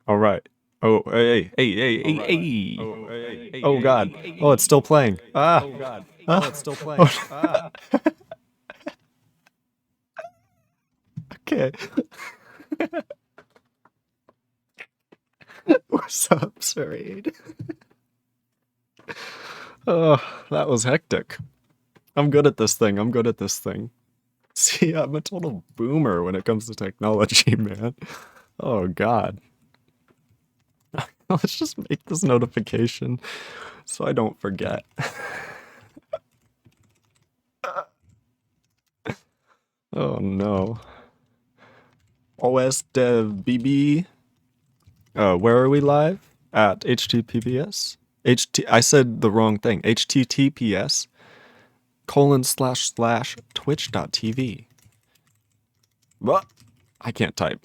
All right. Oh, hey, hey, hey, hey, hey. Oh, God. Oh, it's still playing. Ah. Oh, God. Oh, it's still playing. Ah. Okay. What's up, Saraid? Oh, that was hectic. I'm good at this thing. I'm good at this thing. See, I'm a total boomer when it comes to technology, man. Oh, God. Let's just make this notification so I don't forget. Oh, no. OS dev BB. Where are we live? At HTTPS? I said the wrong thing. https://twitch.tv. What? I can't type.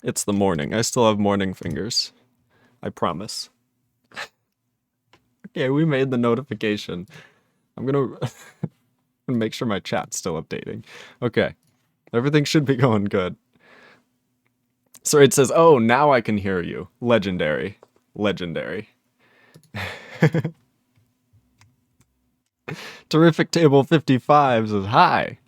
It's the morning. I still have morning fingers. I promise. Okay, we made the notification. I'm gonna make sure my chat's still updating. Okay. Everything should be going good. So it says, oh, now I can hear you. Legendary. Legendary. Terrific Table 55 says, hi.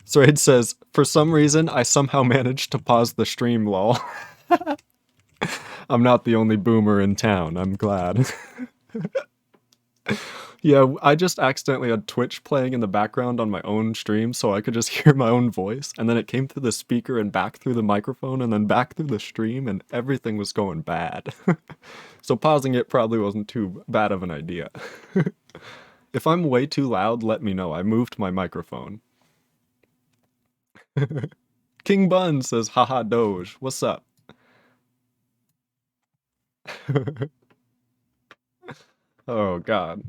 So it says, for some reason, I somehow managed to pause the stream, lol. I'm not the only boomer in town. I'm glad. Yeah, I just accidentally had Twitch playing in the background on my own stream so I could just hear my own voice, and then it came through the speaker and back through the microphone and then back through the stream, and everything was going bad. So pausing it probably wasn't too bad of an idea. If I'm way too loud, let me know. I moved my microphone. King Bun says, haha Doge, what's up? Oh, God.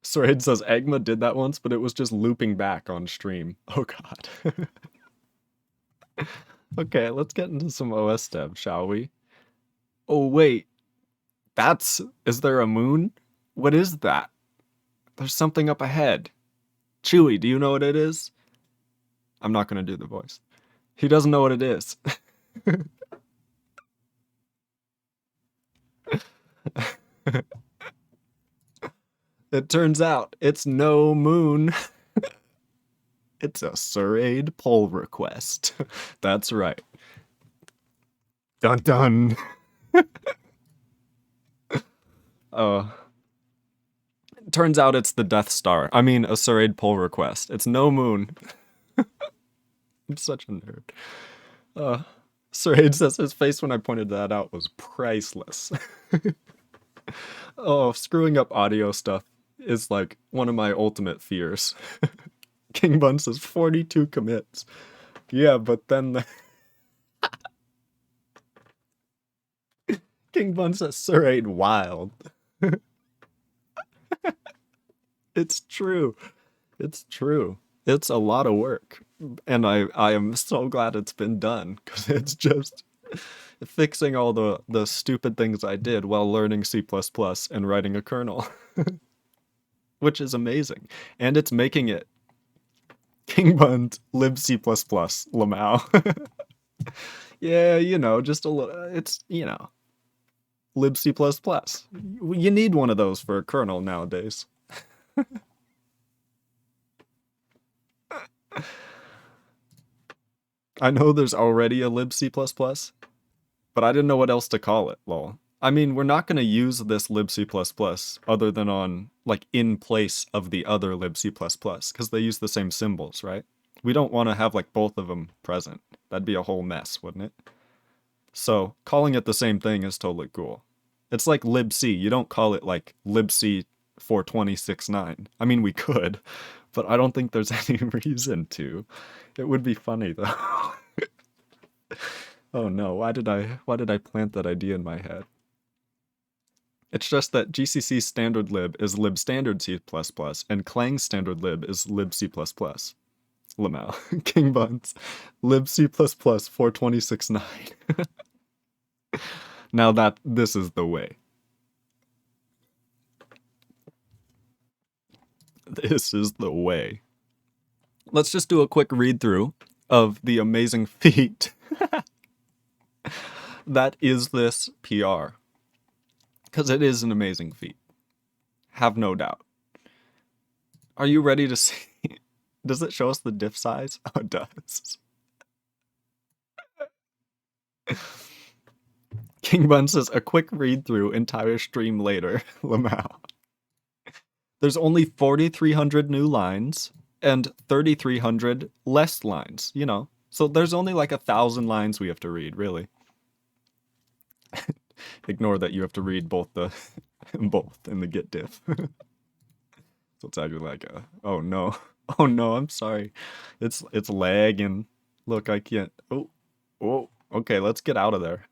Sraid says, Egma did that once, but it was just looping back on stream. Oh, God. Okay, let's get into some OS dev, shall we? Oh, wait. Is there a moon? What is that? There's something up ahead. Chewy, do you know what it is? I'm not gonna do the voice. He doesn't know what it is. It turns out it's no moon. It's a Suraid pull request. That's right. Dun dun. Turns out it's the Death Star. I mean, a Suraid pull request. It's no moon. I'm such a nerd. Suraid says his face when I pointed that out was priceless. Oh, screwing up audio stuff is like one of my ultimate fears. King Bun says 42 commits. Yeah, but then King Bun says Suraid wild. It's true. It's true. It's a lot of work. And I am so glad it's been done, because it's just fixing all the stupid things I did while learning C++ and writing a kernel. Which is amazing. And it's making it King Bun's libc++, Lamau. Yeah, you know, just a little, it's, you know, libc++. You need one of those for a kernel nowadays. I know there's already a libc++, but I didn't know what else to call it, lol. I mean, we're not going to use this libc++ other than on, like, in place of the other libc++, because they use the same symbols, right? We don't want to have, like, both of them present. That'd be a whole mess, wouldn't it? So, calling it the same thing is totally cool. It's like libc. You don't call it, like, libc 42069. I mean, we could, but I don't think there's any reason to. It would be funny, though. Oh no, why did I plant that idea in my head? It's just that GCC standard lib is libstandard C++, and Clang standard lib is libc++. Lamau. King Buns. libc++ 42069. Now this is the way. This is the way. Let's just do a quick read through of the amazing feat that is this PR. Because it is an amazing feat. Have no doubt. Are you ready to see? Does it show us the diff size? Oh, it does. King Bun says, a quick read through entire stream later. Lamau. There's only 4,300 new lines and 3,300 less lines, you know. So there's only like 1,000 lines we have to read, really. Ignore that you have to read both in the git diff. So it's actually like oh no. Oh no, I'm sorry. It's lagging. Look, I can't. Oh, okay, let's get out of there.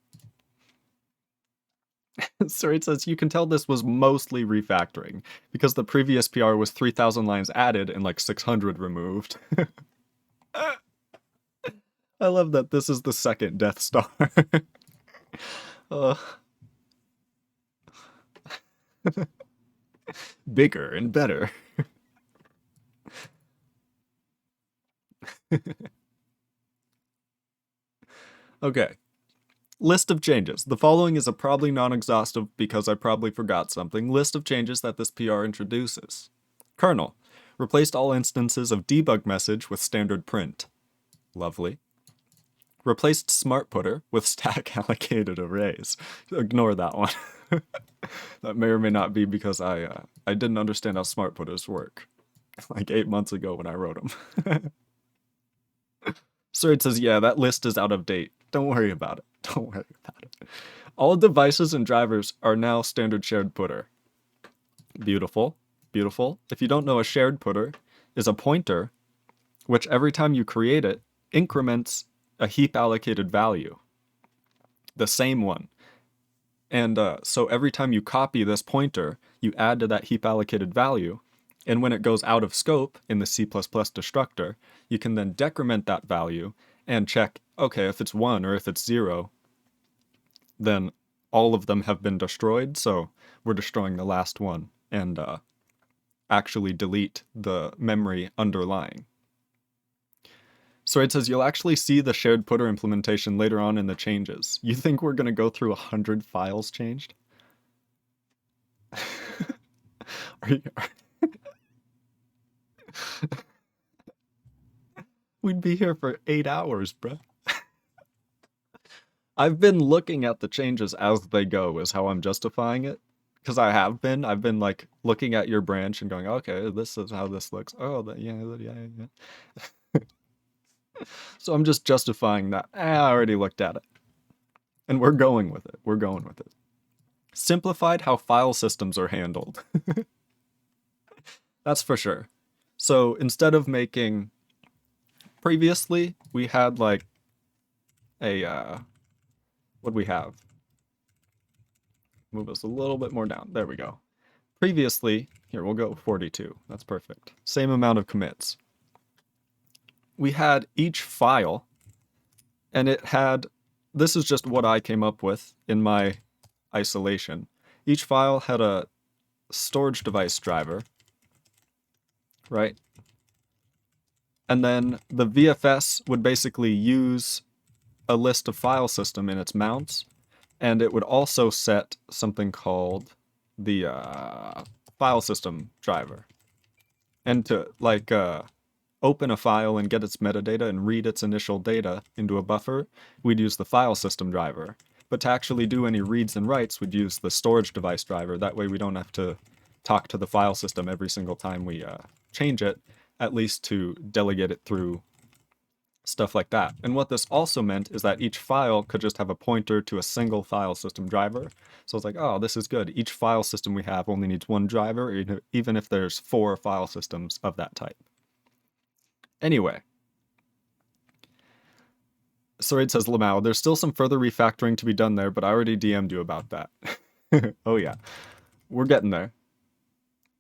Sorry, it says you can tell this was mostly refactoring because the previous PR was 3,000 lines added and like 600 removed. I love that this is the second Death Star. Bigger and better. Okay. List of changes. The following is a probably non-exhaustive because I probably forgot something. List of changes that this PR introduces. Kernel. Replaced all instances of debug message with standard print. Lovely. Replaced smart putter with stack allocated arrays. Ignore that one. That may or may not be because I didn't understand how smart putters work. Like 8 months ago when I wrote them. So it says, yeah, that list is out of date. Don't worry about it. Don't worry about it. All devices and drivers are now standard shared putter. Beautiful. Beautiful. If you don't know, a shared putter is a pointer which every time you create it increments a heap allocated value. The same one. And so every time you copy this pointer, you add to that heap allocated value. And when it goes out of scope in the C++ destructor, you can then decrement that value and check, okay, if it's 1 or if it's 0, then all of them have been destroyed, so we're destroying the last one and actually delete the memory underlying. So it says you'll actually see the shared putter implementation later on in the changes. You think we're going to go through 100 files changed? We'd be here for 8 hours, bruh. I've been looking at the changes as they go is how I'm justifying it. Because I've been like looking at your branch and going, okay, this is how this looks. Oh, yeah. So I'm just justifying that. I already looked at it. And we're going with it. We're going with it. Simplified how file systems are handled. That's for sure. So instead of making... Previously, we had like a... what do we have? Move us a little bit more down. There we go. Previously, here, we'll go 42. That's perfect. Same amount of commits. We had each file, and it had... This is just what I came up with in my isolation. Each file had a storage device driver, right? And then the VFS would basically use a list of file system in its mounts, and it would also set something called the file system driver. And to like open a file and get its metadata and read its initial data into a buffer, we'd use the file system driver. But to actually do any reads and writes, we'd use the storage device driver. That way we don't have to talk to the file system every single time we change it, at least to delegate it through stuff like that. And what this also meant is that each file could just have a pointer to a single file system driver. So it's like, oh, this is good. Each file system we have only needs one driver, even if there's 4 file systems of that type. Anyway. So it says, Lamau, there's still some further refactoring to be done there, but I already DM'd you about that. Oh yeah, we're getting there.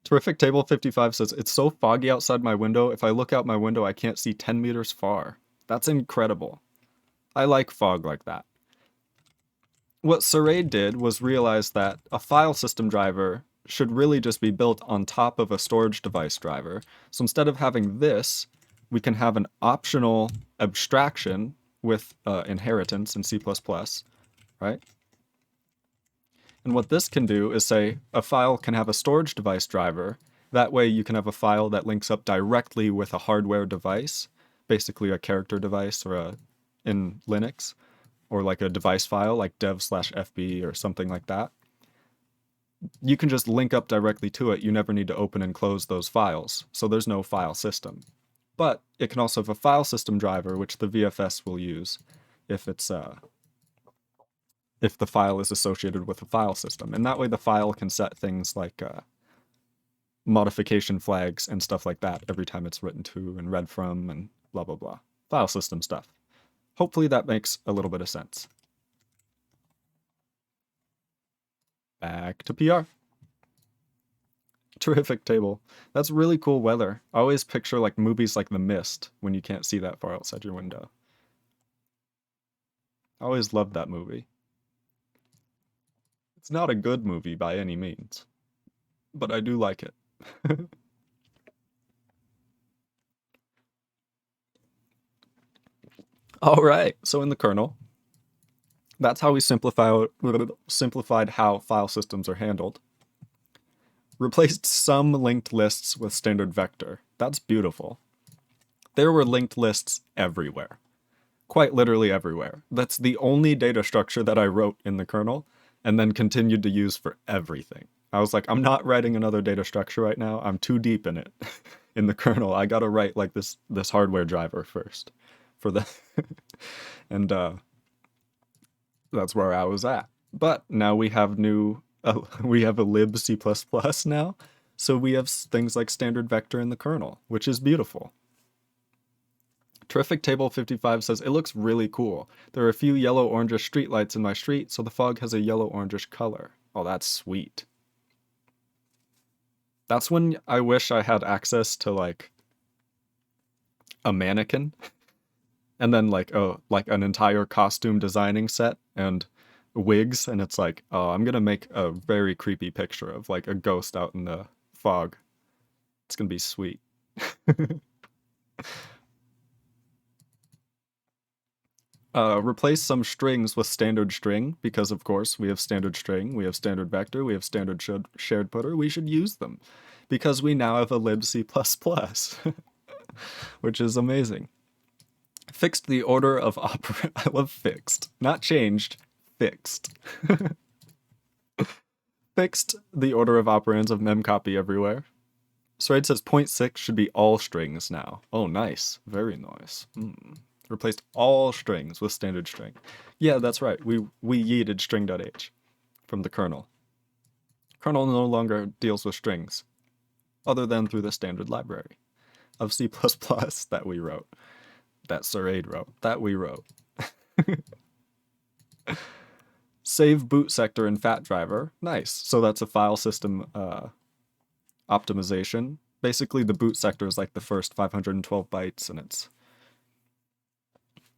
Terrific Table 55 says, it's so foggy outside my window, if I look out my window I can't see 10 meters far. That's incredible. I like fog like that. What Saray did was realize that a file system driver should really just be built on top of a storage device driver. So instead of having this, we can have an optional abstraction with inheritance in C++, right? And what this can do is say a file can have a storage device driver. That way you can have a file that links up directly with a hardware device, basically a character device or in Linux, or like a device file like dev/fb or something like that. You can just link up directly to it. You never need to open and close those files. So there's no file system. But it can also have a file system driver, which the VFS will use if it's if the file is associated with a file system. And that way the file can set things like modification flags and stuff like that every time it's written to and read from and blah, blah, blah. File system stuff. Hopefully that makes a little bit of sense. Back to PR. Terrific table. That's really cool weather. I always picture like movies like The Mist when you can't see that far outside your window. I always loved that movie. It's not a good movie by any means, but I do like it. All right, so in the kernel, that's how we simplified how file systems are handled. Replaced some linked lists with standard vector. That's beautiful. There were linked lists everywhere. Quite literally everywhere. That's the only data structure that I wrote in the kernel and then continued to use for everything. I was like, I'm not writing another data structure right now. I'm too deep in it. In the kernel, I gotta write like this hardware driver first for the and that's where I was at. But now we have we have a lib C++ now, so we have things like standard vector in the kernel, which is beautiful. Terrific Table 55 says, it looks really cool. There are a few yellow-orangish streetlights in my street, so the fog has a yellow-orangish color. Oh, that's sweet. That's when I wish I had access to, like, a mannequin, and then, like an entire costume designing set, and wigs, and it's like, oh, I'm gonna make a very creepy picture of, like, a ghost out in the fog. It's gonna be sweet. Replace some strings with standard string, because of course we have standard string, we have standard vector, we have standard shared putter, we should use them. Because we now have a libc++, which is amazing. Fixed the order of I love fixed. Not changed, fixed. Fixed the order of operands of memcopy everywhere. Sraid says 0.6 should be all strings now. Oh, nice. Very nice. Replaced all strings with standard string. Yeah, that's right. We yeeted string.h from the kernel. Kernel no longer deals with strings, other than through the standard library of C++ that we wrote. That Sraid wrote. That we wrote. Save boot sector and fat driver. Nice. So that's a file system optimization. Basically, the boot sector is like the first 512 bytes, and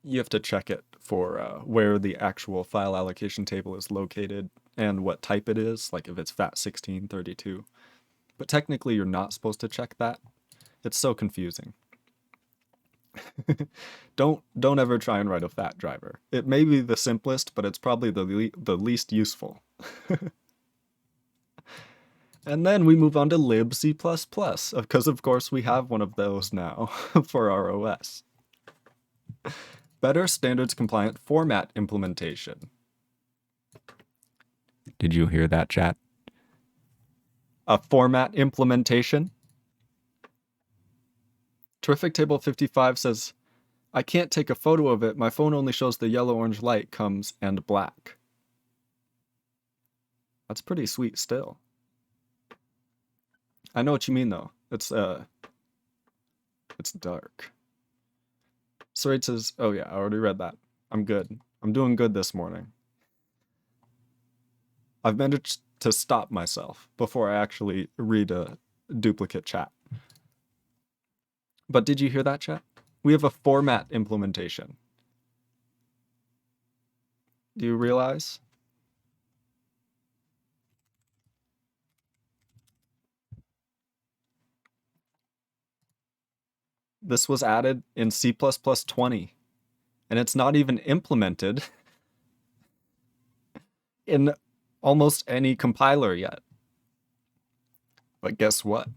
you have to check it for where the actual file allocation table is located and what type it is, like if it's FAT16, 32. But technically, you're not supposed to check that. It's so confusing. Don't ever try and write a fat driver. It may be the simplest, but it's probably the least useful. And then we move on to libc++, because of course we have one of those now for our OS. Better standards compliant format implementation. Did you hear that, chat? A format implementation? Terrific Table 55 says, I can't take a photo of it. My phone only shows the yellow-orange light comes and black. That's pretty sweet still. I know what you mean though. It's dark. Sraid says, oh yeah, I already read that. I'm good. I'm doing good this morning. I've managed to stop myself before I actually read a duplicate chat. But did you hear that, chat? We have a format implementation. Do you realize? This was added in C++20, and it's not even implemented in almost any compiler yet. But guess what?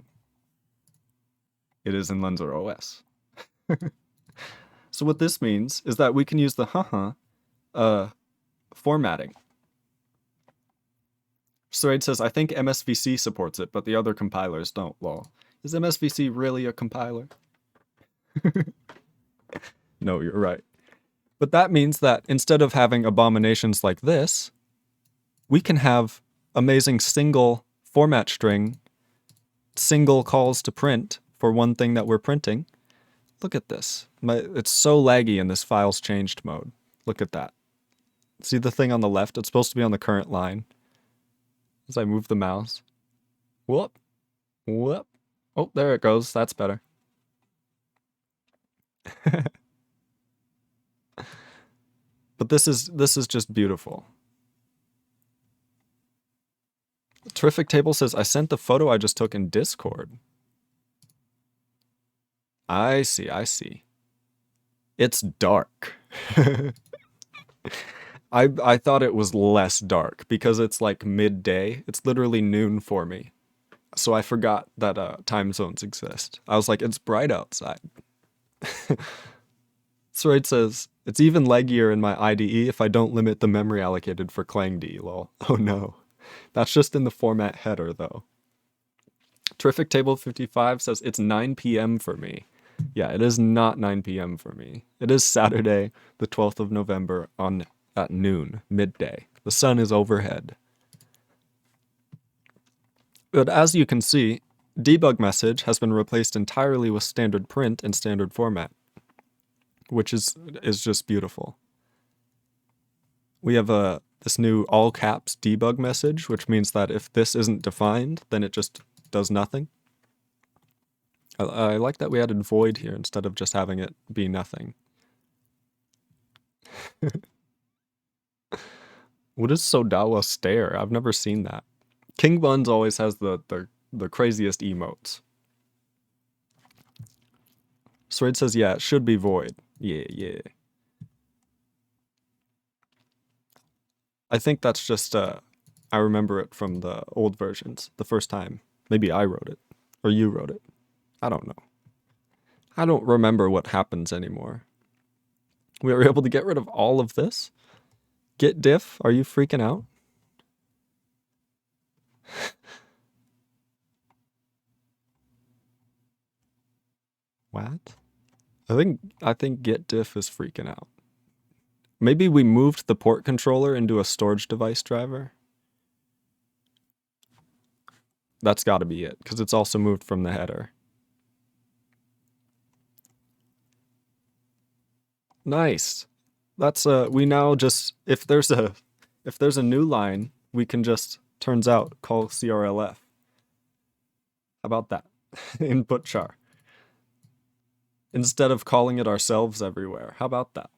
It is in Lenser OS. So what this means is that we can use the formatting. Sraid says, I think MSVC supports it, but the other compilers don't, lol. Is MSVC really a compiler? No, you're right. But that means that instead of having abominations like this, we can have amazing single format string, single calls to print for one thing that we're printing. Look at this. It's so laggy in this files changed mode. Look at that. See the thing on the left? It's supposed to be on the current line. As I move the mouse. Whoop. Whoop. Oh, there it goes. That's better. But this is just beautiful. Terrific Table says, I sent the photo I just took in Discord. I see. It's dark. I thought it was less dark because it's like midday. It's literally noon for me. So I forgot that time zones exist. I was like, it's bright outside. Sraid says, it's even leggier in my IDE if I don't limit the memory allocated for ClangD, lol. Oh no. That's just in the format header though. Terrific Table 55 says, it's 9 p.m. for me. Yeah, it is not 9 p.m. for me. It is Saturday, the 12th of November at noon, midday. The sun is overhead. But as you can see, debug message has been replaced entirely with standard print and standard format, which is just beautiful. We have this new all caps debug message, which means that if this isn't defined, then it just does nothing. I like that we added void here instead of just having it be nothing. What is Sodawa stare? I've never seen that. King Buns always has the craziest emotes. Sraid says, yeah, it should be void. Yeah. I think that's just, I remember it from the old versions, the first time. Maybe I wrote it, or you wrote it. I don't know. I don't remember what happens anymore. We were able to get rid of all of this? Git diff, are you freaking out? What? I think git diff is freaking out. Maybe we moved the port controller into a storage device driver. That's got to be it, because it's also moved from the header. Nice. That's we now just if there's a new line, we can just turns out call CRLF. How about that? Input char. Instead of calling it ourselves everywhere. How about that?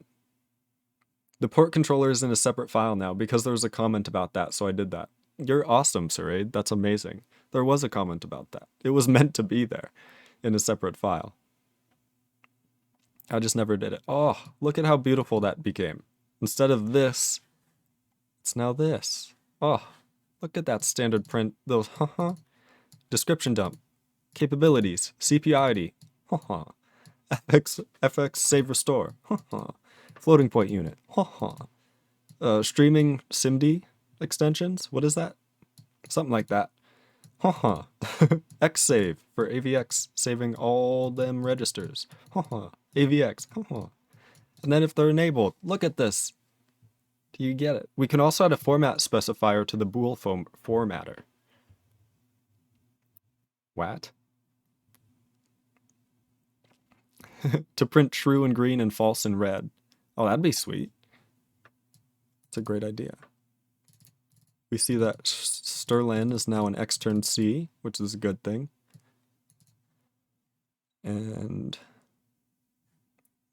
The port controller is in a separate file now because there was a comment about that, so I did that. You're awesome, Siraid. That's amazing. There was a comment about that. It was meant to be there in a separate file. I just never did it. Oh, look at how beautiful that became. Instead of this, it's now this. Oh, look at that standard print. Those, description dump. Capabilities. CPI ID. FX save restore. Floating point unit. Streaming SIMD extensions. What is that? Something like that. Xsave for AVX saving all them registers. AVX. And then if they're enabled, look at this. Do you get it? We can also add a format specifier to the bool formatter. What? To print true in green and false in red. Oh, that'd be sweet. It's a great idea. We see that strlen is now an extern C, which is a good thing. And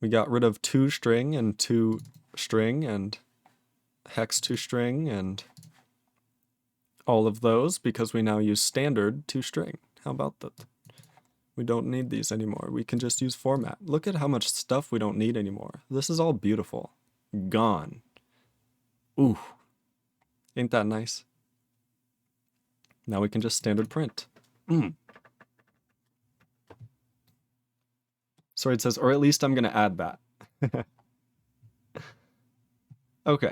we got rid of toString and toString and hex toString and all of those because we now use standard toString. How about that? We don't need these anymore. We can just use format. Look at how much stuff we don't need anymore. This is all beautiful. Gone. Ooh. Ain't that nice? Now we can just standard print. Sorry, it says, or at least I'm going to add that. Okay.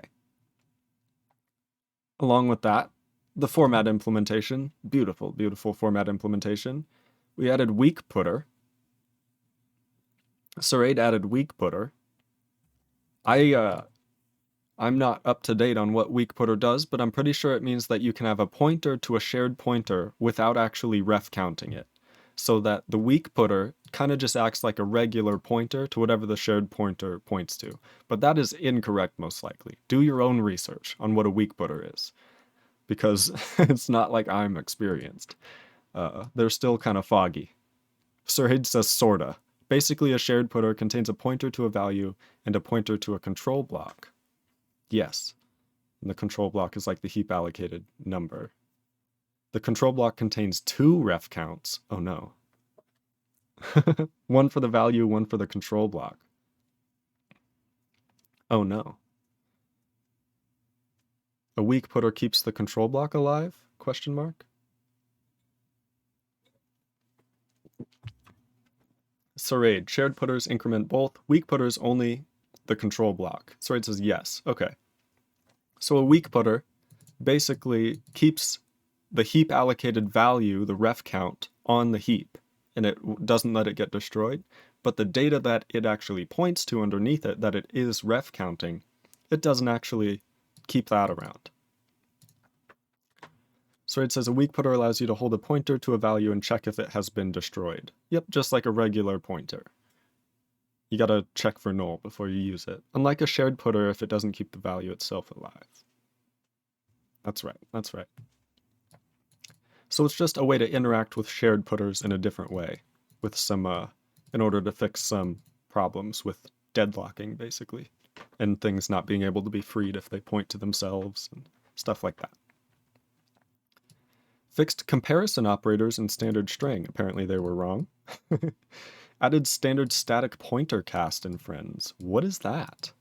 Along with that, the format implementation. Beautiful, beautiful format implementation. We added weak putter. Sysroot added weak putter. I'm not up to date on what weak putter does, but I'm pretty sure it means that you can have a pointer to a shared pointer without actually ref counting it. So that the weak putter kind of just acts like a regular pointer to whatever the shared pointer points to. But that is incorrect, most likely. Do your own research on what a weak putter is, because it's not like I'm experienced. They're still kind of foggy. Sysroot says sorta. Basically, a shared putter contains a pointer to a value and a pointer to a control block. Yes. And the control block is like the heap allocated number. The control block contains 2 ref counts. Oh no. One for the value, one for the control block. Oh no. A weak putter keeps the control block alive? Question mark. Sysroot, shared putters increment both. Weak putters only the control block. Sysroot says yes. Okay. So a weak putter basically keeps the heap allocated value, the ref count, on the heap, and it doesn't let it get destroyed. But the data that it actually points to underneath it, that it is ref counting, it doesn't actually keep that around. So it says a weak putter allows you to hold a pointer to a value and check if it has been destroyed. Yep, just like a regular pointer. You gotta check for null before you use it. Unlike a shared putter if it doesn't keep the value itself alive. That's right, that's right. So it's just a way to interact with shared putters in a different way, with some, in order to fix some problems with deadlocking, basically, and things not being able to be freed if they point to themselves, and stuff like that. Fixed comparison operators in standard string. Apparently they were wrong. Added standard static pointer cast in Friends. What is that?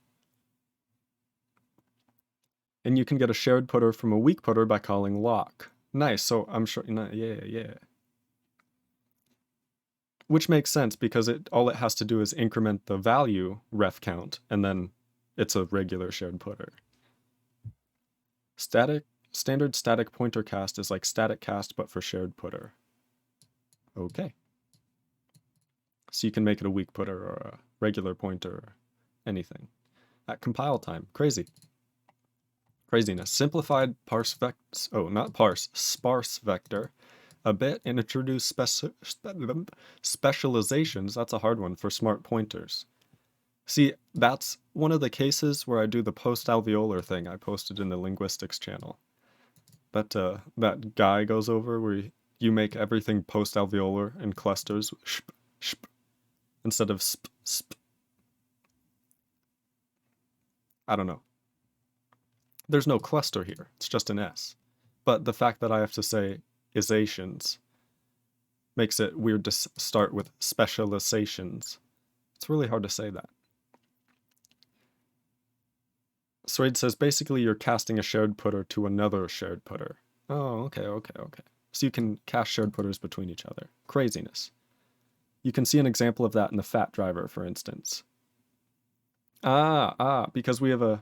And you can get a shared putter from a weak putter by calling lock. Nice, so I'm sure, yeah. Which makes sense because all it has to do is increment the value ref count, and then it's a regular shared putter. Standard static pointer cast is like static cast, but for shared putter. Okay. So you can make it a weak putter or a regular pointer or anything. At compile time, crazy. Craziness. Simplified parse vectors, sparse vector a bit and introduce specializations, that's a hard one, for smart pointers. See, that's one of the cases where I do the post-alveolar thing I posted in the linguistics channel. That guy goes over where you make everything post-alveolar in clusters, instead of sp. I don't know. There's no cluster here, it's just an S. But the fact that I have to say isations makes it weird to start with specializations. It's really hard to say that. Sysroot says basically you're casting a shared putter to another shared putter. Oh, okay. So you can cast shared putters between each other. Craziness. You can see an example of that in the fat driver, for instance. Because we have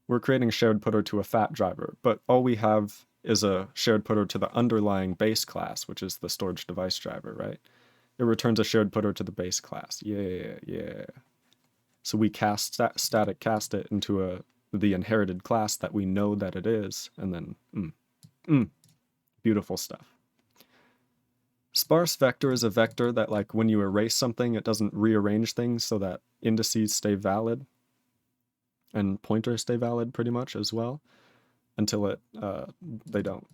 we're creating a shared putter to a fat driver, but all we have is a shared putter to the underlying base class, which is the storage device driver, right? It returns a shared putter to the base class. Yeah. So we static cast it into the inherited class that we know that it is, and then beautiful stuff. Sparse vector is a vector that, like, when you erase something, it doesn't rearrange things so that indices stay valid and pointers stay valid pretty much as well until they don't.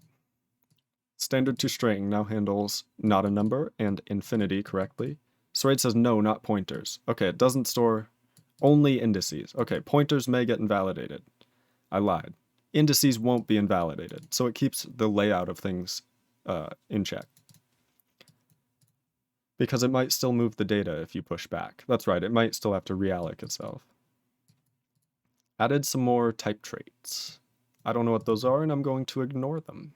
Standard to string now handles not a number and infinity correctly. Sysroot says no, not pointers. Okay, it doesn't store only indices. Okay, pointers may get invalidated. I lied. Indices won't be invalidated, so it keeps the layout of things in check. Because it might still move the data if you push back. That's right, it might still have to realloc itself. Added some more type traits. I don't know what those are, and I'm going to ignore them.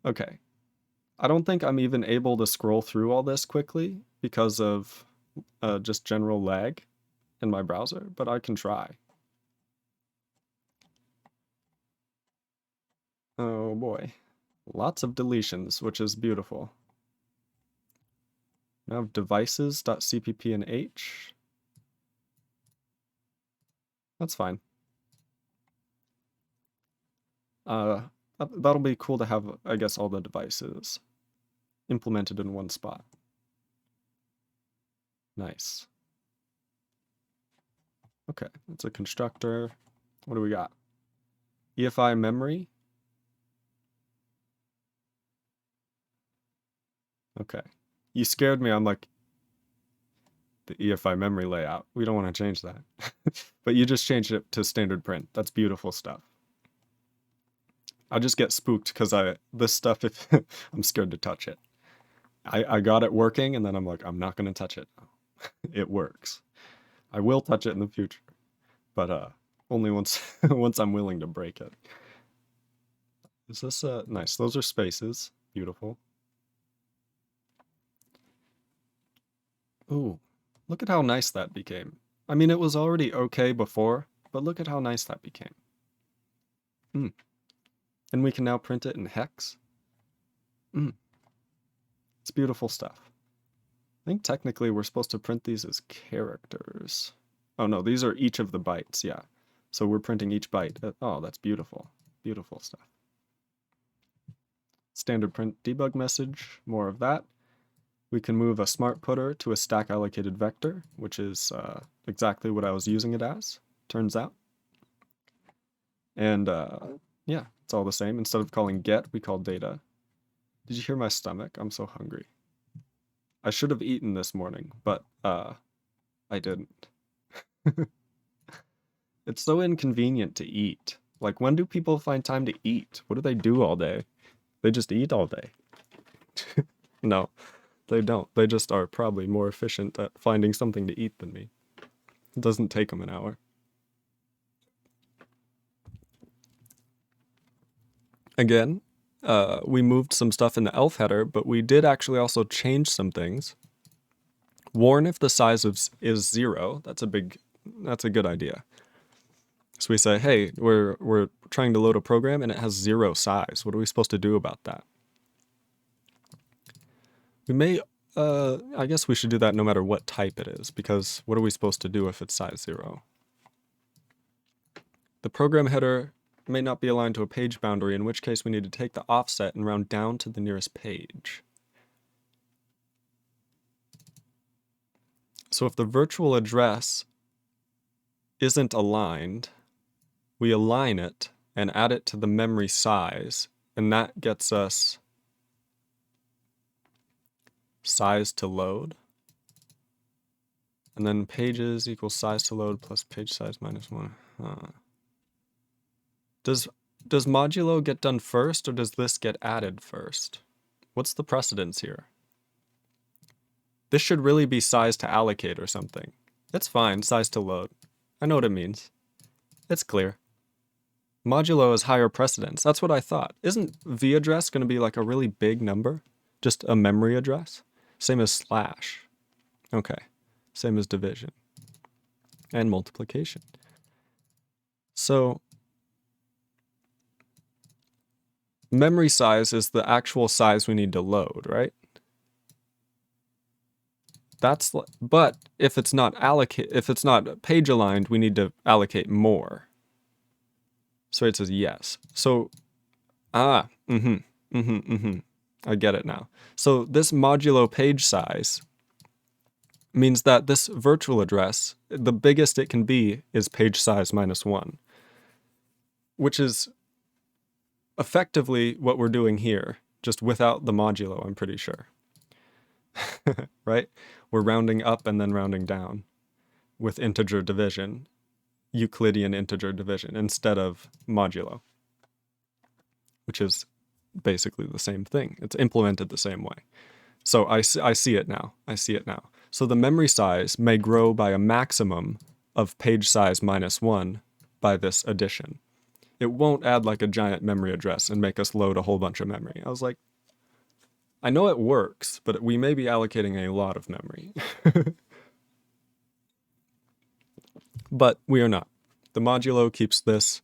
Okay. I don't think I'm even able to scroll through all this quickly because of just general lag in my browser, but I can try. Oh boy. Lots of deletions, which is beautiful. Now I have devices.cpp and h. That's fine. That'll be cool to have, I guess, all the devices implemented in one spot. Nice. Okay, it's a constructor. What do we got? EFI memory. Okay. You scared me. I'm like, the EFI memory layout. We don't want to change that. But you just changed it to standard print. That's beautiful stuff. I just get spooked because this stuff, if I'm scared to touch it. I got it working and then I'm like, I'm not going to touch it. It works. I will touch it in the future, but only once once I'm willing to break it. Is this nice? Those are spaces. Beautiful. Ooh, look at how nice that became. I mean, it was already okay before, but look at how nice that became. And we can now print it in hex. It's beautiful stuff. I think technically we're supposed to print these as characters. Oh no, these are each of the bytes, yeah. So we're printing each byte. Oh, that's beautiful. Beautiful stuff. Standard print debug message, more of that. We can move a smart putter to a stack allocated vector, which is exactly what I was using it as, turns out. And yeah, it's all the same. Instead of calling get, we call data. Did you hear my stomach? I'm so hungry. I should have eaten this morning, but I didn't. It's so inconvenient to eat. Like, when do people find time to eat? What do they do all day? They just eat all day. No, they don't. They just are probably more efficient at finding something to eat than me. It doesn't take them an hour. Again, we moved some stuff in the elf header, but we did actually also change some things. Warn if the size is 0. That's a good idea. So we say, hey, we're trying to load a program and it has 0 size. What are we supposed to do about that? We may, I guess we should do that no matter what type it is, because what are we supposed to do if it's size 0? The program header may not be aligned to a page boundary, in which case we need to take the offset and round down to the nearest page. So if the virtual address isn't aligned, we align it and add it to the memory size, and that gets us size to load. And then pages equals size to load plus page size minus 1. Does modulo get done first, or does this get added first? What's the precedence here? This should really be size to allocate or something. It's fine, size to load. I know what it means. It's clear. Modulo is higher precedence. That's what I thought. Isn't v address going to be like a really big number? Just a memory address? Same as slash. Okay. Same as division. And multiplication. So memory size is the actual size we need to load, right? But if it's not page aligned, we need to allocate more. So it says yes. So, I get it now. So this modulo page size means that this virtual address, the biggest it can be is page size minus 1, which is effectively what we're doing here, just without the modulo, I'm pretty sure. Right? We're rounding up and then rounding down with integer division, Euclidean integer division, instead of modulo, which is basically the same thing. It's implemented the same way. So I see it now. I see it now. So the memory size may grow by a maximum of page size -1 by this addition. It won't add like a giant memory address and make us load a whole bunch of memory. I was like, I know it works, but we may be allocating a lot of memory. But we are not. The modulo keeps this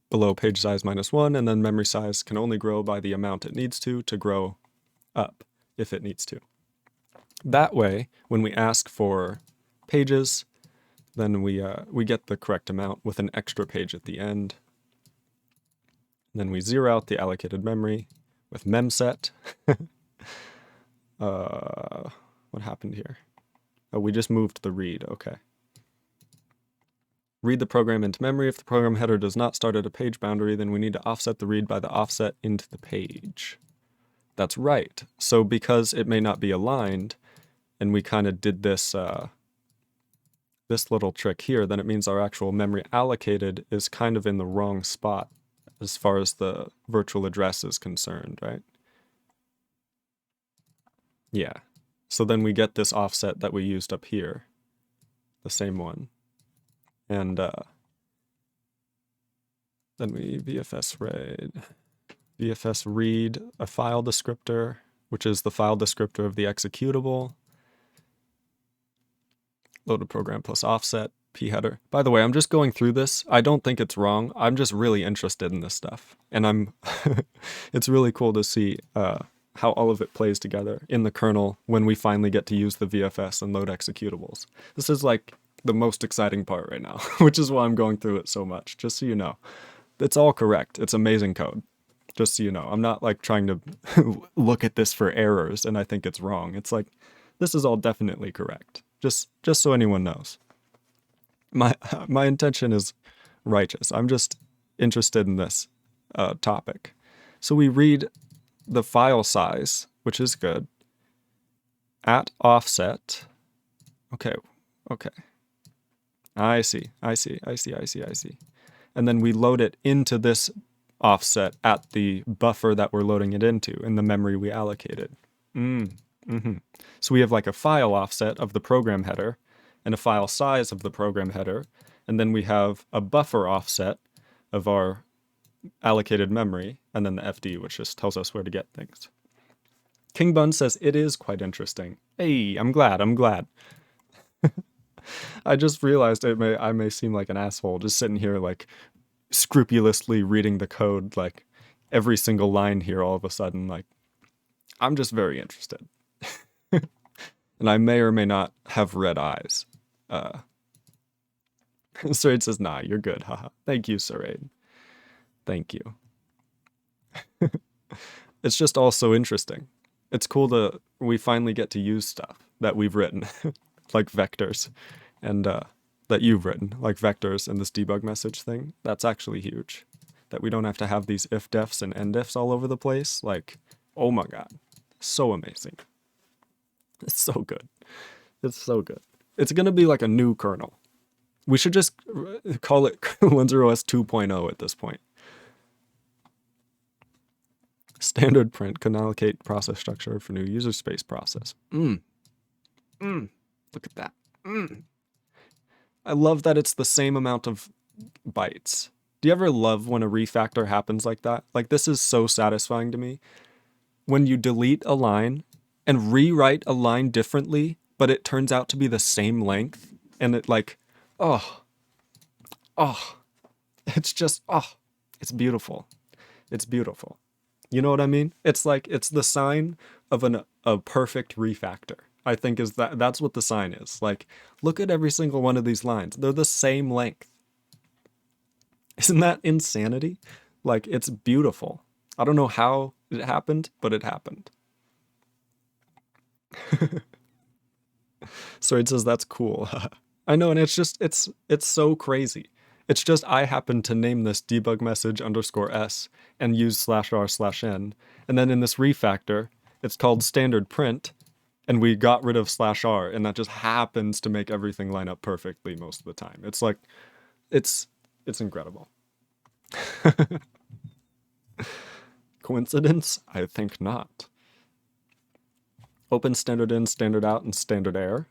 below page size -1, and then memory size can only grow by the amount it needs to grow up if it needs to. That way, when we ask for pages, then we get the correct amount with an extra page at the end. Then we zero out the allocated memory with memset. What happened here? Oh, we just moved the read, okay. Read the program into memory. If the program header does not start at a page boundary, then we need to offset the read by the offset into the page. That's right. So because it may not be aligned, and we kind of did this this little trick here, then it means our actual memory allocated is kind of in the wrong spot as far as the virtual address is concerned, right? Yeah. So then we get this offset that we used up here, the same one. And then we VFS read a file descriptor, which is the file descriptor of the executable. Loaded program plus offset, p header. By the way, I'm just going through this. I don't think it's wrong. I'm just really interested in this stuff. And it's really cool to see how all of it plays together in the kernel when we finally get to use the VFS and load executables. This is like the most exciting part right now, which is why I'm going through it so much, just so you know. It's all correct. It's amazing code, just so you know. I'm not like trying to look at this for errors and I think it's wrong. It's like, this is all definitely correct, just so anyone knows. My intention is righteous. I'm just interested in this topic. So we read the file size, which is good, at offset. Okay. I see. And then we load it into this offset at the buffer that we're loading it into in the memory we allocated. So we have like a file offset of the program header and a file size of the program header. And then we have a buffer offset of our allocated memory, and then the FD, which just tells us where to get things. King Bun says it is quite interesting. Hey, I'm glad. I just realized I may seem like an asshole just sitting here like scrupulously reading the code, like every single line here all of a sudden. Like, I'm just very interested. And I may or may not have red eyes. Saraid says, nah, you're good, haha. Thank you, Saraid. Thank you. It's just all so interesting. It's cool we finally get to use stuff that we've written, like vectors, and that you've written, like vectors and this debug message thing. That's actually huge. That we don't have to have these if-defs and end-defs all over the place. Like, oh my god. So amazing. It's so good. It's so good. It's going to be like a new kernel. We should just call it LinzerOS 2.0 at this point. Standard print can allocate process structure for new user space process. Look at that. I love that it's the same amount of bytes. Do you ever love when a refactor happens like that? Like, this is so satisfying to me. When you delete a line and rewrite a line differently, but it turns out to be the same length, and it like, it's just, it's beautiful. It's beautiful. You know what I mean? It's like, it's the sign of a perfect refactor. I think that's what the sign is. Like, look at every single one of these lines. They're the same length. Isn't that insanity? Like, it's beautiful. I don't know how it happened, but it happened. So it says that's cool. I know, and it's just, it's so crazy. It's just I happened to name this debug message _s and use /r/n. And then in this refactor, it's called standard print, and we got rid of /r, and that just happens to make everything line up perfectly most of the time. It's like, it's incredible. Coincidence? I think not. Open standard in, standard out, and standard error.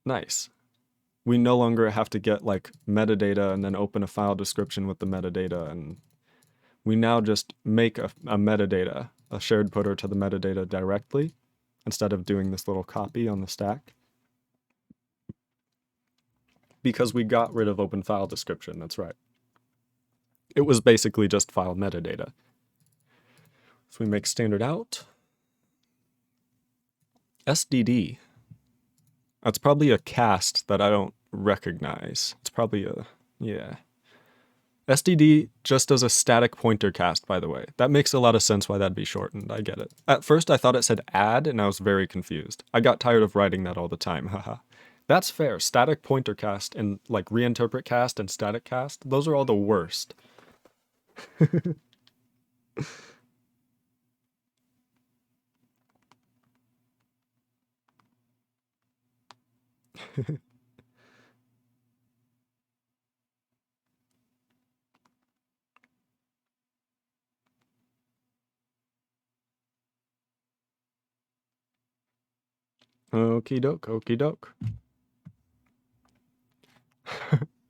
Nice. We no longer have to get like metadata and then open a file description with the metadata, and we now just make a metadata, a shared footer to the metadata directly, instead of doing this little copy on the stack. Because we got rid of open file description, that's right. It was basically just file metadata. So we make standard out. SDD. That's probably a cast that I don't recognize. It's probably a, yeah. SDD just does a static pointer cast, by the way. That makes a lot of sense why that'd be shortened, I get it. At first I thought it said add, and I was very confused. I got tired of writing that all the time, haha. That's fair. Static pointer cast and like reinterpret cast and static cast, those are all the worst. Okie doke, okie doke.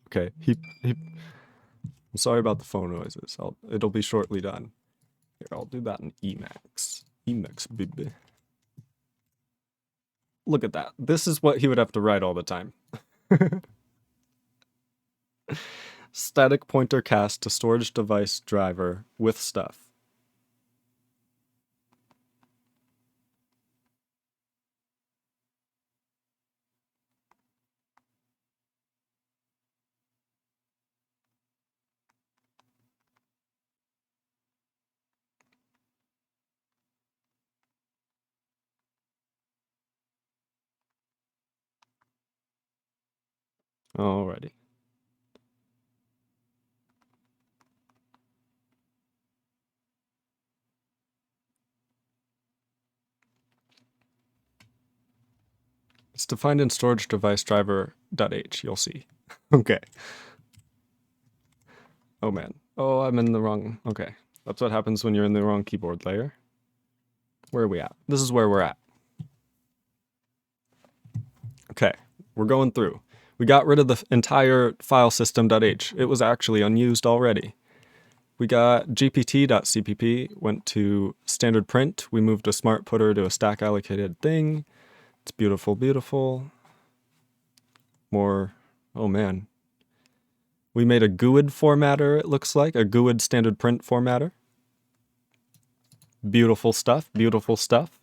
Okay, I'm sorry about the phone noises. It'll be shortly done. Here, I'll do that in Emacs. Emacs, baby. Look at that. This is what he would have to write all the time. Static pointer cast to storage device driver with stuff. Alrighty. It's defined in storage device driver.h, you'll see. Okay. Oh man. Oh, I'm in the wrong, okay. That's what happens when you're in the wrong keyboard layer. Where are we at? This is where we're at. Okay, we're going through. We got rid of the entire file system.h. It was actually unused already. We got gpt.cpp, went to standard print. We moved a smart putter to a stack allocated thing. It's beautiful, beautiful. More, oh man. We made a GUID formatter, it looks like, a GUID standard print formatter. Beautiful stuff, beautiful stuff.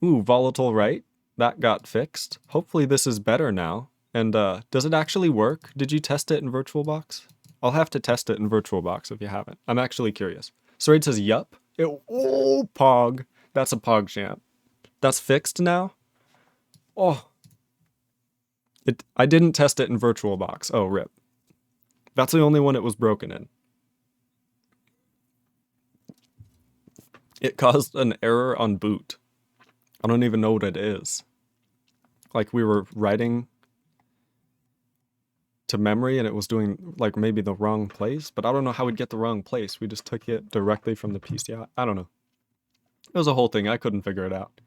Ooh, volatile right. That got fixed. Hopefully this is better now. And does it actually work? Did you test it in VirtualBox? I'll have to test it in VirtualBox if you haven't. I'm actually curious. Sarade says, yup. Oh, Pog. That's a Pog champ. That's fixed now? Oh. I didn't test it in VirtualBox. Oh, rip. That's the only one it was broken in. It caused an error on boot. I don't even know what it is. Like we were writing to memory and it was doing like maybe the wrong place, but I don't know how we'd get the wrong place. We just took it directly from the PCI. I don't know. It was a whole thing. I couldn't figure it out.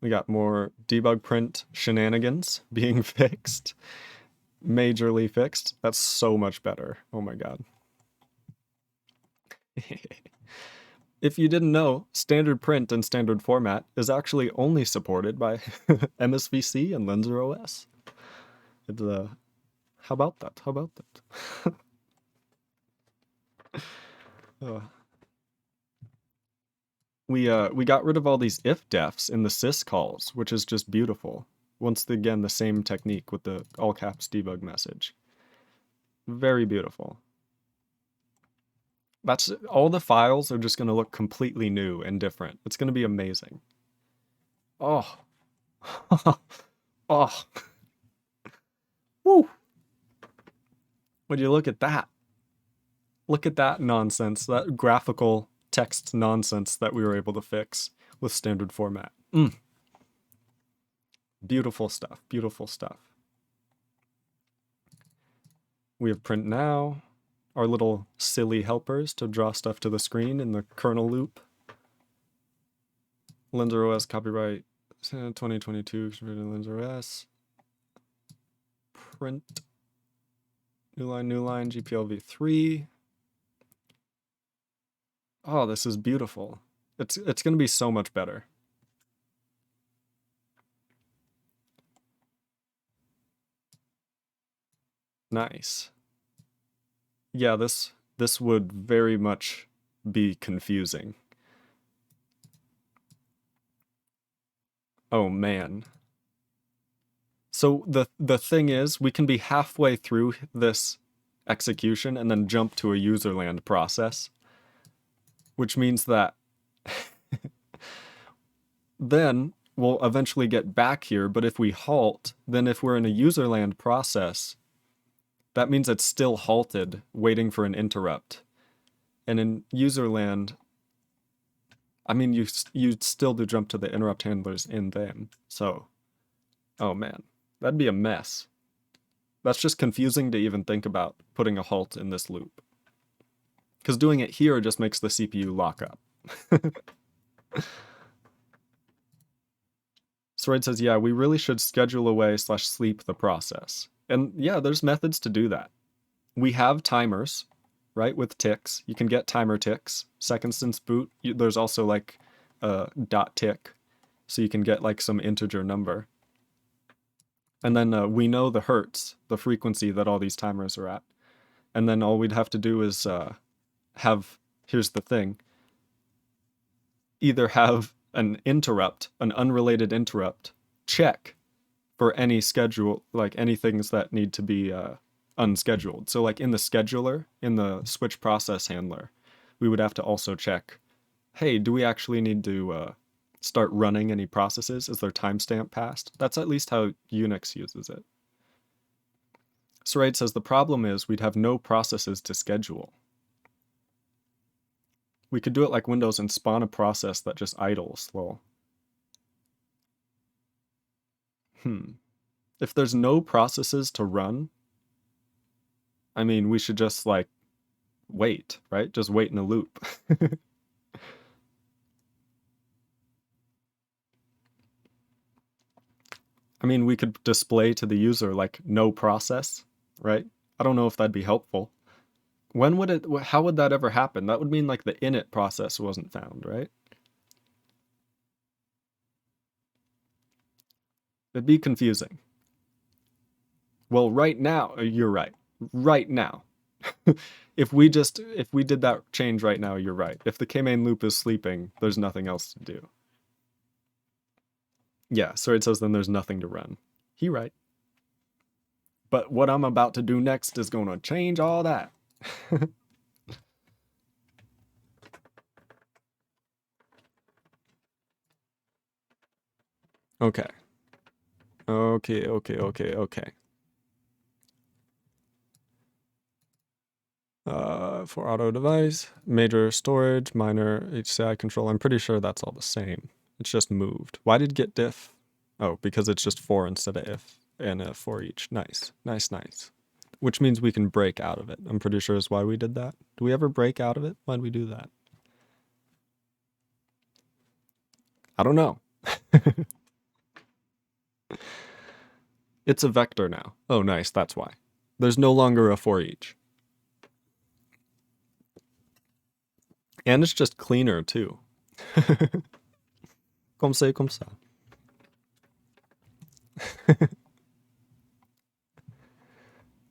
We got more debug print shenanigans being fixed. Majorly fixed. That's so much better. Oh my god. If you didn't know, standard print and standard format is actually only supported by MSVC and Lenser OS. It's, how about that? How about that? We got rid of all these if-defs in the syscalls, which is just beautiful. Once again, the same technique with the all caps debug message. Very beautiful. That's all the files are just going to look completely new and different. It's going to be amazing. Oh. Oh. Woo. Would you look at that? Look at that nonsense, that graphical text nonsense that we were able to fix with standard format. Beautiful stuff, beautiful stuff. We have print now. our little silly helpers to draw stuff to the screen in the kernel loop. Lenser OS copyright 2022, Lenser OS. Print. New line, GPL v3. Oh, this is beautiful. It's going to be so much better. Nice. Yeah, this would very much be confusing. Oh man. So the thing is, we can be halfway through this execution and then jump to a userland process, which means that then we'll eventually get back here, but if we halt, then if we're in a userland process, that means it's still halted, waiting for an interrupt. And in userland, I mean, you still do jump to the interrupt handlers in them. So, oh man, that'd be a mess. That's just confusing to even think about putting a halt in this loop. Because doing it here just makes the CPU lock up. Sroid says, yeah, we really should schedule away / sleep the process. And yeah, there's methods to do that. We have timers, right, with ticks. You can get timer ticks. Second since boot, there's also like a dot tick. So you can get like some integer number. And then we know the hertz, the frequency that all these timers are at. And then all we'd have to do is here's the thing, either have an interrupt, an unrelated interrupt, check for any schedule, like any things that need to be unscheduled. So like in the scheduler, in the switch process handler, we would have to also check, hey, do we actually need to start running any processes? Is their timestamp passed? That's at least how Unix uses it. Sroid says the problem is we'd have no processes to schedule. We could do it like Windows and spawn a process that just idles. Well, if there's no processes to run, I mean, we should just like wait, right? Just wait in a loop. I mean, we could display to the user like no process, right? I don't know if that'd be helpful. When would it, how would that ever happen? That would mean like the init process wasn't found, right? It'd be confusing. Well, right now, you're right. Right now. If we did that change right now, you're right. If the kmain loop is sleeping, there's nothing else to do. Yeah, so it says then there's nothing to run. He right. But what I'm about to do next is going to change all that. Okay. Okay. For auto device, major storage, minor AHCI control. I'm pretty sure that's all the same. It's just moved. Why did get diff? Oh, because it's just for instead of if and for each. Nice. Which means we can break out of it. I'm pretty sure is why we did that. Do we ever break out of it? Why'd we do that? I don't know. It's a vector now. Oh, nice. That's why. There's no longer a for each. And it's just cleaner, too. Comme ça.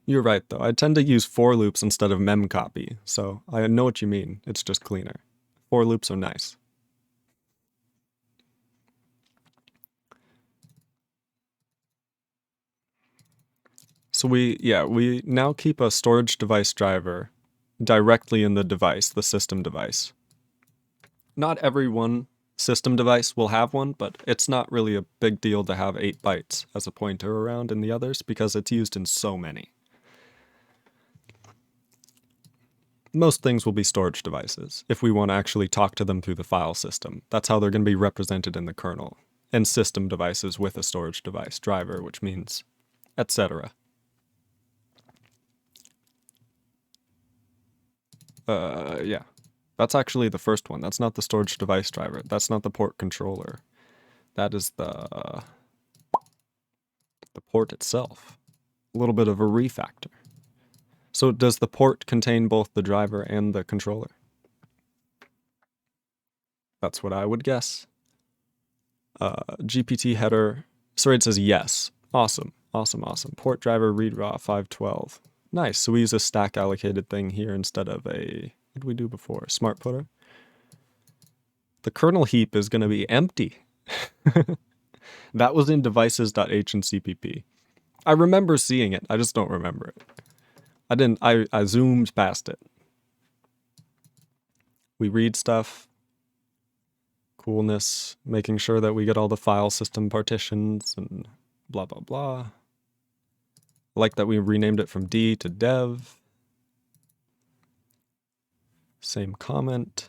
You're right, though. I tend to use for loops instead of memcopy, so I know what you mean. It's just cleaner. For loops are nice. So we now keep a storage device driver directly in the device, the system device. Not every one system device will have one, but it's not really a big deal to have 8 bytes as a pointer around in the others because it's used in so many. Most things will be storage devices if we want to actually talk to them through the file system. That's how they're going to be represented in the kernel. And system devices with a storage device driver, which means etc. Yeah. That's actually the first one. That's not the storage device driver. That's not the port controller. That is the port itself. A little bit of a refactor. So does the port contain both the driver and the controller? That's what I would guess. GPT header. Sorry, it says yes. Awesome. Awesome, awesome. Port driver read raw 512. Nice. So we use a stack allocated thing here instead of a, what did we do before? Smart putter. The kernel heap is going to be empty. That was in devices.h and cpp. I remember seeing it. I just don't remember it. I zoomed past it. We read stuff. Coolness. Making sure that we get all the file system partitions and blah, blah, blah. I like that we renamed it from D to dev. Same comment.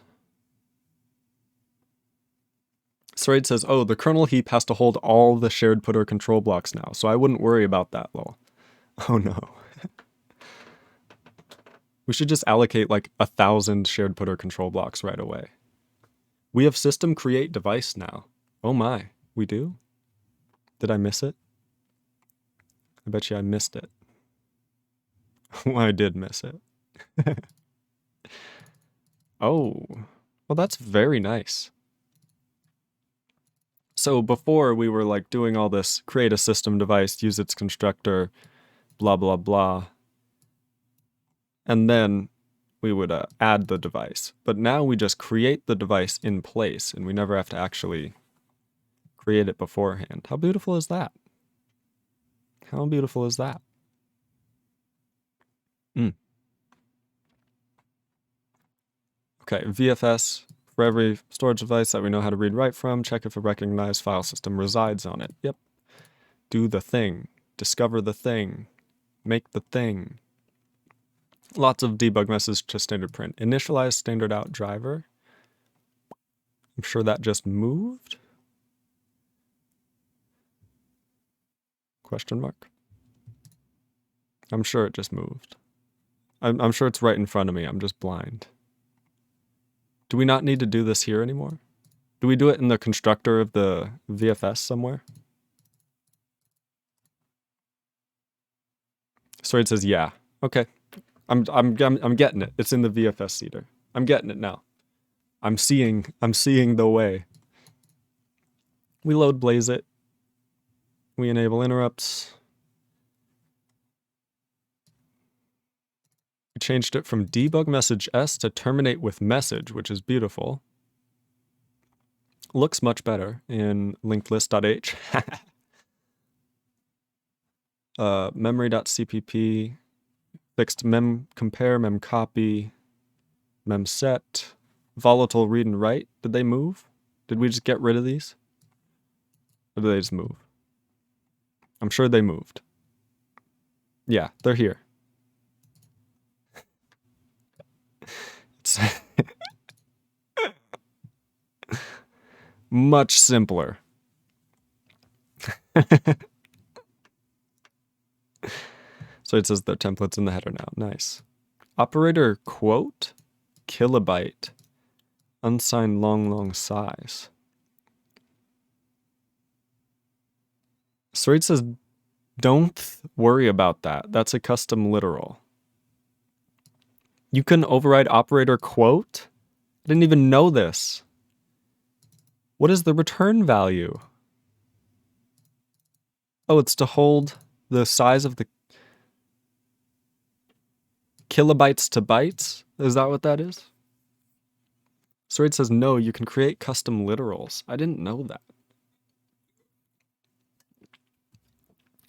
Sraid says, oh, the kernel heap has to hold all the shared putter control blocks now, so I wouldn't worry about that, lol. Oh no. We should just allocate like 1,000 shared putter control blocks right away. We have system create device now. Oh my, we do? Did I miss it? I bet you I missed it. Well, I did miss it. Oh, well that's very nice. So before we were like doing all this, create a system device, use its constructor, blah, blah, blah. And then we would add the device. But now we just create the device in place and we never have to actually create it beforehand. How beautiful is that? How beautiful is that? Okay, VFS. For every storage device that we know how to read write from, check if a recognized file system resides on it. Yep. Do the thing. Discover the thing. Make the thing. Lots of debug message to standard print. Initialize standard out driver. I'm sure that just moved. Question mark. I'm sure it just moved. I'm sure it's right in front of me. I'm just blind. Do we not need to do this here anymore? Do we do it in the constructor of the VFS somewhere? Sorry, it says yeah. Okay. I'm getting it. It's in the VFS seeder. I'm getting it now. I'm seeing the way. We load blaze it. We enable interrupts. We changed it from debug message S to terminate with message, which is beautiful. Looks much better in linkedlist.h. Memory.cpp. Fixed mem compare, mem copy, mem set. Volatile read and write. Did they move? Did we just get rid of these? Or did they just move? I'm sure they moved. Yeah, they're here. It's much simpler. So it says the template's in the header now. Nice. Operator quote, kilobyte, unsigned long size. So it says, don't worry about that. That's a custom literal. You can override operator quote? I didn't even know this. What is the return value? Oh, it's to hold the size of the kilobytes to bytes? Is that what that is? So it says, no, you can create custom literals. I didn't know that.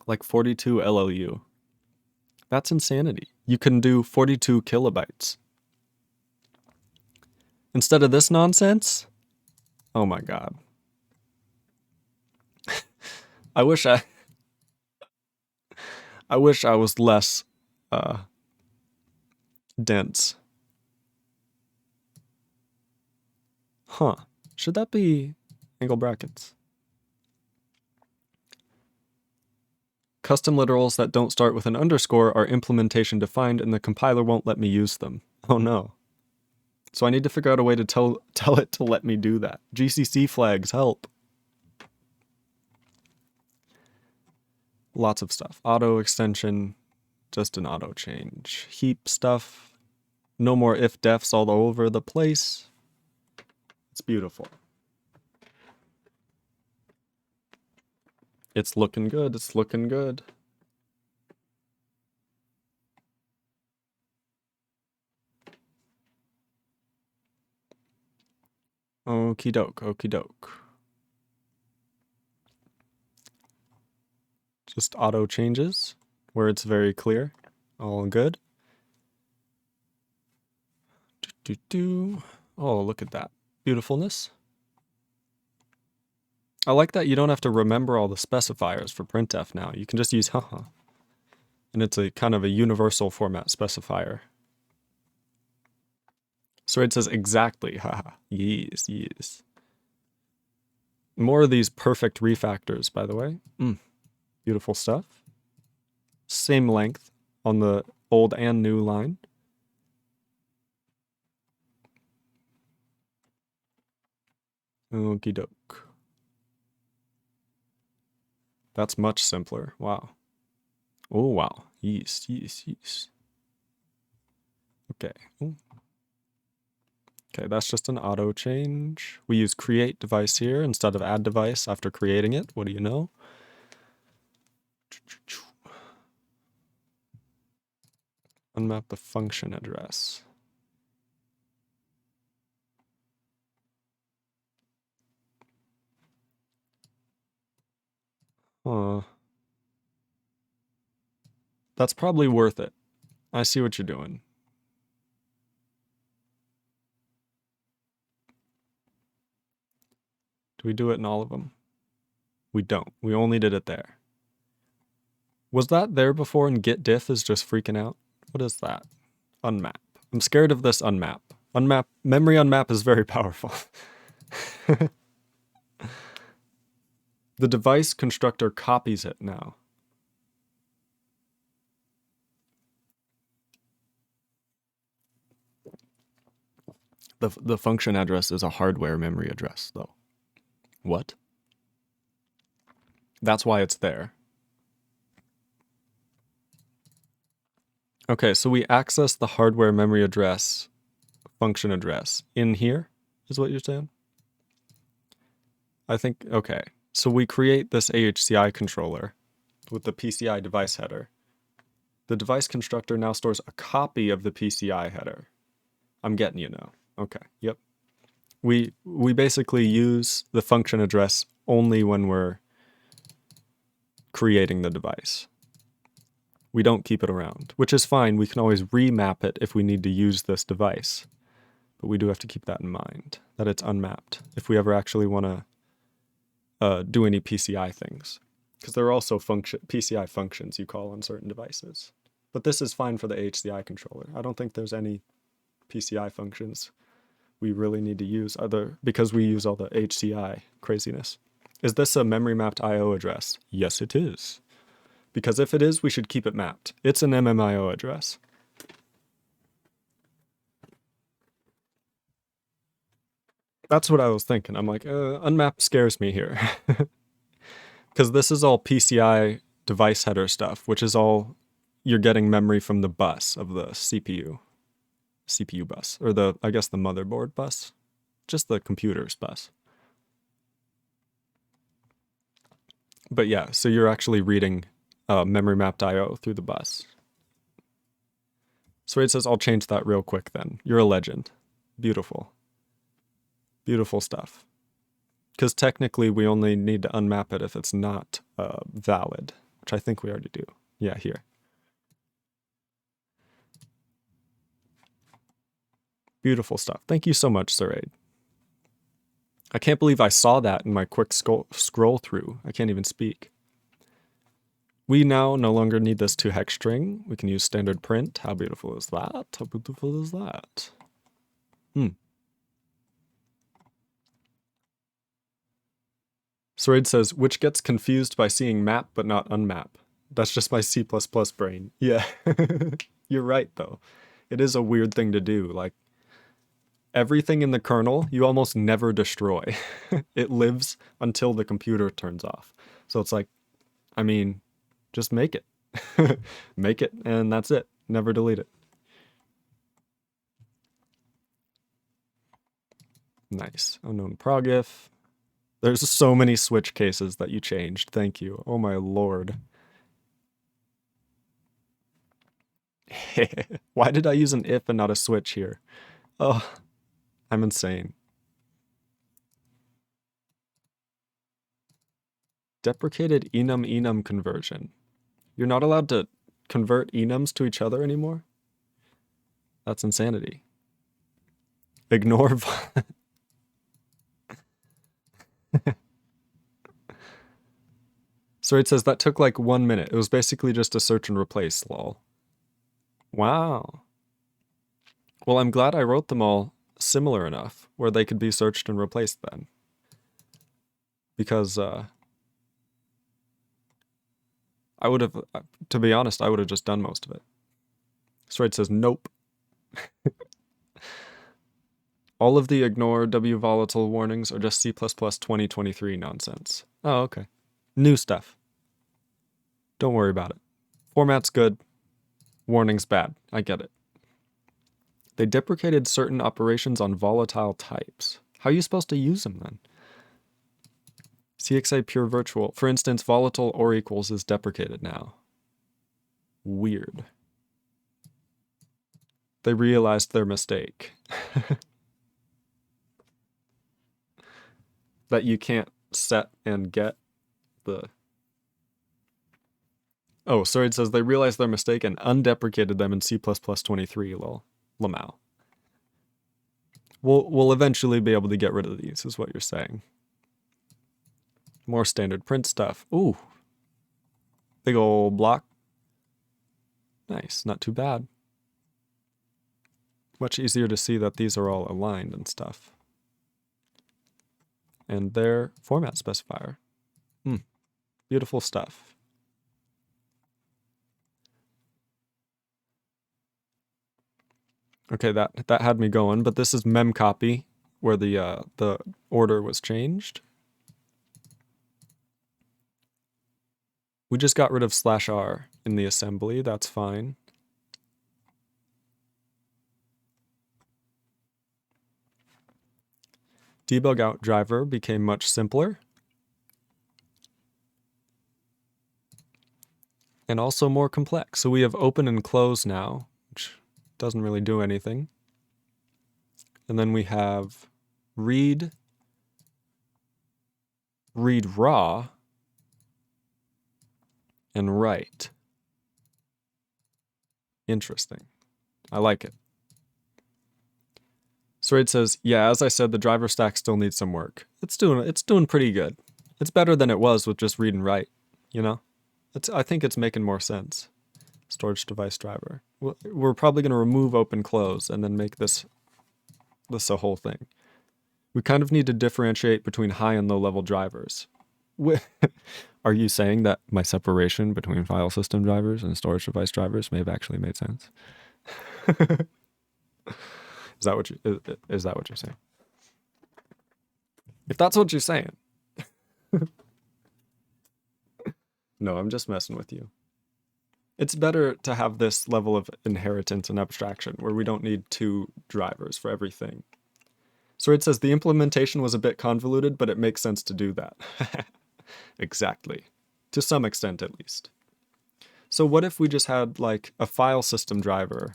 Like 42 LLU. That's insanity. You can do 42 kilobytes. Instead of this nonsense? Oh my god. I wish I was less dense. Huh. Should that be angle brackets? Custom literals that don't start with an underscore are implementation defined and the compiler won't let me use them. Oh no. So I need to figure out a way to tell it to let me do that. GCC flags, help. Lots of stuff. Auto extension, just an auto change. Heap stuff. No more if defs all over the place. It's beautiful. It's looking good. It's looking good. Okie doke, okie doke. Just auto changes where it's very clear. All good. Oh, look at that. Beautifulness. I like that you don't have to remember all the specifiers for printf now. You can just use haha. And it's a kind of a universal format specifier. So it says exactly, haha. Yes, yes. More of these perfect refactors, by the way. Beautiful stuff. Same length on the old and new line. Okie doke. That's much simpler. Wow. Oh, wow. Yes, yes, yes. Okay. Ooh. Okay, that's just an auto change. We use create device here instead of add device after creating it. What do you know? Unmap the function address. That's probably worth it. I see what you're doing. Do we do it in all of them? We don't. We only did it there. Was that there before and get diff is just freaking out? What is that? Unmap. I'm scared of this unmap. Unmap, memory unmap is very powerful. The device constructor copies it now. The function address is a hardware memory address, though. What? That's why it's there. Okay, so we access the hardware memory address, function address, in here, is what you're saying? I think, okay. So we create this AHCI controller with the PCI device header. The device constructor now stores a copy of the PCI header. I'm getting you now. Okay, yep. We basically use the function address only when we're creating the device. We don't keep it around, which is fine. We can always remap it if we need to use this device. But we do have to keep that in mind, that it's unmapped, if we ever actually want to do any PCI things. Because there are also PCI functions you call on certain devices. But this is fine for the AHCI controller. I don't think there's any PCI functions we really need to use because we use all the AHCI craziness. Is this a memory mapped IO address? Yes, it is. Because if it is, we should keep it mapped. It's an MMIO address. That's what I was thinking. I'm like, unmapped scares me here. Because this is all PCI device header stuff, which is all you're getting memory from the bus of the CPU bus, or I guess the motherboard bus, just the computer's bus. But yeah, so you're actually reading memory mapped IO through the bus. So it says, I'll change that real quick then. You're a legend. Beautiful. Beautiful stuff. Because technically we only need to unmap it if it's not valid, which I think we already do. Yeah, here. Beautiful stuff. Thank you so much, Siraid. I can't believe I saw that in my quick scroll through. I can't even speak. We now no longer need this 2-hex string. We can use standard print. How beautiful is that? How beautiful is that? Siraid says, which gets confused by seeing map but not unmap. That's just my C++ brain. Yeah. You're right, though. It is a weird thing to do. Like, everything in the kernel you almost never destroy. It lives until the computer turns off. So it's like, I mean, just make it. Make it, and that's it. Never delete it. Nice. Unknown progif. There's so many switch cases that you changed. Thank you. Oh my lord. Why did I use an if and not a switch here? Oh, I'm insane. Deprecated enum conversion. You're not allowed to convert enums to each other anymore? That's insanity. Ignore. So it says that took like 1 minute. It was basically just a search and replace, lol. Wow. Well, I'm glad I wrote them all similar enough where they could be searched and replaced then. Because I would have, to be honest, I would have just done most of it. So it says nope. All of the ignore W volatile warnings are just C++ 2023 nonsense. Oh, okay. New stuff. Don't worry about it. Format's good. Warning's bad. I get it. They deprecated certain operations on volatile types. How are you supposed to use them then? CXA pure virtual. For instance, volatile or equals is deprecated now. Weird. They realized their mistake. That you can't set and get the... Oh, sorry, it says they realized their mistake and undeprecated them in C++23, lol. Lamau. We'll eventually be able to get rid of these, is what you're saying. More standard print stuff. Ooh. Big ol' block. Nice, not too bad. Much easier to see that these are all aligned and stuff. And their format specifier. Beautiful stuff. Okay, that had me going, but this is memcopy, where the order was changed. We just got rid of /r in the assembly, that's fine. Debug out driver became much simpler. And also more complex. So we have open and close now, which doesn't really do anything. And then we have read raw, and write. Interesting. I like it. So it says, yeah, as I said, the driver stack still needs some work. It's doing pretty good. It's better than it was with just read and write, you know? I think it's making more sense. Storage device driver. We're probably going to remove open close and then make this a whole thing. We kind of need to differentiate between high and low level drivers. Are you saying that my separation between file system drivers and storage device drivers may have actually made sense? Is that what you're saying? If that's what you're saying. No, I'm just messing with you. It's better to have this level of inheritance and abstraction where we don't need 2 drivers for everything. So it says the implementation was a bit convoluted, but it makes sense to do that. Exactly. To some extent, at least. So what if we just had like a file system driver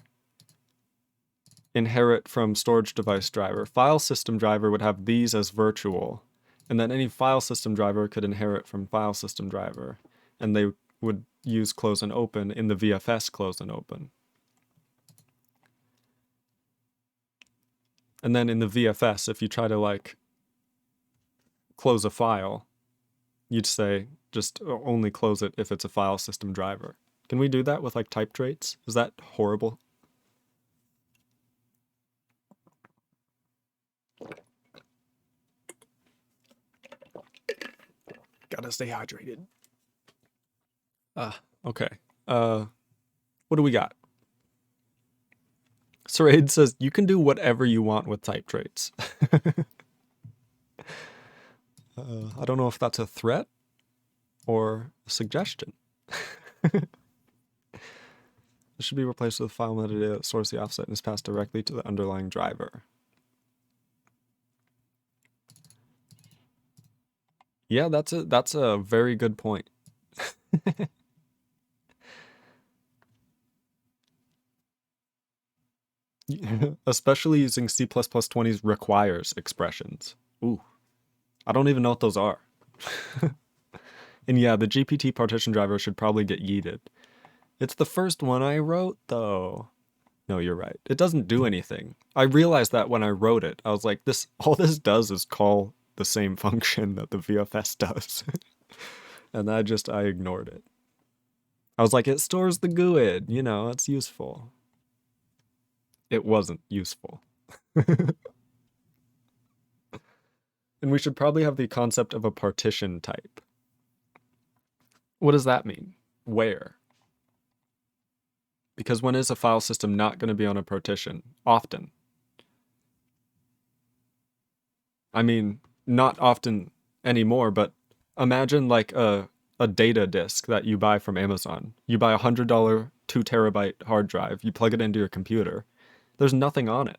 inherit from storage device driver? File system driver would have these as virtual, and then any file system driver could inherit from file system driver, and they would use close and open in the VFS close and open. And then in the VFS, if you try to like close a file, you'd say just only close it if it's a file system driver. Can we do that with like type traits? Is that horrible? Gotta stay hydrated. Okay. What do we got? Sarade says, you can do whatever you want with type traits. I don't know if that's a threat or a suggestion. This should be replaced with file metadata that stores the offset and is passed directly to the underlying driver. Yeah, that's a very good point. Especially using C++20's requires expressions. Ooh, I don't even know what those are. And yeah, the GPT partition driver should probably get yeeted. It's the first one I wrote, though. No, you're right. It doesn't do anything. I realized that when I wrote it. I was like, all this does is call the same function that the VFS does. And I ignored it. I was like, it stores the GUID, you know, it's useful. It wasn't useful. And we should probably have the concept of a partition type. What does that mean? Where? Because when is a file system not going to be on a partition? Often. I mean, not often anymore, but imagine like a data disk that you buy from Amazon. You buy a $100 2 terabyte hard drive, you plug it into your computer. There's nothing on it.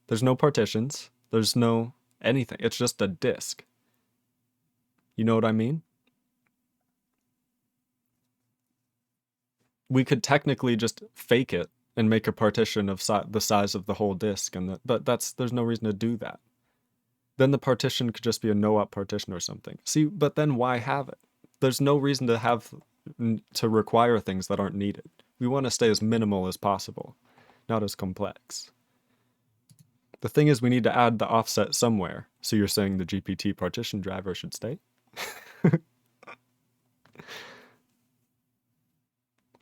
There's no partitions. There's no anything. It's just a disk. You know what I mean? We could technically just fake it and make a partition of the size of the whole disk, but there's no reason to do that. Then the partition could just be a no-op partition or something. See, but then why have it? There's no reason to require things that aren't needed. We want to stay as minimal as possible, not as complex. The thing is, we need to add the offset somewhere. So you're saying the GPT partition driver should stay?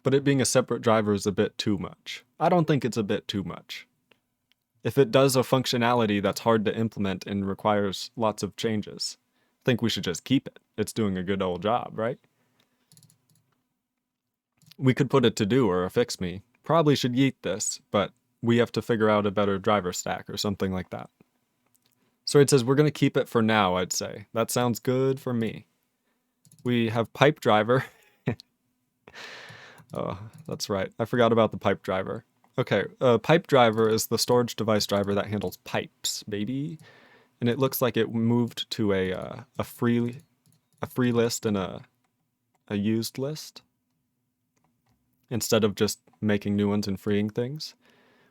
But it being a separate driver is a bit too much. I don't think it's a bit too much. If it does a functionality that's hard to implement and requires lots of changes, I think we should just keep it. It's doing a good old job, right? We could put a to-do or a fix-me. Probably should yeet this, but we have to figure out a better driver stack or something like that. So it says we're going to keep it for now, I'd say. That sounds good for me. We have pipe driver. Oh, that's right. I forgot about the pipe driver. Okay, pipe driver is the storage device driver that handles pipes, baby. And it looks like it moved to a free list and a used list instead of just making new ones and freeing things.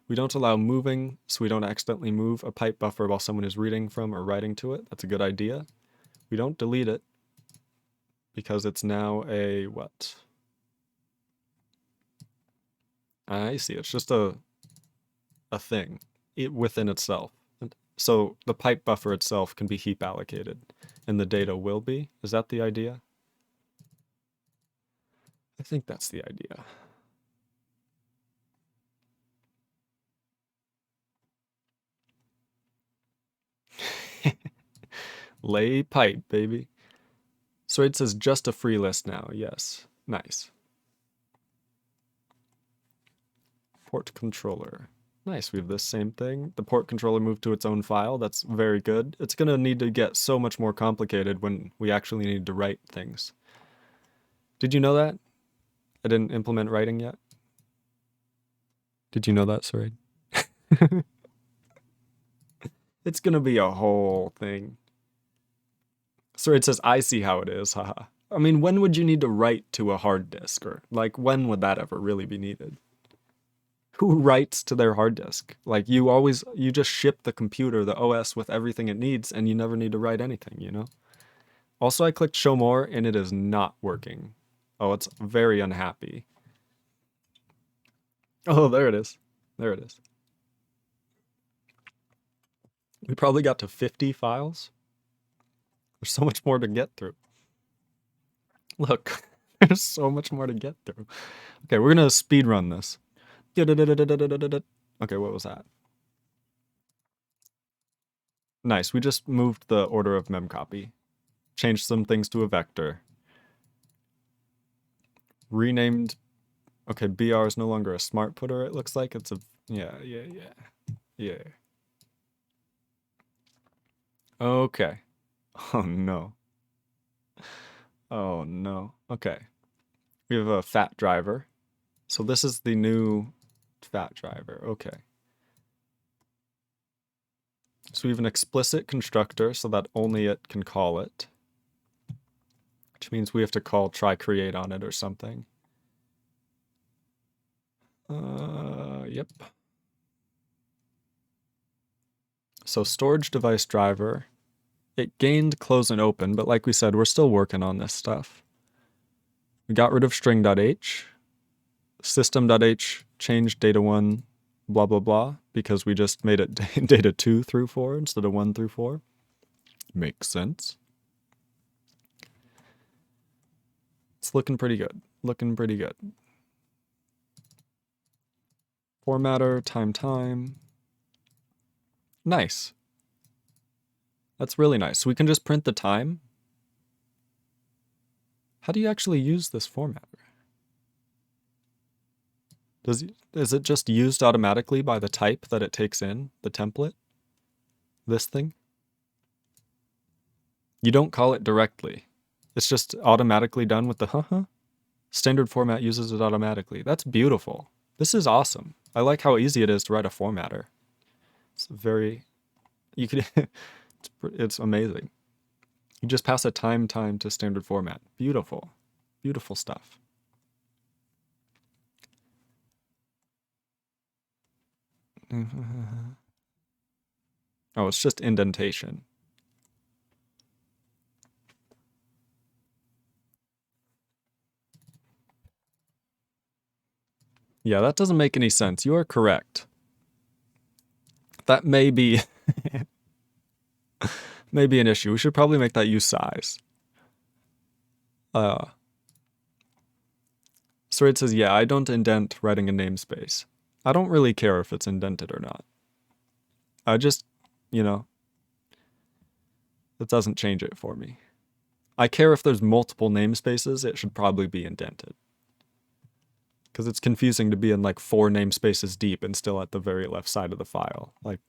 We don't allow moving, so we don't accidentally move a pipe buffer while someone is reading from or writing to it. That's a good idea. We don't delete it because it's now a what? I see. It's just a thing within itself. So the pipe buffer itself can be heap allocated, and the data will be. Is that the idea? I think that's the idea. Lay pipe, baby. So it says just a free list now. Yes. Nice. Port controller. Nice, we have this same thing. The port controller moved to its own file. That's very good. It's going to need to get so much more complicated when we actually need to write things. Did you know that? I didn't implement writing yet. Did you know that, sorry? It's going to be a whole thing. Sorry, it says, I see how it is, haha. I mean, when would you need to write to a hard disk? Or, like, when would that ever really be needed? Who writes to their hard disk? Like, you just ship the computer, the OS, with everything it needs, and you never need to write anything, you know? Also, I clicked show more, and it is not working. Oh, it's very unhappy. Oh, there it is. There it is. We probably got to 50 files. There's so much more to get through. Look, there's so much more to get through. Okay, we're going to speed run this. Okay, what was that? Nice, we just moved the order of memcopy. Changed some things to a vector. Renamed Okay, BR is no longer a smart putter, it looks like. It's a... Yeah. Okay. Oh, no. Oh, no. Okay. We have a fat driver. So this is the new fat driver. Okay. So we have an explicit constructor so that only it can call it. Which means we have to call try create on it or something. Yep. So storage device driver, it gained close and open, but like we said, we're still working on this stuff. We got rid of string.h, system.h changed data1, blah, blah, blah, because we just made it data 2 through 4 instead of 1 through 4. Makes sense. It's looking pretty good. Looking pretty good. Formatter, time. Nice. That's really nice. So we can just print the time. How do you actually use this formatter? Is it just used automatically by the type that it takes in, the template? This thing? You don't call it directly. It's just automatically done with the Standard format uses it automatically. That's beautiful. This is awesome. I like how easy it is to write a formatter. It's very... You could... it's amazing. You just pass a time to standard format. Beautiful. Beautiful stuff. Oh, it's just indentation. Yeah, that doesn't make any sense. You are correct. That may be maybe an issue. We should probably make that use size. So it says, yeah, I don't indent writing a namespace. I don't really care if it's indented or not. I just, it doesn't change it for me. I care if there's multiple namespaces, it should probably be indented. Because it's confusing to be in like 4 namespaces deep and still at the very left side of the file. Like,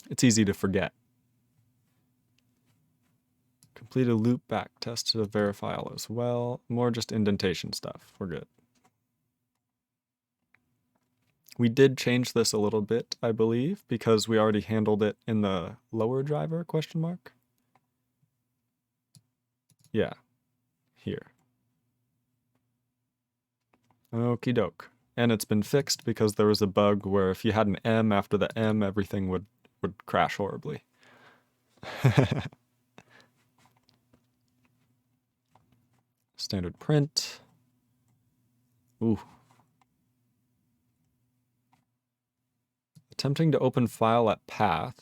it's easy to forget. Complete a loop back test to verify all as well. More just indentation stuff. We're good. We did change this a little bit, I believe, because we already handled it in the lower driver, question mark? Yeah, here. Okie doke. And it's been fixed because there was a bug where if you had an M after the M, everything would crash horribly. Standard print. Ooh. Attempting to open file at path.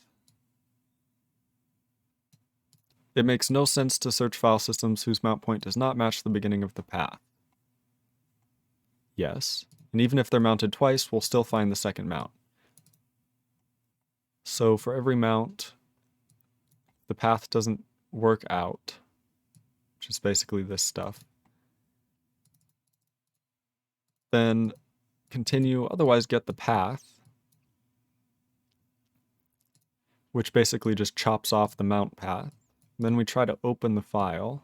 It makes no sense to search file systems whose mount point does not match the beginning of the path. Yes. And even if they're mounted twice, we'll still find the second mount. So for every mount, the path doesn't work out, which is basically this stuff. Then continue, otherwise get the path, which basically just chops off the mount path. Then we try to open the file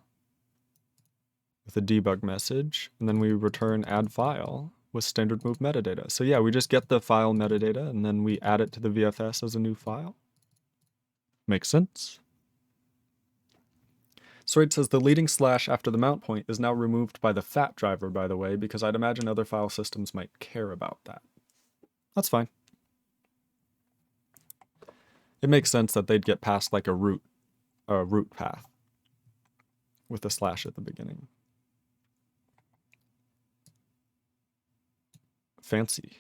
with a debug message, and then we return add file with standard move metadata. So yeah, we just get the file metadata, and then we add it to the VFS as a new file. Makes sense? So it says the leading slash after the mount point is now removed by the fat driver, by the way, because I'd imagine other file systems might care about that. That's fine. It makes sense that they'd get past like a root path with a slash at the beginning. Fancy.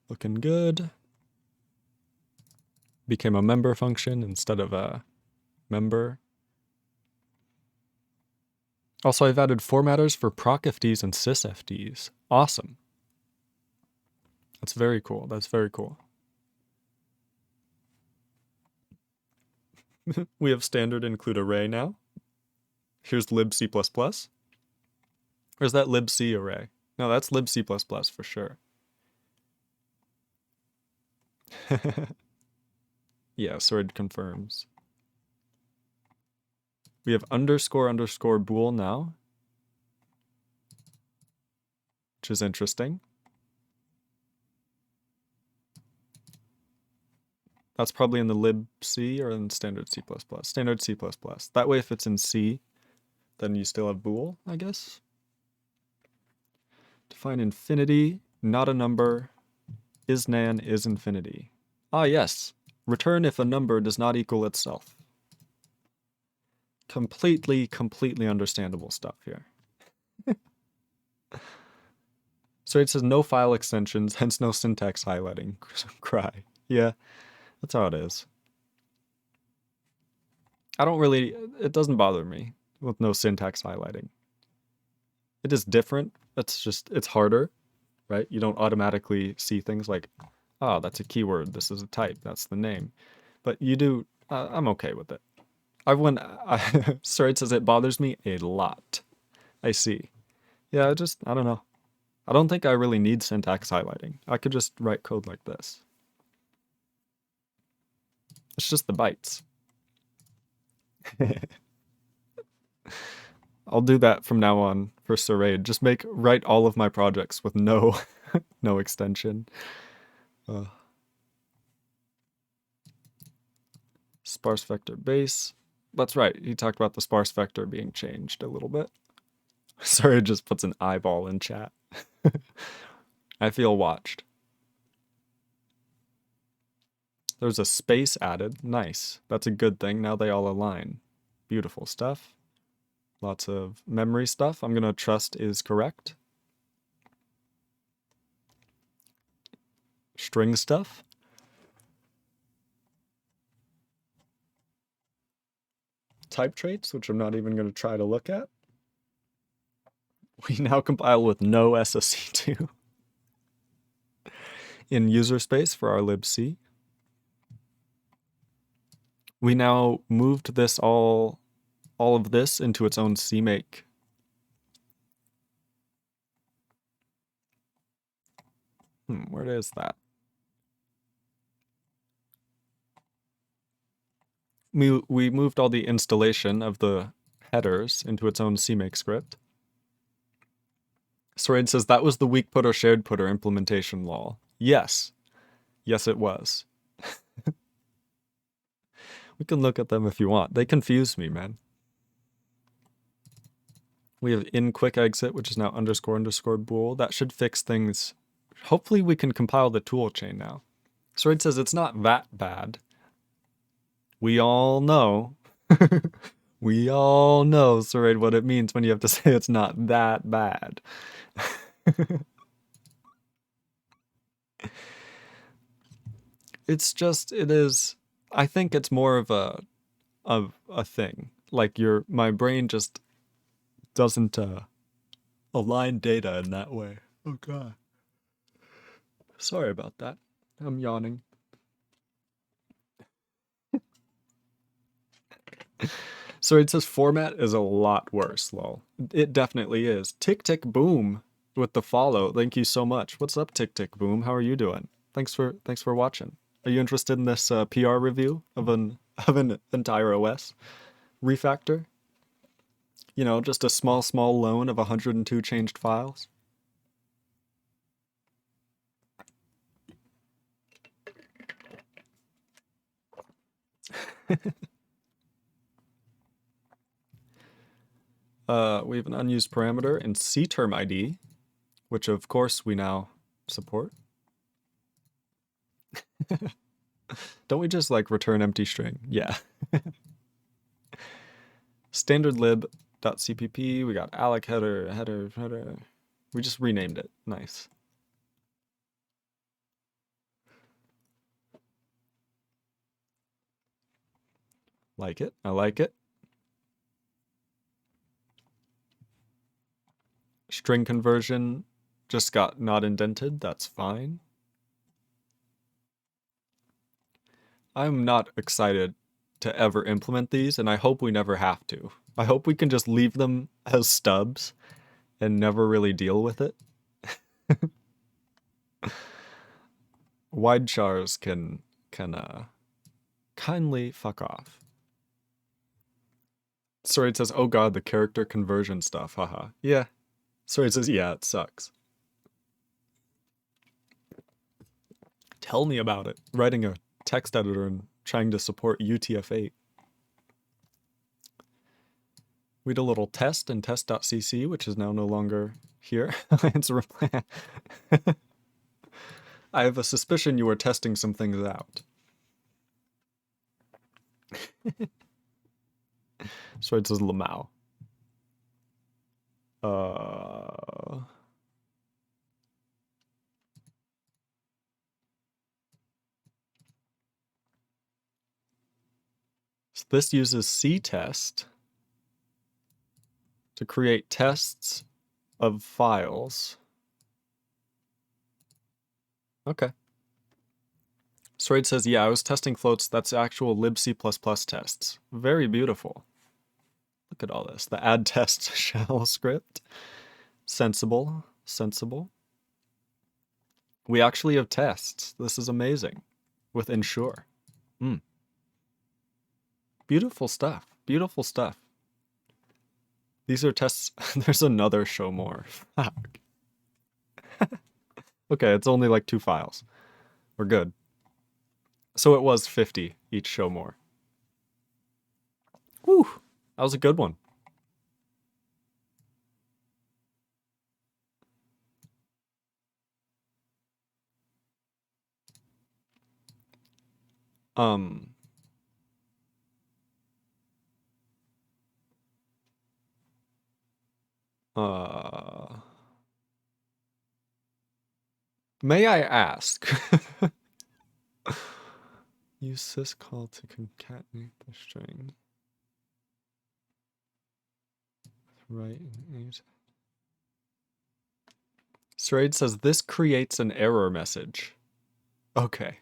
Looking good. Became a member function instead of a member. Also, I've added formatters for procfds and sysfds. Awesome. That's very cool. That's very cool. We have standard include array now. Here's libc++. Or is that libc array? No, that's libc++ for sure. Yeah, Sword confirms. We have __ bool now, which is interesting. That's probably in the libc or in standard C++. Standard C++. That way, if it's in C, then you still have bool, I guess. Define infinity, not a number. Is nan is infinity. Ah, yes. Return if a number does not equal itself. Completely understandable stuff here. So it says no file extensions, hence no syntax highlighting. Cry. Yeah, that's how it is. I don't really, it doesn't bother me with no syntax highlighting. It is different. It's harder, right? You don't automatically see things like, oh, that's a keyword. This is a type. That's the name. But you do, I'm okay with it. Sorry, it says it bothers me a lot. I see. Yeah, I don't know. I don't think I really need syntax highlighting. I could just write code like this. It's just the bytes. I'll do that from now on for Serraid. Just write all of my projects with no no extension. Sparse vector base. That's right. He talked about the sparse vector being changed a little bit. Sorry, it just puts an eyeball in chat. I feel watched. There's a space added. Nice. That's a good thing. Now they all align. Beautiful stuff. Lots of memory stuff. I'm going to trust is correct. String stuff. Type traits, which I'm not even going to try to look at. We now compile with no SOC2 in user space for our libc. We now moved this all of this into its own Cmake. Where is that? We moved all the installation of the headers into its own Cmake script. Soraid says that was the weak put or shared putter implementation law. Yes. Yes, it was. We can look at them if you want. They confuse me, man. We have in quick exit, which is now __ bool. That should fix things. Hopefully we can compile the toolchain now. Soraid says it's not that bad. We all know. We all know, Soraid, what it means when you have to say it's not that bad. It's just, it is, I think it's more of a thing. Like my brain just doesn't align data in that way. Oh god. Sorry about that. I'm yawning. So it says format is a lot worse, lol. It definitely is. Tick tick boom with the follow. Thank you so much. What's up, tick tick boom? How are you doing? Thanks for watching. Are you interested in this PR review of an entire OS refactor? You know, just a small loan of 102 changed files. We have an unused parameter in cterm ID, which of course we now support. Don't we just like return empty string? Yeah. Standard lib.cpp, we got alloc header. We just renamed it. Nice. Like it. I like it. String conversion just got not indented. That's fine. I'm not excited to ever implement these, and I hope we never have to. I hope we can just leave them as stubs and never really deal with it. Wide chars can kindly fuck off. Sorry, it says, oh god, the character conversion stuff, haha. Yeah. Sorry, it says, yeah, it sucks. Tell me about it. Writing a text editor and trying to support UTF-8. We did a little test in test.cc, which is now no longer here. I have a suspicion you were testing some things out. So it says Lamau. So this uses ctest to create tests of files. Okay. Sroid says, yeah, I was testing floats. That's actual libc++ tests. Very beautiful. Look at all this. The add test shell script. Sensible. Sensible. We actually have tests. This is amazing. With ensure. Beautiful stuff. Beautiful stuff. These are tests. There's another show more. Fuck. Okay, it's only like 2 files. We're good. So it was 50 each show more. Whew. That was a good one. May I ask? Use syscall to concatenate the string. Right. Sraid says this creates an error message. Okay.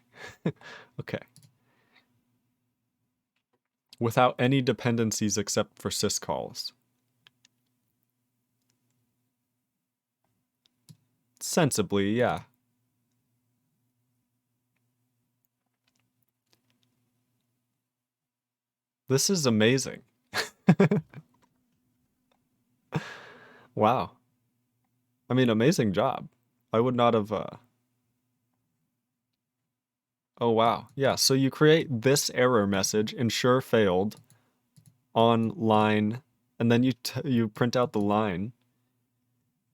Okay. Without any dependencies except for syscalls. Sensibly, yeah. This is amazing. Wow. I mean, amazing job. I would not have... Oh, wow. Yeah, so you create this error message, ensure failed, on line, and then you print out the line,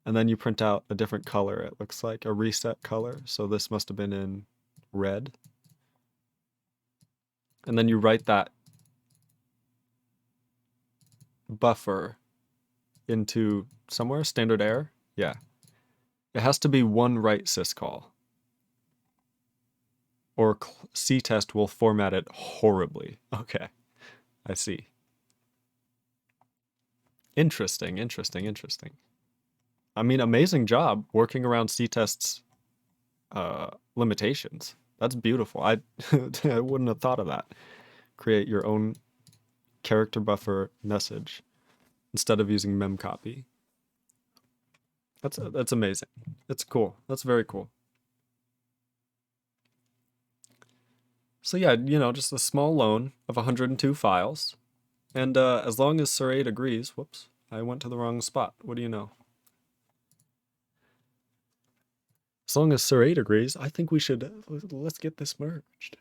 and then you print out a different color. It looks like a reset color, so this must have been in red. And then you write that buffer into somewhere, standard error? Yeah. It has to be one write syscall. Or ctest will format it horribly. Okay, I see. Interesting, interesting, interesting. I mean, amazing job working around ctest's limitations. That's beautiful. I wouldn't have thought of that. Create your own character buffer message instead of using memcopy. That's amazing. That's cool. That's very cool. So yeah, you know, just a small loan of 102 files. And as long as Sir 8 agrees, whoops, I went to the wrong spot. What do you know? As long as Sir 8 agrees, I think we should, let's get this merged.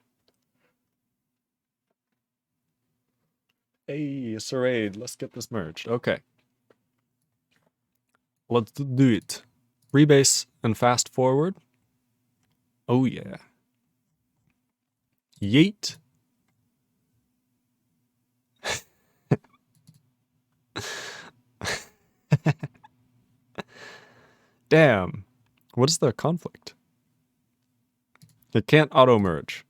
Hey, Sir 8, let's get this merged. Okay. Let's do it. Rebase and fast forward. Oh yeah. Yeet. Damn. What is the conflict? It can't auto-merge.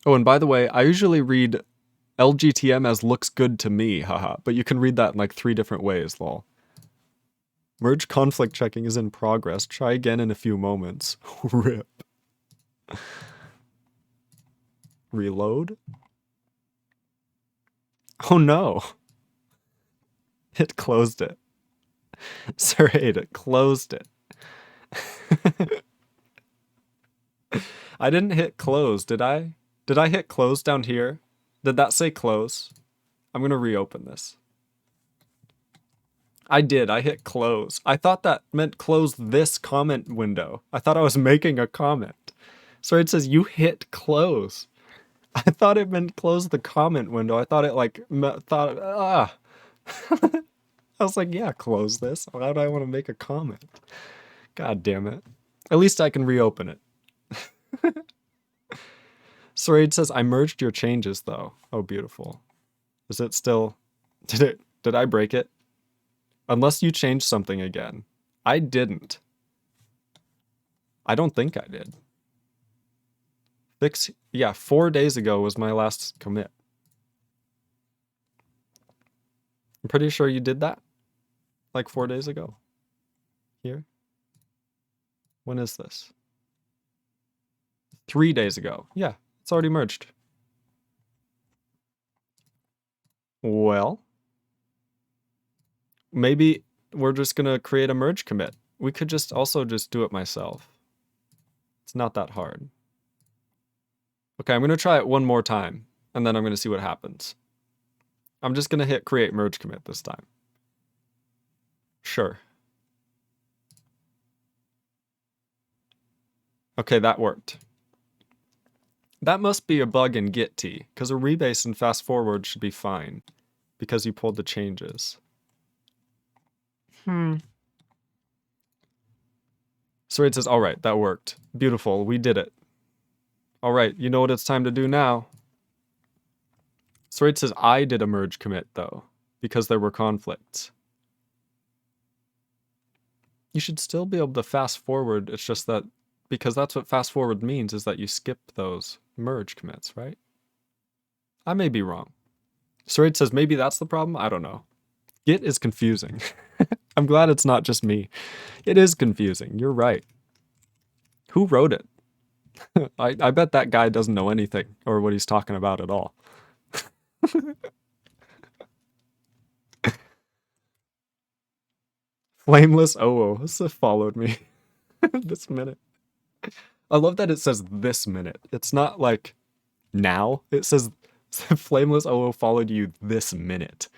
Oh, and by the way, I usually read LGTM as looks good to me, haha. But you can read that in like 3 different ways, lol. Merge conflict checking is in progress. Try again in a few moments. Rip. Reload. Oh no. It closed it. Serrate, it closed it. I didn't hit close, did I? Did I hit close down here? Did that say close? I'm gonna reopen this. I did, I hit close. I thought that meant close this comment window. I thought I was making a comment. So it says you hit close. I thought it meant close the comment window. I thought it like, I was like, yeah, close this. Why do I want to make a comment? God damn it. At least I can reopen it. Sorry, it says I merged your changes though. Oh, beautiful. Is it still, did I break it? Unless you changed something again. I didn't. I don't think I did. Fix, yeah, 4 days ago was my last commit. I'm pretty sure you did that. Like 4 days ago. Here. When is this? 3 days ago. Yeah, it's already merged. Well, maybe we're just gonna create a merge commit. We could just also just do it myself. It's not that hard. Okay, I'm gonna try it one more time, and then I'm gonna see what happens. I'm just gonna hit create merge commit this time. Sure. Okay, that worked. That must be a bug in git t, because a rebase and fast forward should be fine, because you pulled the changes. So it says, all right, that worked. Beautiful, we did it. All right, you know what it's time to do now. So it says I did a merge commit though, because there were conflicts. You should still be able to fast forward. It's just that, because that's what fast forward means, is that you skip those merge commits, right? I may be wrong. So it says maybe that's the problem. I don't know. Git is confusing. I'm glad it's not just me. It is confusing. You're right. Who wrote it? I bet that guy doesn't know anything or what he's talking about at all. Flameless OO followed me this minute. I love that it says this minute. It's not like now. It says Flameless OO followed you this minute.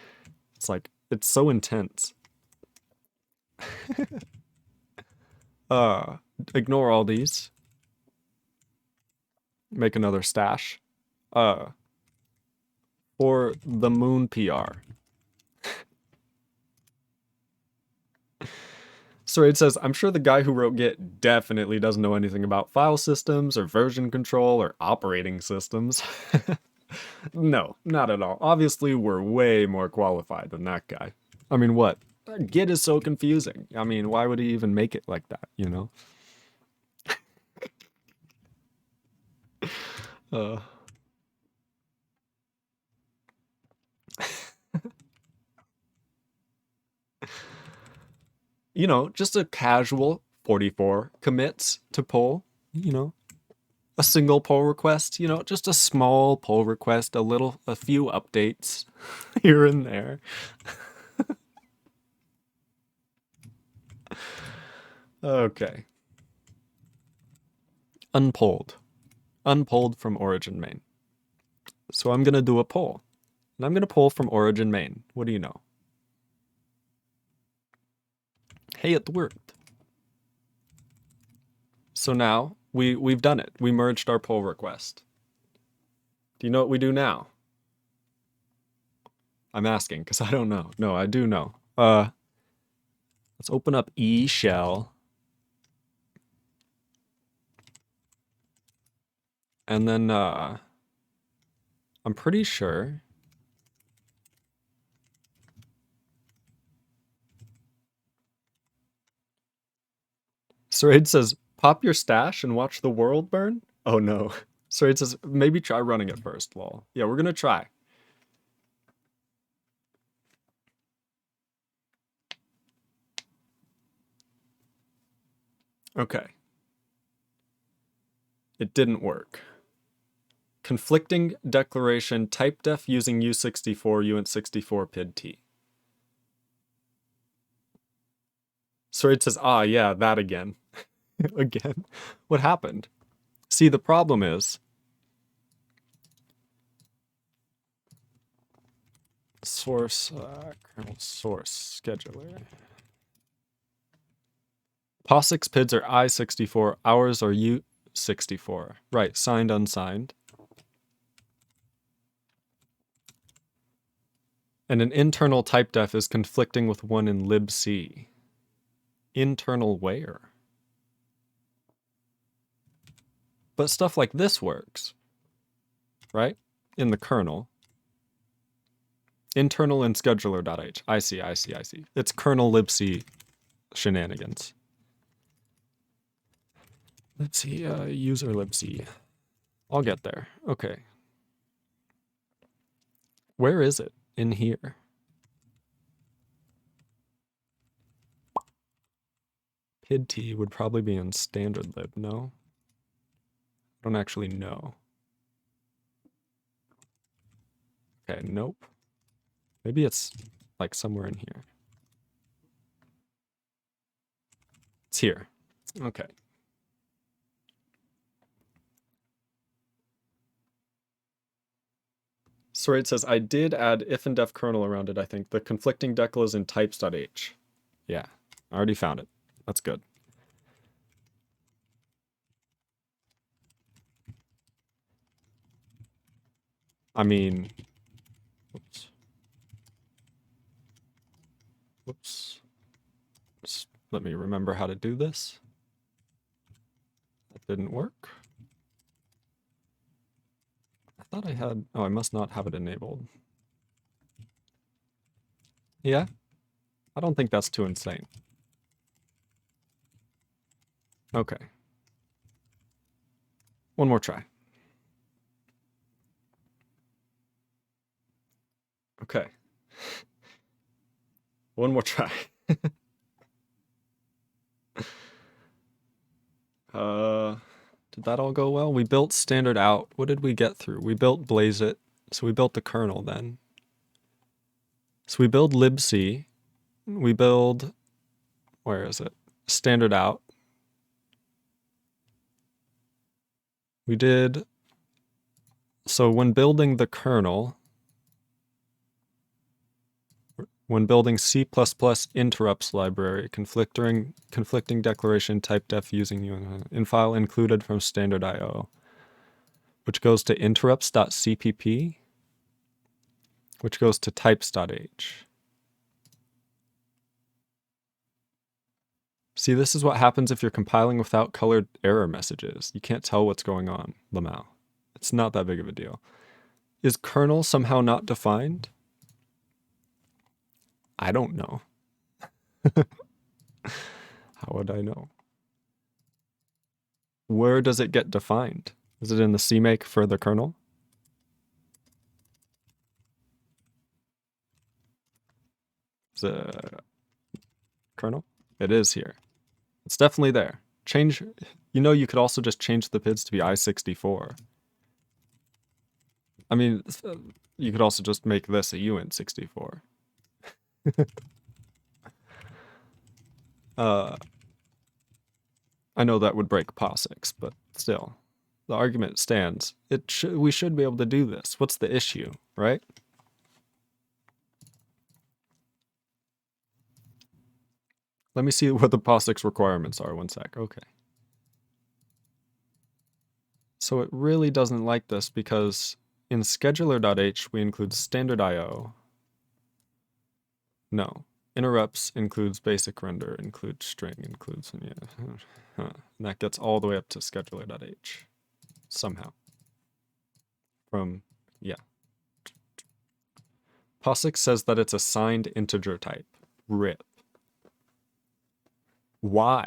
It's like, it's so intense. Ignore all these. Make another stash. For the moon PR. So it says, I'm sure the guy who wrote Git definitely doesn't know anything about file systems or version control or operating systems. No, not at all. Obviously, we're way more qualified than that guy. I mean, what? Git is so confusing. I mean, why would he even make it like that, you know? You know, just a casual 44 commits to pull, you know, a single pull request, you know, just a small pull request, a few updates here and there. Okay. Unpulled from origin main. So I'm going to do a pull, and I'm going to pull from origin main. What do you know? Hey, it worked. So now we've done it. We merged our pull request. Do you know what we do now? I'm asking because I don't know. No, I do know. Let's open up E shell. And then I'm pretty sure Serade says, pop your stash and watch the world burn? Oh no. Serade says, maybe try running it first, lol. Yeah, we're gonna try. Okay. It didn't work. conflicting declaration type def using U64 uint64 PID-T. So it says, ah, yeah, that again. Again. What happened? See, the problem is source, kernel source scheduler. Posix PIDs are I64, ours are U64. Right, signed, unsigned. And an internal type def is conflicting with one in Libc. Internal where? But stuff like this works, right? In the kernel. Internal in scheduler.h. I see. It's kernel libc shenanigans. Let's see, user libc. I'll get there. Okay. Where is it? In here. PID-T would probably be in standard lib, no? I don't actually know. Okay, nope. Maybe it's like somewhere in here. It's here. Okay. So it says, I did add if and def kernel around it, I think. The conflicting decl is in types.h. Yeah, I already found it. That's good. I mean, whoops. Just let me remember how to do this. That didn't work. I thought I had, oh, I must not have it enabled. Yeah, I don't think that's too insane. Okay. One more try. Okay. One more try. Did that all go well? We built standard out. What did we get through? We built blaze it. So we built the kernel then. So we build libc. We build, where is it? Standard out. We did, so when building the kernel, when building C++ interrupts library, conflicting declaration type def using in file included from standard IO, which goes to interrupts.cpp, which goes to types.h. See, this is what happens if you're compiling without colored error messages. You can't tell what's going on, Lamau. It's not that big of a deal. Is kernel somehow not defined? I don't know. How would I know? Where does it get defined? Is it in the Cmake for the kernel? Is it kernel? It is here. It's definitely there. Change, you know, you could also just change the PIDs to be I64. I mean, you could also just make this a uint64. I know that would break Posix, but still, the argument stands. We should be able to do this. What's the issue, right? Let me see what the Posix requirements are. One sec. Okay. So it really doesn't like this because in scheduler.h we include standard IO. No. Interrupts includes basic render, includes string, includes, yeah. And that gets all the way up to scheduler.h. Somehow. From, yeah. Posix says that it's a signed integer type. RIP. Why?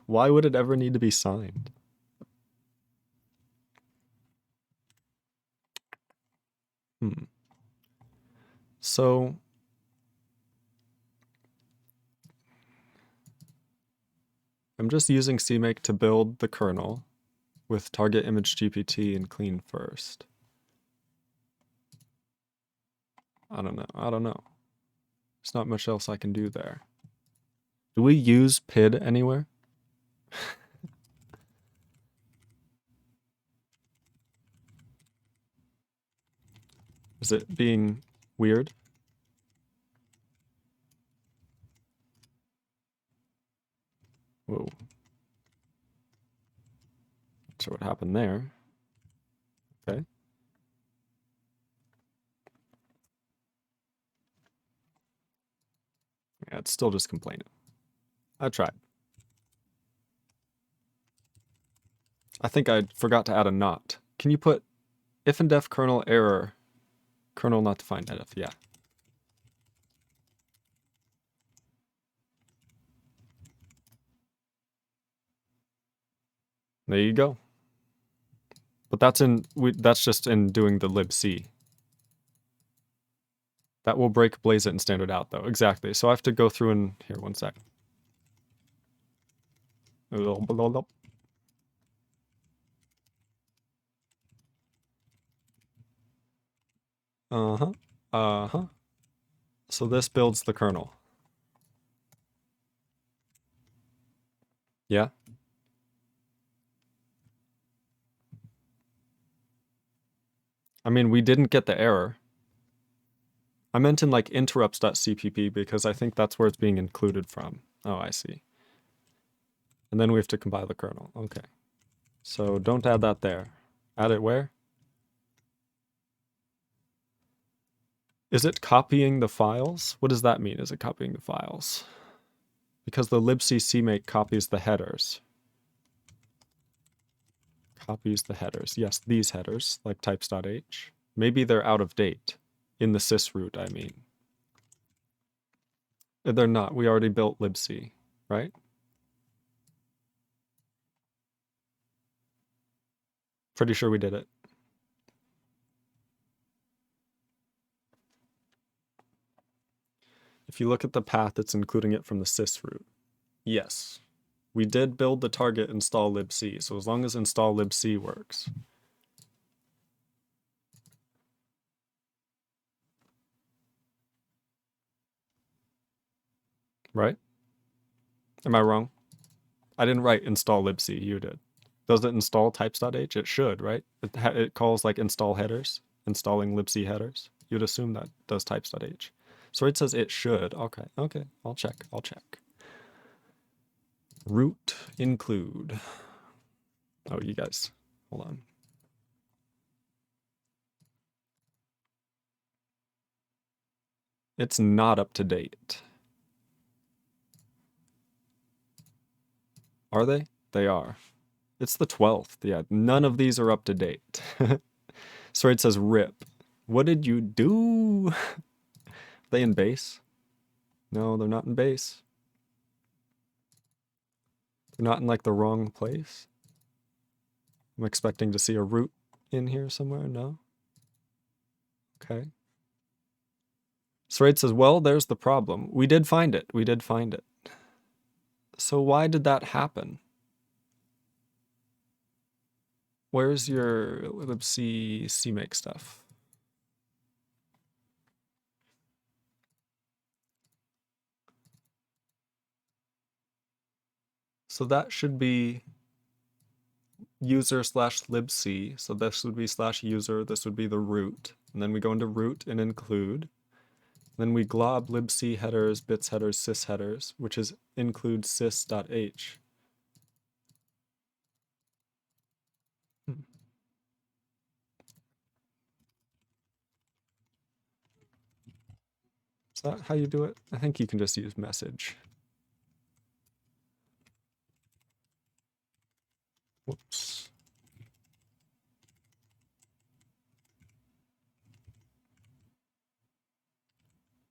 Why would it ever need to be signed? So I'm just using Cmake to build the kernel, with target image GPT and clean first. I don't know. There's not much else I can do there. Do we use PID anywhere? Is it being weird? Whoa. Not sure what happened there. Okay. Yeah, it's still just complaining. I tried. I think I forgot to add a not. Can you put if and def kernel error, kernel not defined if? Yeah. There you go. But that's just in doing the libc. That will break blaze it and standard out though. Exactly. So I have to go through and here, one sec. So this builds the kernel. Yeah. I mean, we didn't get the error. I meant in like interrupts.cpp because I think that's where it's being included from. Oh, I see. And then we have to compile the kernel. Okay. So don't add that there. Add it where? Is it copying the files? What does that mean? Is it copying the files? Because the libc cmake copies the headers. Copies the headers. Yes, these headers, like types.h. Maybe they're out of date. In the sysroot, I mean. They're not. We already built libc, right? Pretty sure we did it. If you look at the path, it's including it from the sysroot. Yes. We did build the target install libc, so as long as install libc works. Right? Am I wrong? I didn't write install libc, you did. Does it install types.h? It should, right? It calls like install headers, installing libc headers. You'd assume that does types.h. So it says it should. Okay, I'll check. Root include. Oh, you guys, hold on. It's not up to date. Are they? They are. It's the 12th. Yeah, none of these are up to date. So it says rip. What did you do? Are they in base? No, they're not in base. They're not in like the wrong place. I'm expecting to see a root in here somewhere. No? Okay. Sraid says, well, there's the problem. We did find it. So why did that happen? Where's your libc cmake stuff? So that should be user/libc. So this would be /user. This would be the root. And then we go into root and include. Then we glob libc headers, bits headers, sys headers, which is include sys.h. Is that how you do it? I think you can just use message. Whoops.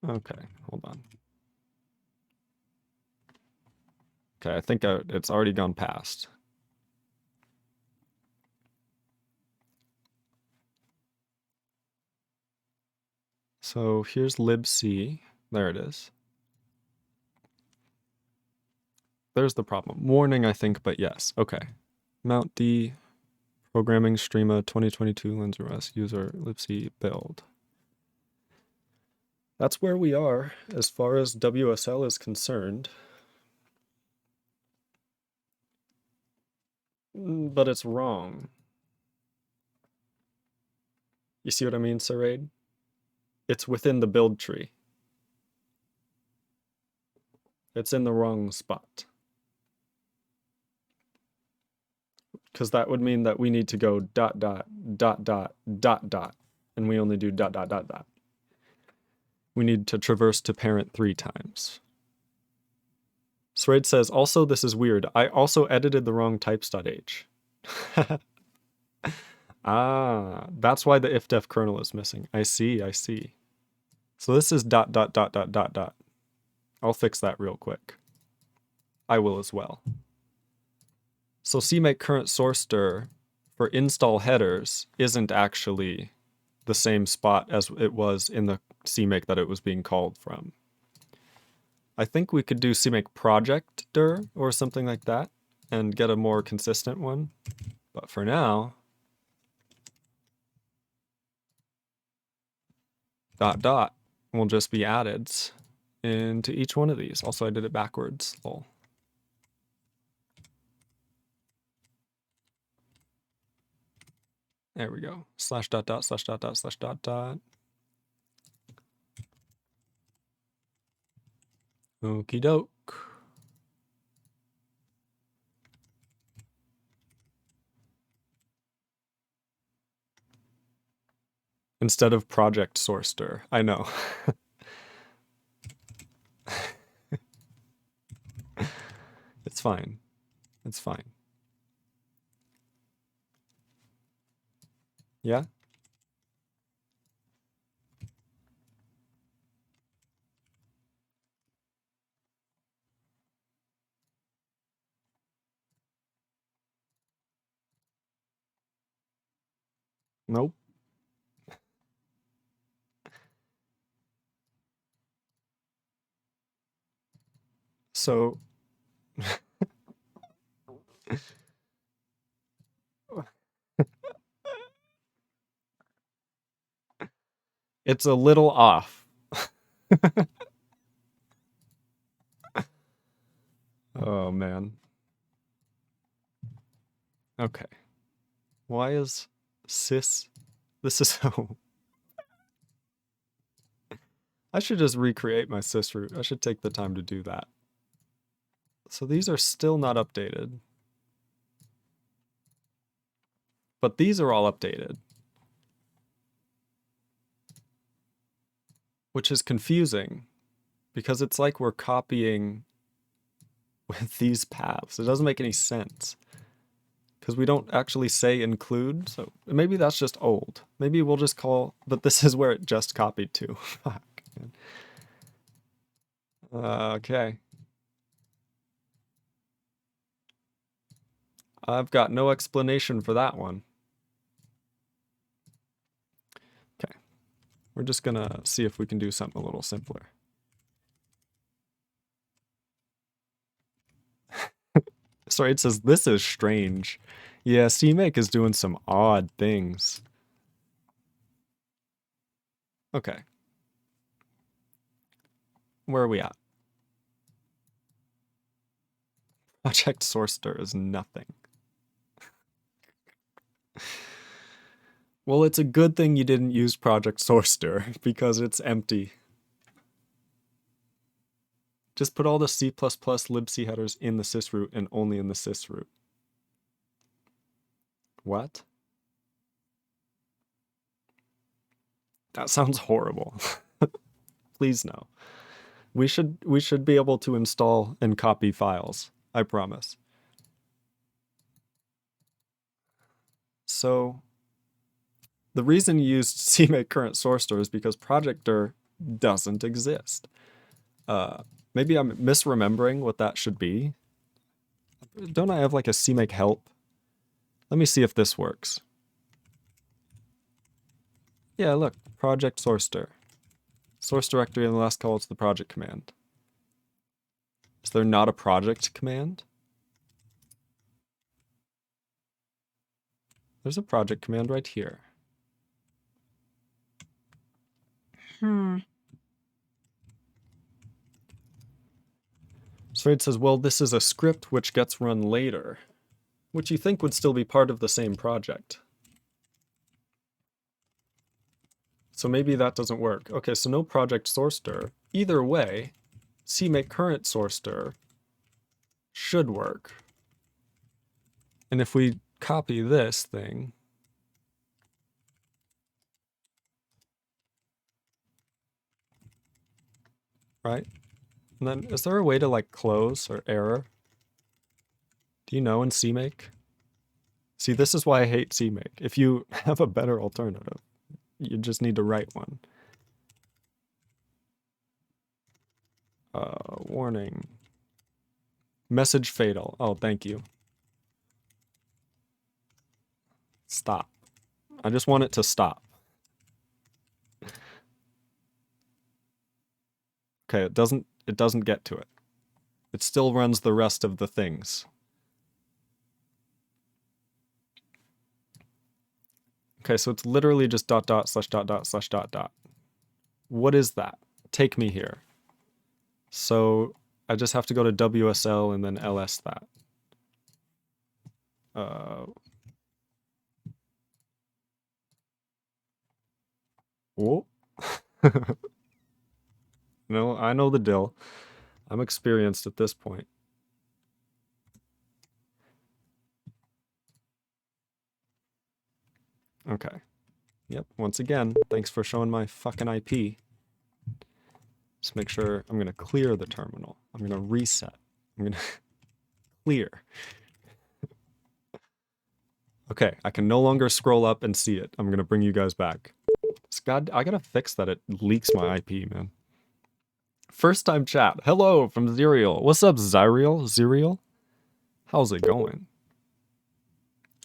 Okay, hold on. Okay, I think it's already gone past. So here's libc. There it is. There's the problem. Warning, I think, but yes. Okay. Mount D. Programming Streama 2022 LensOS user libc build. That's where we are as far as WSL is concerned. But it's wrong. You see what I mean, Saraid? It's within the build tree. It's in the wrong spot. Because that would mean that we need to go ... and we only do ... We need to traverse to parent 3 times. Sraid says, also this is weird. I also edited the wrong types.h. Ah, that's why the ifdef kernel is missing. I see, I see. So this is ... I'll fix that real quick. I will as well. So Cmake current source dir for install headers isn't actually the same spot as it was in the Cmake that it was being called from. I think we could do Cmake project dir or something like that and get a more consistent one. But for now, ... will just be added into each one of these. Also, I did it backwards. Lol. There we go. /../ Okie doke. Instead of project source dir. I know. It's fine. It's fine. Yeah? Nope. So it's a little off. Oh man. Okay. Why is sys... This is so... I should just recreate my Sysroot. I should take the time to do that. So these are still not updated. But these are all updated. Which is confusing, because it's like we're copying with these paths. It doesn't make any sense. Because we don't actually say include, so maybe that's just old. Maybe we'll just call, but this is where it just copied to. Fuck. Okay. I've got no explanation for that one. Okay. We're just gonna see if we can do something a little simpler. Sorry, it says, this is strange. Yeah, Cmake is doing some odd things. Okay. Where are we at? Project source dir is nothing. Well, it's a good thing you didn't use project source dir because it's empty. Just put all the C++ libc headers in the sysroot and only in the sysroot. What? That sounds horrible. Please no. We should be able to install and copy files. I promise. So the reason you used Cmake current source dir is because project dir doesn't exist. Maybe I'm misremembering what that should be. Don't I have like a Cmake help? Let me see if this works. Yeah, look, project source dir. Source directory in the last call, it's the project command. Is there not a project command? There's a project command right here. So it says, well, this is a script which gets run later, which you think would still be part of the same project. So maybe that doesn't work. Okay, so no project source dir. Either way, Cmake current source dir should work. And if we copy this thing, right? And then is there a way to like close or error? Do you know in Cmake? See, this is why I hate Cmake. If you have a better alternative, you just need to write one. Warning. Message fatal. Oh, thank you. Stop. I just want it to stop. Okay, it doesn't get to it. It still runs the rest of the things. Okay, so it's literally just dot dot slash dot dot slash dot dot. What is that? Take me here. So I just have to go to WSL and then ls that. Whoa. No, I know the dill. I'm experienced at this point. Okay. Yep, once again, thanks for showing my fucking IP. Just make sure I'm gonna clear the terminal. I'm gonna reset. I'm gonna clear. Okay, I can no longer scroll up and see it. I'm gonna bring you guys back. God, I gotta fix that it leaks my IP, man. First time chat. Hello from Zerial. What's up, Zerial? Zerial? How's it going?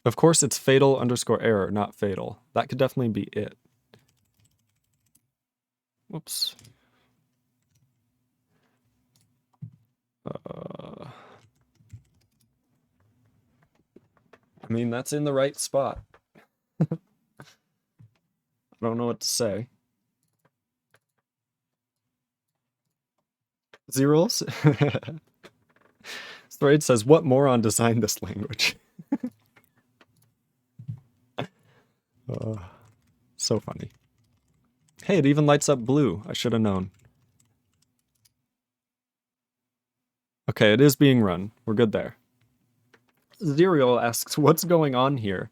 Of course, it's fatal underscore error, not fatal. That could definitely be it. Whoops. I mean, that's in the right spot. I don't know what to say. Zeros? Thread says, what moron designed this language? So funny. Hey, it even lights up blue. I should have known. Okay, it is being run. We're good there. Zerial asks, what's going on here?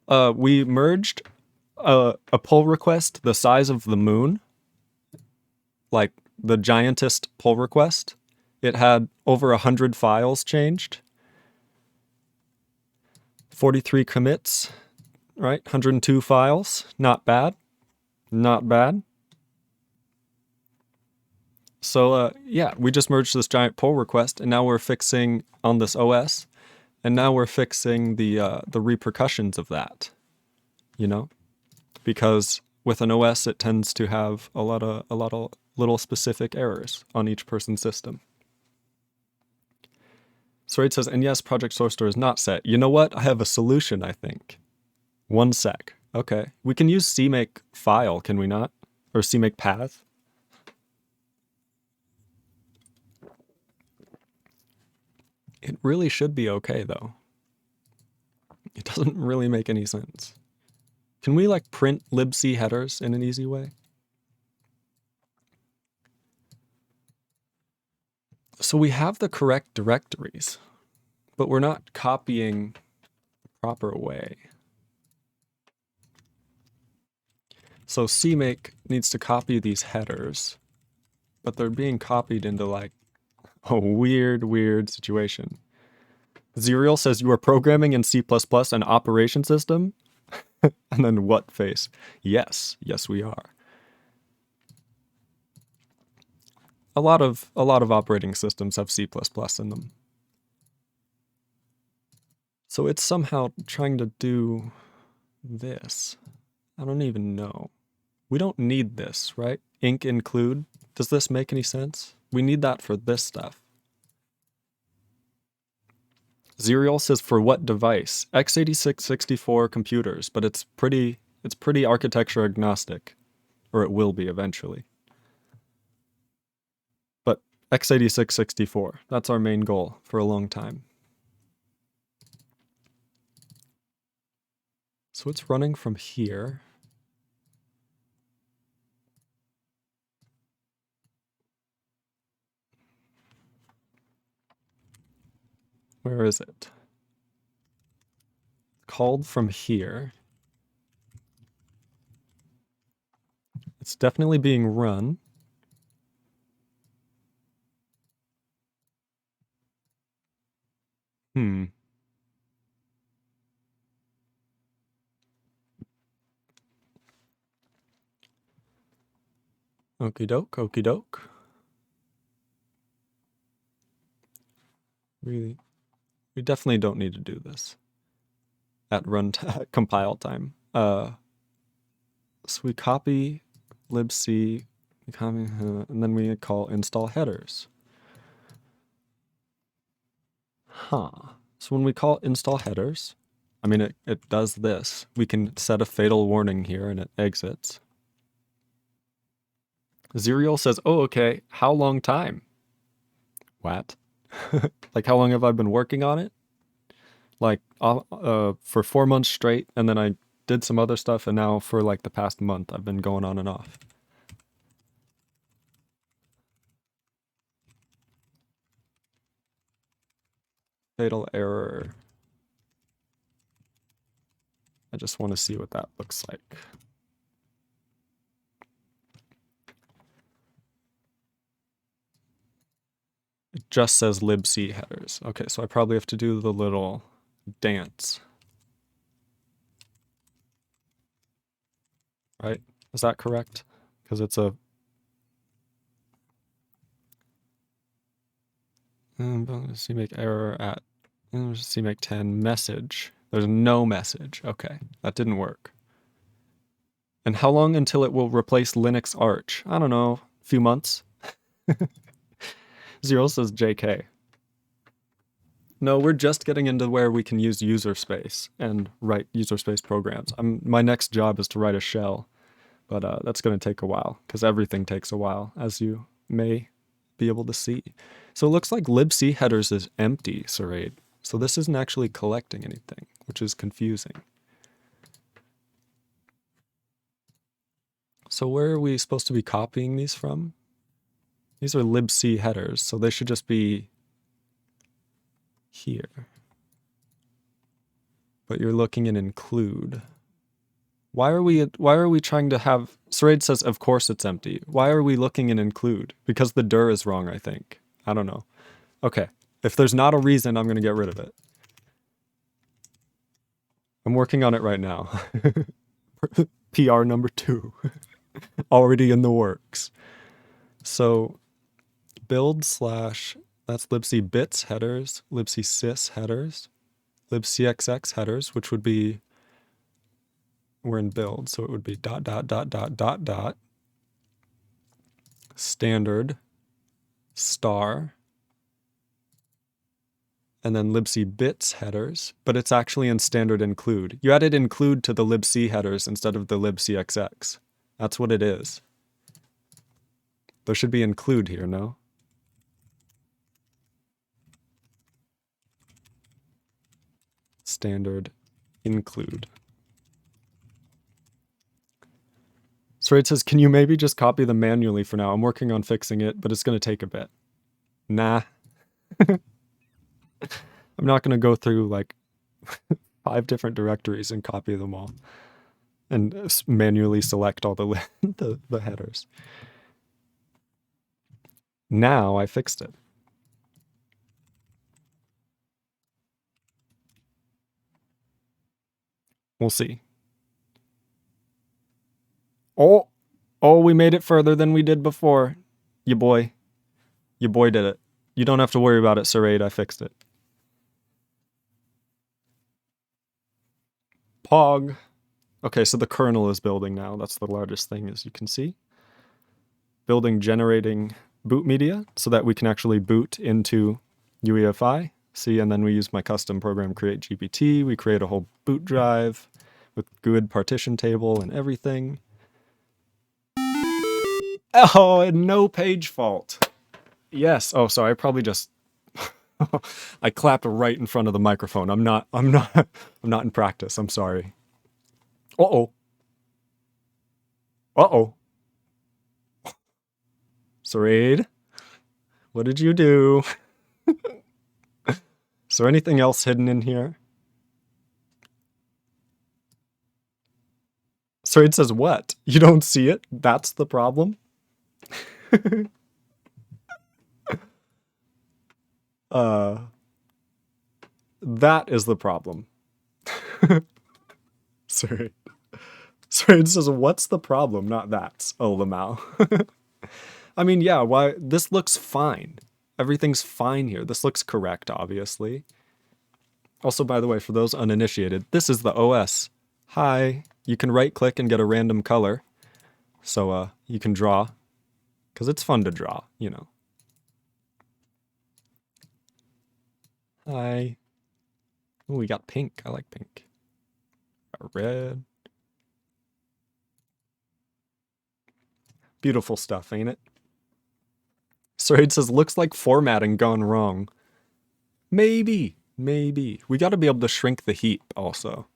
We merged a pull request the size of the moon, like the giantest pull request. It had over 100 files changed. 43 commits, right? 102 files. Not bad. Not bad. So yeah, we just merged this giant pull request, and now we're fixing on this OS, and now we're fixing the repercussions of that. You know, because with an OS, it tends to have a lot of little specific errors on each person's system. So it says, and yes, project source dir is not set. You know what? I have a solution, I think. 1 sec. Okay. We can use Cmake file, can we not? Or Cmake path. It really should be okay, though. It doesn't really make any sense. Can we, like, print libc headers in an easy way? So we have the correct directories, but we're not copying the proper way. So Cmake needs to copy these headers, but they're being copied into like a weird situation. Zerial says, you are programming in C++ an operation system? And then what face? Yes, we are. A lot of operating systems have C++ in them. So it's somehow trying to do this. I don't even know. We don't need this, right? Inc include. Does this make any sense? We need that for this stuff. Zerial says for what device? x86-64 computers, but it's pretty architecture agnostic, or it will be eventually. But x86-64, that's our main goal for a long time. So it's running from here. Where is it? Called from here. It's definitely being run. Okie doke, okie doke. We definitely don't need to do this at runtime, compile time. So we copy libc, and then we call install headers. So when we call install headers, I mean, it does this. We can set a fatal warning here and it exits. Zerial says, oh, okay, how long time? What? Like, how long have I been working on it? Like, for 4 months straight, and then I did some other stuff, and now for like the past month, I've been going on and off. Fatal error. I just want to see what that looks like. It just says libc headers. Okay, so I probably have to do the little dance. Right? Is that correct? Because it's a... Cmake error at Cmake 10 message. There's no message. Okay, that didn't work. And how long until it will replace Linux Arch? I don't know, a few months. Zero says JK. No, we're just getting into where we can use user space and write user space programs. My next job is to write a shell, but that's going to take a while because everything takes a while, as you may be able to see. So it looks like libc headers is empty, Syrade. So this isn't actually collecting anything, which is confusing. So where are we supposed to be copying these from? These are libc headers, so they should just be here. But you're looking in include. Why are we trying to have... Syrade says, of course it's empty. Why are we looking in include? Because the dir is wrong, I think. I don't know. Okay. If there's not a reason, I'm going to get rid of it. I'm working on it right now. PR number 2. Already in the works. So build slash, that's libc bits headers, libc sys headers, libcxx headers, which would be, we're in build, so it would be ... standard star, and then libc bits headers, but it's actually in standard include. You added include to the libc headers instead of the libcxx. That's what it is. There should be include here, no? Standard include. Syrade says, can you maybe just copy them manually for now? I'm working on fixing it, but it's going to take a bit. Nah. I'm not going to go through like 5 different directories and copy them all and manually select all the headers. Now I fixed it. We'll see. Oh, we made it further than we did before. Your boy did it. You don't have to worry about it, Syrade. I fixed it. Pog. Okay, so the kernel is building now. That's the largest thing, as you can see. Building generating boot media so that we can actually boot into UEFI. See, and then we use my custom program create GPT. We create a whole boot drive with good partition table and everything. Oh, and no page fault. Yes. Oh, sorry. I probably just I clapped right in front of the microphone. I'm not in practice. I'm sorry. Uh-oh. Uh-oh. Sareed, what did you do? Is there anything else hidden in here? Sareed says what? You don't see it? That's the problem? That is the problem. Sorry. It says, what's the problem? Not that. Oh, Lamau. I mean, yeah, why? This looks fine. Everything's fine here. This looks correct, obviously. Also, by the way, for those uninitiated, this is the OS. Hi. You can right-click and get a random color. So, you can draw. Because it's fun to draw, you know. Hi. Oh, we got pink. I like pink. Got red. Beautiful stuff, ain't it? Sorry, it says, looks like formatting gone wrong. Maybe. We gotta be able to shrink the heap also.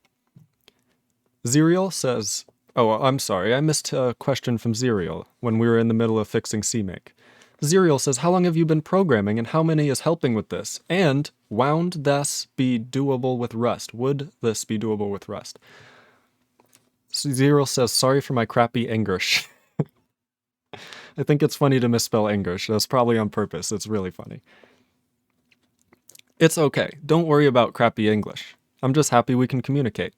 Zerial says, oh, I'm sorry, I missed a question from Zerial when we were in the middle of fixing Cmake. Zerial says, how long have you been programming and how many is helping with this? And would this be doable with Rust? Would this be doable with Rust? Zerial says, sorry for my crappy English. I think it's funny to misspell English. That's probably on purpose. It's really funny. It's okay. Don't worry about crappy English. I'm just happy we can communicate.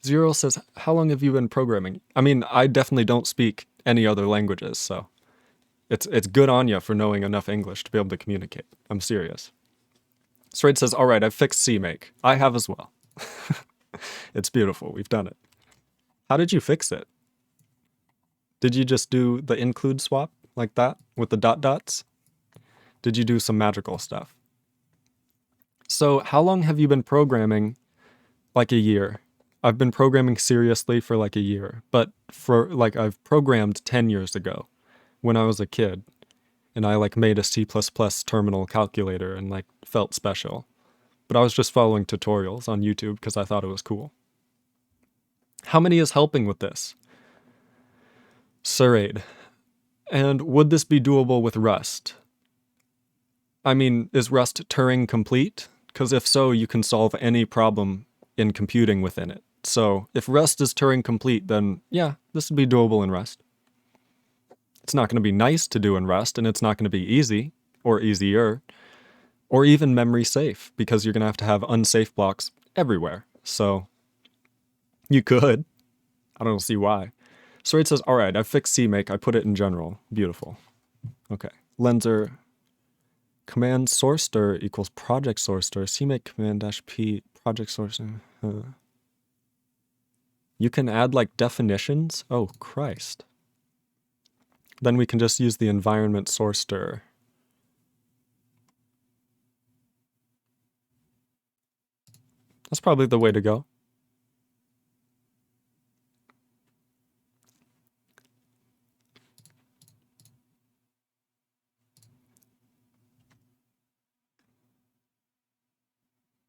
Zero says, how long have you been programming? I mean, I definitely don't speak any other languages, so it's good on you for knowing enough English to be able to communicate. I'm serious. Straight says, all right, I've fixed Cmake. I have as well. It's beautiful. We've done it. How did you fix it? Did you just do the include swap like that with the dot dots? Did you do some magical stuff? So how long have you been programming? Like a year. I've been programming seriously for like a year, but for like I've programmed 10 years ago when I was a kid and I like made a C++ terminal calculator and like felt special. But I was just following tutorials on YouTube because I thought it was cool. How many is helping with this? Sareed. And would this be doable with Rust? I mean, is Rust Turing complete? Because if so, you can solve any problem in computing within it. So if Rust is Turing complete, then yeah, this would be doable in Rust. It's not going to be nice to do in Rust, and it's not going to be easy, or easier, or even memory safe, because you're going to have unsafe blocks everywhere. So you could. I don't see why. So it says, all right, I fixed Cmake. I put it in general. Beautiful. Okay. Lenser command source dir equals project source dir. Cmake command -p project source. You can add like definitions. Oh, Christ. Then we can just use the environment source dir. That's probably the way to go.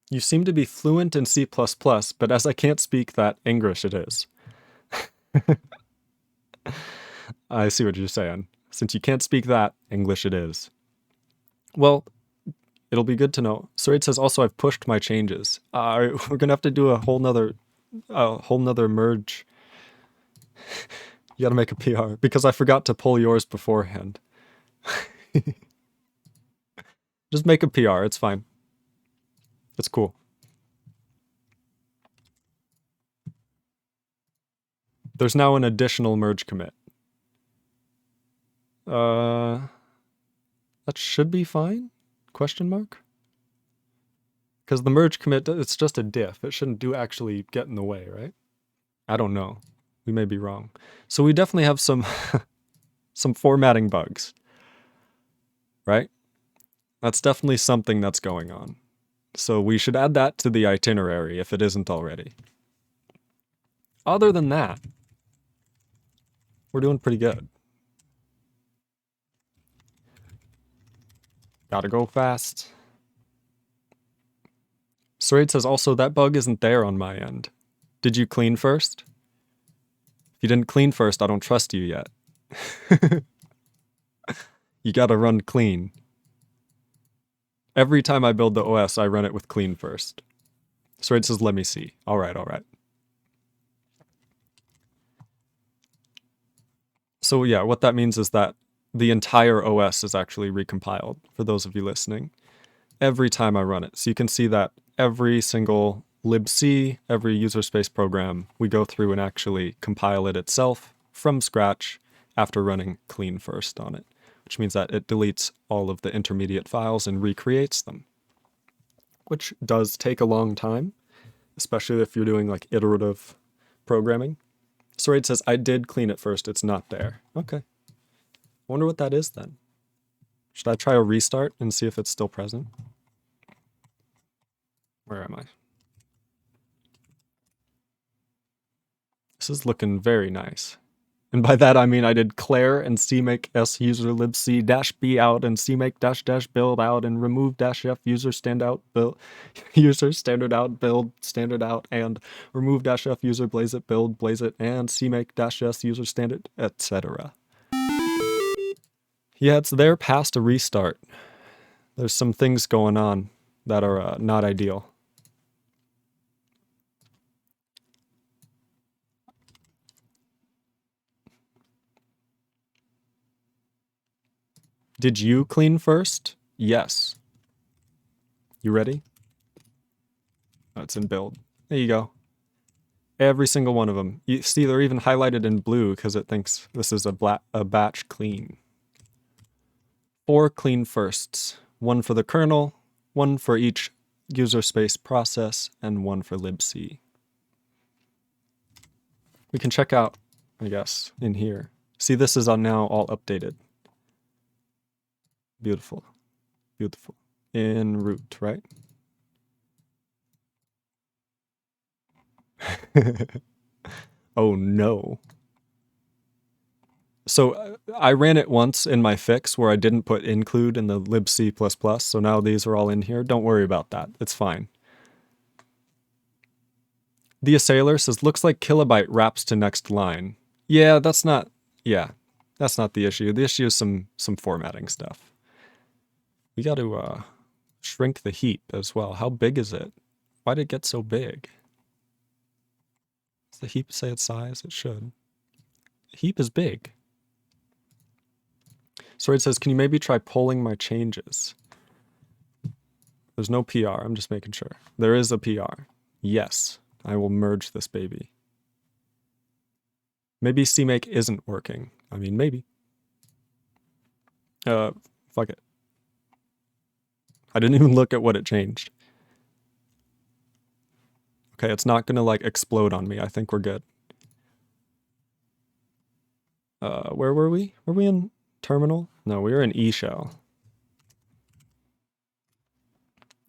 You seem to be fluent in C++, but as I can't speak that English, it is. I see what you're saying. Since you can't speak that, English it is. Well, it'll be good to know. Sareed says, also, I've pushed my changes. We're going to have to do a whole nother merge. You got to make a PR, because I forgot to pull yours beforehand. Just make a PR, it's fine. It's cool. There's now an additional merge commit. That should be fine? Question mark? Because the merge commit, it's just a diff. It shouldn't actually get in the way, right? I don't know. We may be wrong. So we definitely have some some formatting bugs, right? That's definitely something that's going on. So we should add that to the itinerary if it isn't already. Other than that, we're doing pretty good. Gotta go fast. Sraid says also that bug isn't there on my end. Did you clean first? If you didn't clean first, I don't trust you yet. You gotta run clean. Every time I build the OS, I run it with clean first. Sraid says, let me see. All right, all right. So yeah, what that means is that the entire OS is actually recompiled, for those of you listening, every time I run it. So you can see that every single libc, every user space program, we go through and actually compile it itself from scratch after running clean first on it, which means that it deletes all of the intermediate files and recreates them, which does take a long time, especially if you're doing like iterative programming. Sraid says, I did clean it first, it's not there. Okay. Wonder what that is then. Should I try a restart and see if it's still present? Where am I? This is looking very nice. And by that I mean I did Claire and Cmake s user libc -b out and Cmake --- build out and remove -f user standout build user standard out build standard out and remove -f user blaze it build blaze it and Cmake -s user standard, etc. Yeah, it's there past a restart. There's some things going on that are not ideal. Did you clean first? Yes. You ready? Oh, it's in build. There you go. Every single one of them. You see, they're even highlighted in blue because it thinks this is a batch clean. 4 clean firsts. 1 for the kernel, 1 for each user space process, and 1 for libc. We can check out, I guess, in here. See, this is now all updated. Beautiful. Beautiful. In root, right? Oh no. So I ran it once in my fix where I didn't put include in the libc++, so now these are all in here. Don't worry about that. It's fine. The assailer says, looks like kilobyte wraps to next line. Yeah, that's not the issue. The issue is some formatting stuff. We got to shrink the heap as well. How big is it? Why did it get so big? Does the heap say its size? It should. The heap is big. So it says, can you maybe try polling my changes? There's no PR. I'm just making sure. There is a PR. Yes. I will merge this baby. Maybe Cmake isn't working. I mean, maybe. Fuck it. I didn't even look at what it changed. Okay, it's not gonna like explode on me. I think we're good. Where were we? Were we in terminal? No, we were in eShell.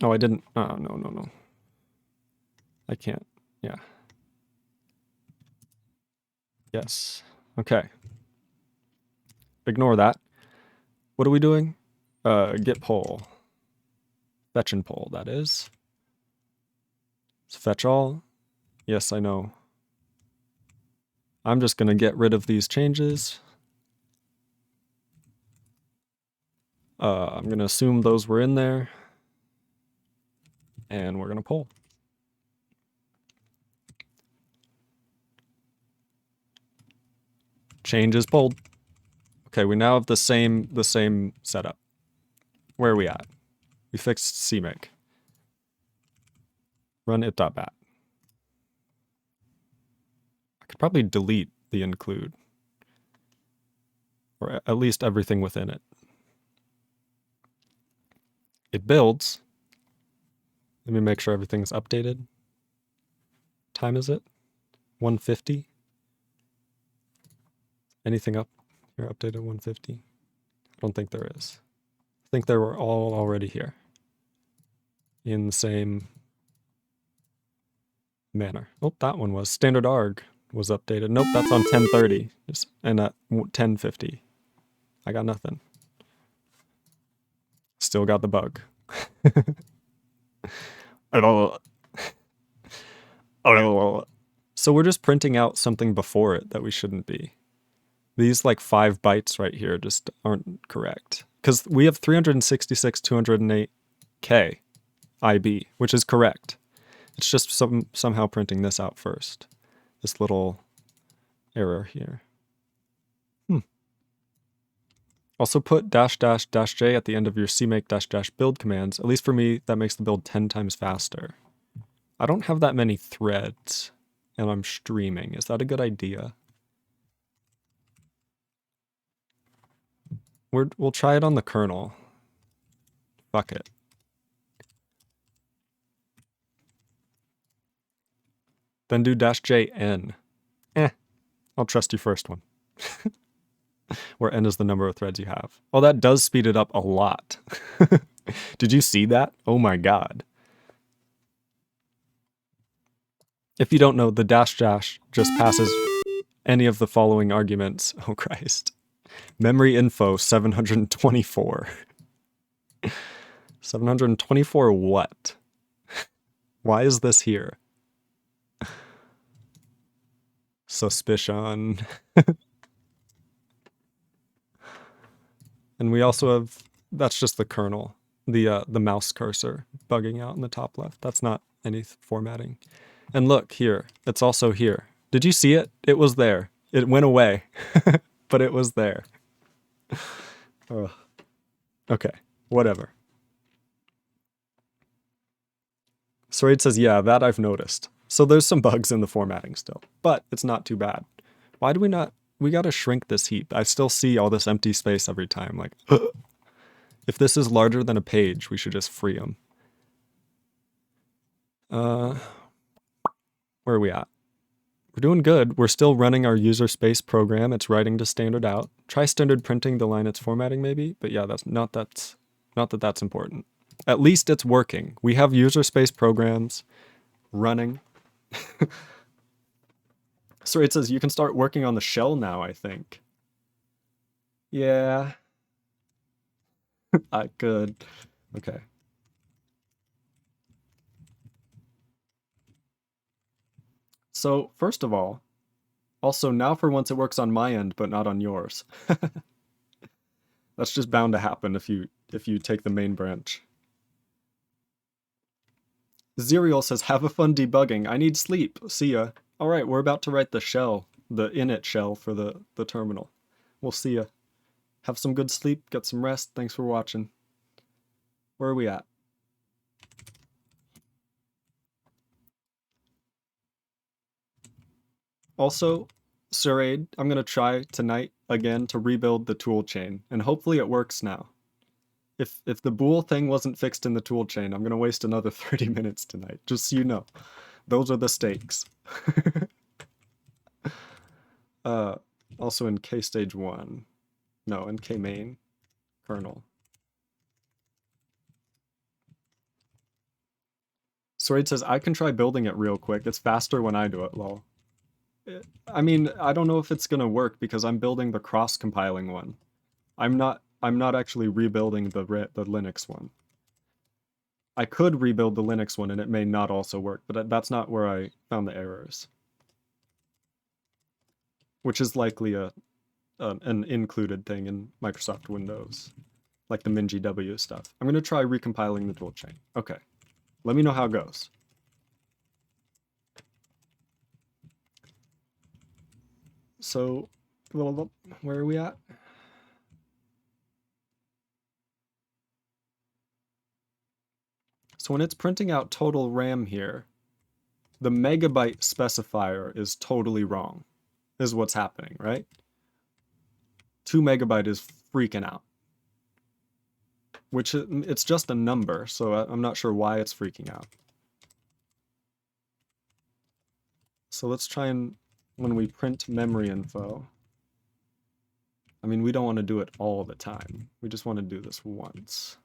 Oh, I didn't. Oh, no. I can't. Yeah. Yes. Okay. Ignore that. What are we doing? Git poll. Fetch and poll, that is. So fetch all. Yes, I know. I'm just going to get rid of these changes. I'm going to assume those were in there. And we're going to poll. Change is polled. Okay, we now have the same setup. Where are we at? We fixed Cmake. Run it.bat. I could probably delete the include. Or at least everything within it. It builds. Let me make sure everything's updated. Time is it? 150? Anything up here updated 150? I don't think there is. I think they were all already here. in the same manner. Oh, that one was. Standard arg was updated. Nope, that's on 1030 and at 1050. I got nothing. Still got the bug. So we're just printing out something before it that we shouldn't be. These like 5 bytes right here just aren't correct. Because we have 366, 208K IB, which is correct. It's just somehow printing this out first. This little error here. Also put ---- --j at the end of your cmake ---- build commands. At least for me, that makes the build 10 times faster. I don't have that many threads, and I'm streaming. Is that a good idea? We'll try it on the kernel. Fuck it. Then do -jn. I'll trust you first one. Where n is the number of threads you have. Oh, that does speed it up a lot. Did you see that? Oh my god. If you don't know, the ---- just passes any of the following arguments. Oh Christ. Memory info 724. 724 what? Why is this here? Suspicion. And we also have, that's just the kernel, the mouse cursor bugging out in the top left. That's not any formatting. And look here, it's also here. Did you see it? It was there. It went away, but it was there. Ugh. Okay, whatever. Soraid says, yeah, that I've noticed. So there's some bugs in the formatting still, but it's not too bad. Why do we not? We gotta shrink this heap. I still see all this empty space every time. Like, if this is larger than a page, we should just free them. Where are we at? We're doing good. We're still running our user space program. It's writing to standard out. Try standard printing the line it's formatting maybe, but yeah, that's not that that's important. At least it's working. We have user space programs running. So it says you can start working on the shell now, I think. Yeah. I could. Okay. So, first of all, also now for once it works on my end, but not on yours. That's just bound to happen if you take the main branch. Zerial says, have a fun debugging. I need sleep. See ya. Alright, we're about to write the shell, the init shell for the terminal. We'll see ya. Have some good sleep, get some rest. Thanks for watching. Where are we at? Also, Suraid, I'm gonna try tonight again to rebuild the toolchain, and hopefully it works now. If the bool thing wasn't fixed in the toolchain, I'm gonna waste another 30 minutes tonight, just so you know. Those are the stakes. Also in K-Stage 1. No, in K-Main. Kernel. Suraid says, I can try building it real quick. It's faster when I do it, lol. I mean, I don't know if it's gonna work because I'm building the cross-compiling one. I'm not actually rebuilding the Linux one. I could rebuild the Linux one and it may not also work, but that's not where I found the errors. Which is likely an included thing in Microsoft Windows, like the MinGW stuff. I'm gonna try recompiling the toolchain. Okay, let me know how it goes. So, where are we at? So when it's printing out total RAM here, the megabyte specifier is totally wrong, is what's happening, right? 2 megabyte is freaking out. Which, it's just a number, so I'm not sure why it's freaking out. So let's try and, when we print memory info, I mean, we don't want to do it all the time. We just want to do this once.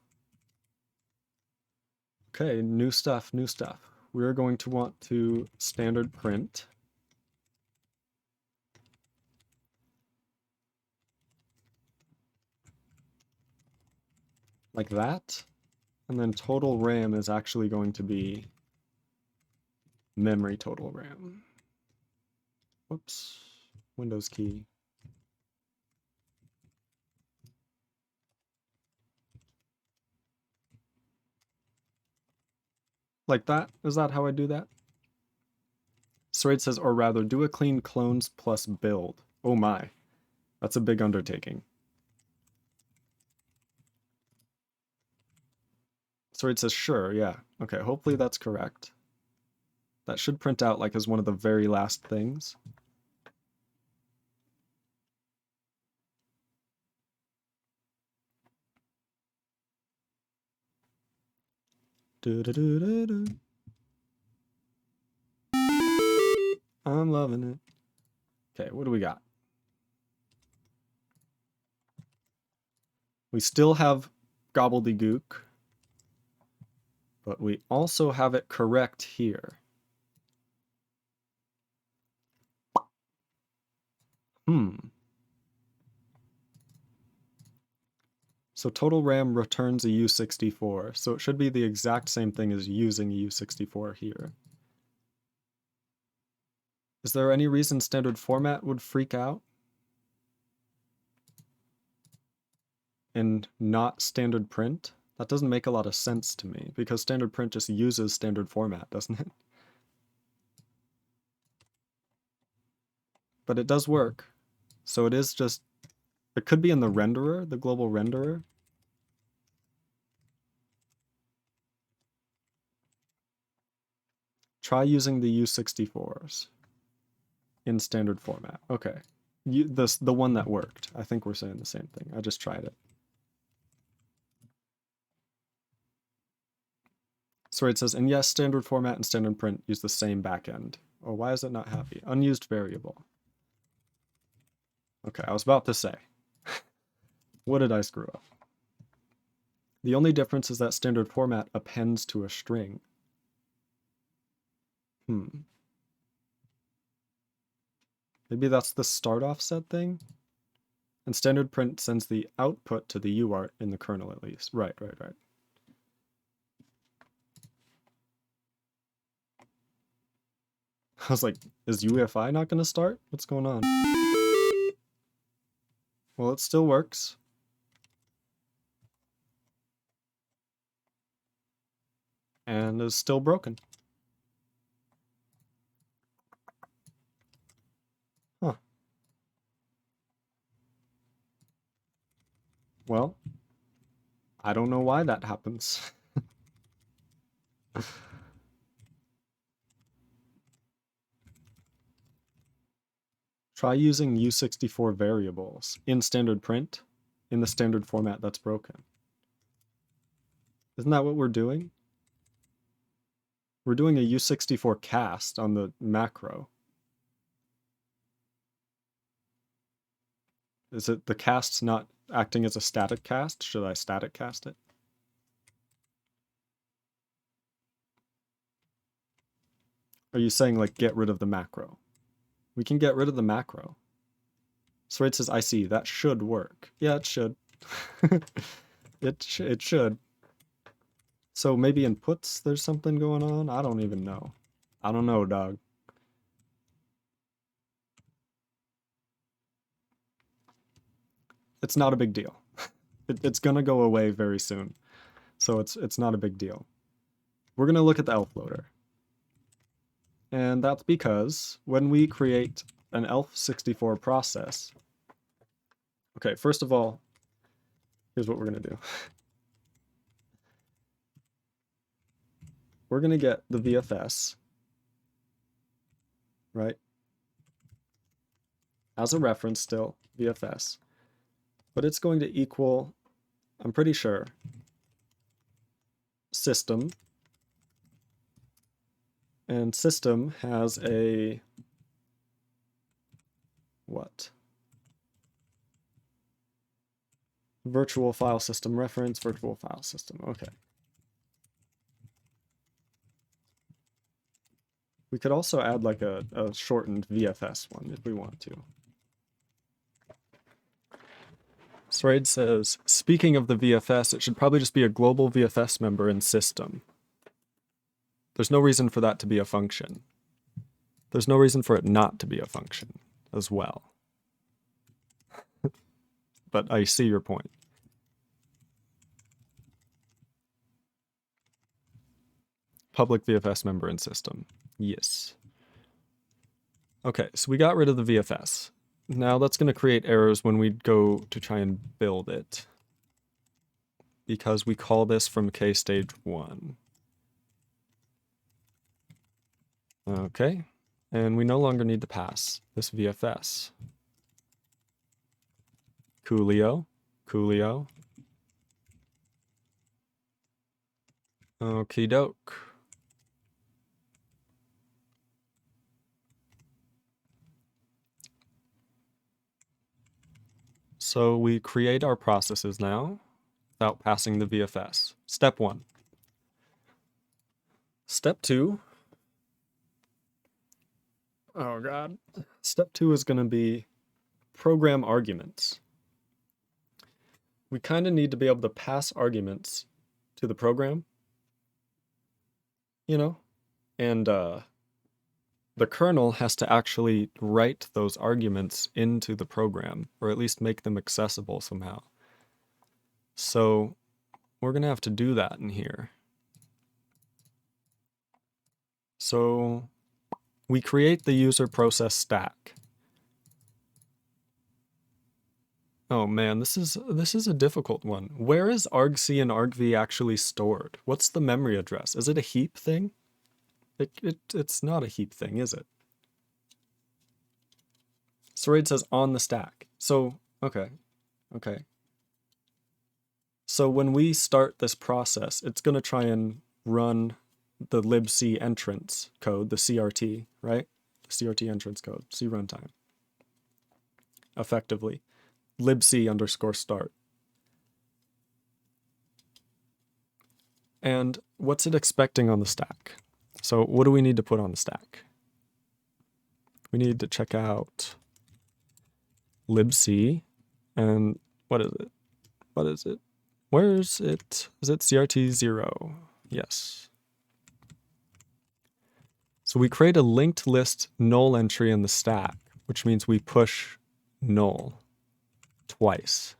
Okay, new stuff, new stuff. We're going to want to standard print. Like that. And then total RAM is actually going to be memory total RAM. Whoops. Windows key. Like that? Is that how I do that? Srade says, or rather, do a clean clones plus build. Oh my. That's a big undertaking. Srade says, sure, yeah. Okay, hopefully that's correct. That should print out like as one of the very last things. I'm loving it. Okay, what do we got? We still have gobbledygook, but we also have it correct here. So total RAM returns a U64, so it should be the exact same thing as using a U64 here. Is there any reason standard format would freak out? And not standard print? That doesn't make a lot of sense to me, because standard print just uses standard format, doesn't it? But it does work. So it is just, it could be in the renderer, the global renderer. Try using the U64s in standard format. Okay. The one that worked. I think we're saying the same thing. I just tried it. So it says, and yes, standard format and standard print use the same backend. Oh, why is it not happy? Unused variable. Okay, I was about to say. What did I screw up? The only difference is that standard format appends to a string. Maybe that's the start offset thing? And standard print sends the output to the UART in the kernel at least. Right. I was like, is UEFI not going to start? What's going on? Well, it still works. And is still broken. Huh. Well, I don't know why that happens. Try using U64 variables in standard print in the standard format that's broken. Isn't that what we're doing? We're doing a U64 cast on the macro. Is it the cast's not acting as a static cast? Should I static cast it? Are you saying like get rid of the macro? We can get rid of the macro. Srade says, I see, that should work. Yeah, it should. It should. So maybe in puts there's something going on? I don't even know. I don't know, dog. It's not a big deal. It's gonna go away very soon. So it's not a big deal. We're gonna look at the elf loader. And that's because when we create an elf64 process, okay, first of all, here's what we're gonna do. We're gonna get the VFS, right? As a reference still, VFS. But it's going to equal, I'm pretty sure, system. And system has a, what? Virtual file system reference, virtual file system, okay. We could also add like a shortened VFS one if we want to. Sraid says, speaking of the VFS, it should probably just be a global VFS member in system. There's no reason for that to be a function. There's no reason for it not to be a function as well. But I see your point. Public VFS member in system. Yes. Okay, so we got rid of the VFS. Now that's going to create errors when we go to try and build it, because we call this from K stage 1. Okay, and we no longer need to pass this VFS. Coolio, coolio. Okie doke. So we create our processes now without passing the VFS. Step 1. Step 2. Oh god. Step 2 is going to be program arguments. We kind of need to be able to pass arguments to the program, you know? And the kernel has to actually write those arguments into the program, or at least make them accessible somehow. So we're going to have to do that in here. So we create the user process stack. Oh man, this is a difficult one. Where is argc and argv actually stored? What's the memory address? Is it a heap thing? It's not a heap thing, is it? Sraid says on the stack. So, okay. So when we start this process, it's going to try and run the libc entrance code, the CRT, right? The CRT entrance code, C runtime. Effectively. libc_start. And what's it expecting on the stack? So what do we need to put on the stack? We need to check out libc, and what is it? What is it? Where is it? Is it CRT0? Yes. So we create a linked list null entry in the stack, which means we push null twice.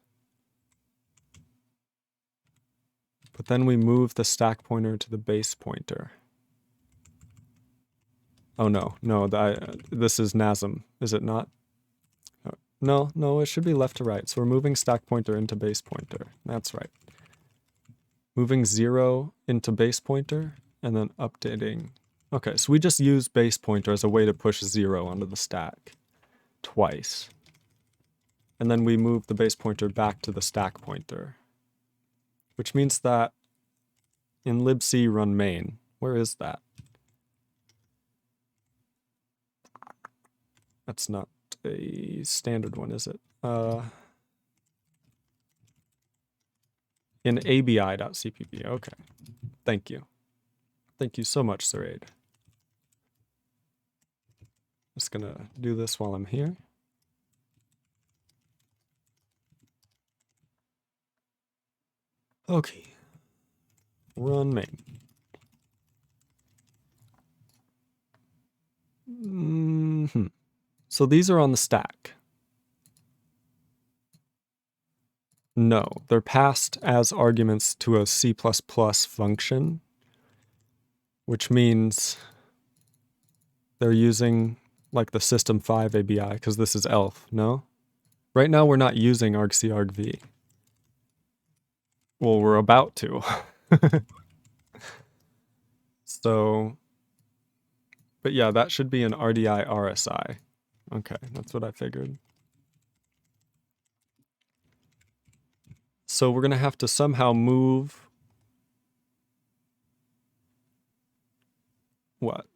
But then we move the stack pointer to the base pointer. Oh no, this is NASM, is it not? No, it should be left to right. So we're moving stack pointer into base pointer. That's right. Moving 0 into base pointer and then updating. Okay, so we just use base pointer as a way to push 0 onto the stack twice. And then we move the base pointer back to the stack pointer, which means that in libc run main, where is that? That's not a standard one, is it? In abi.cpp, okay. Thank you. Thank you so much, Sraid. Just gonna do this while I'm here. Okay. Run main. So these are on the stack. No, they're passed as arguments to a C++ function, which means they're using like the system5 ABI, because this is ELF, no? Right now we're not using argc argv. Well, we're about to. So, but yeah, that should be an RDI RSI. Okay, that's what I figured. So we're going to have to somehow move what?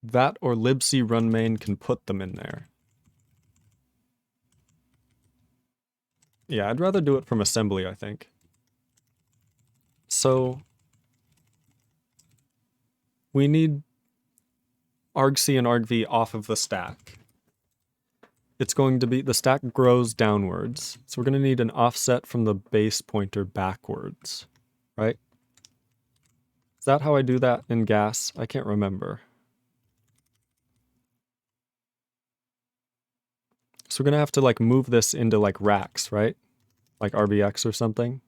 That or libc run main can put them in there. Yeah, I'd rather do it from assembly, I think. So we need argc and argv off of the stack. It's going to be, the stack grows downwards, so we're going to need an offset from the base pointer backwards, right? Is that how I do that in gas? I can't remember. So we're going to have to like move this into like racks, right? Like RBX or something.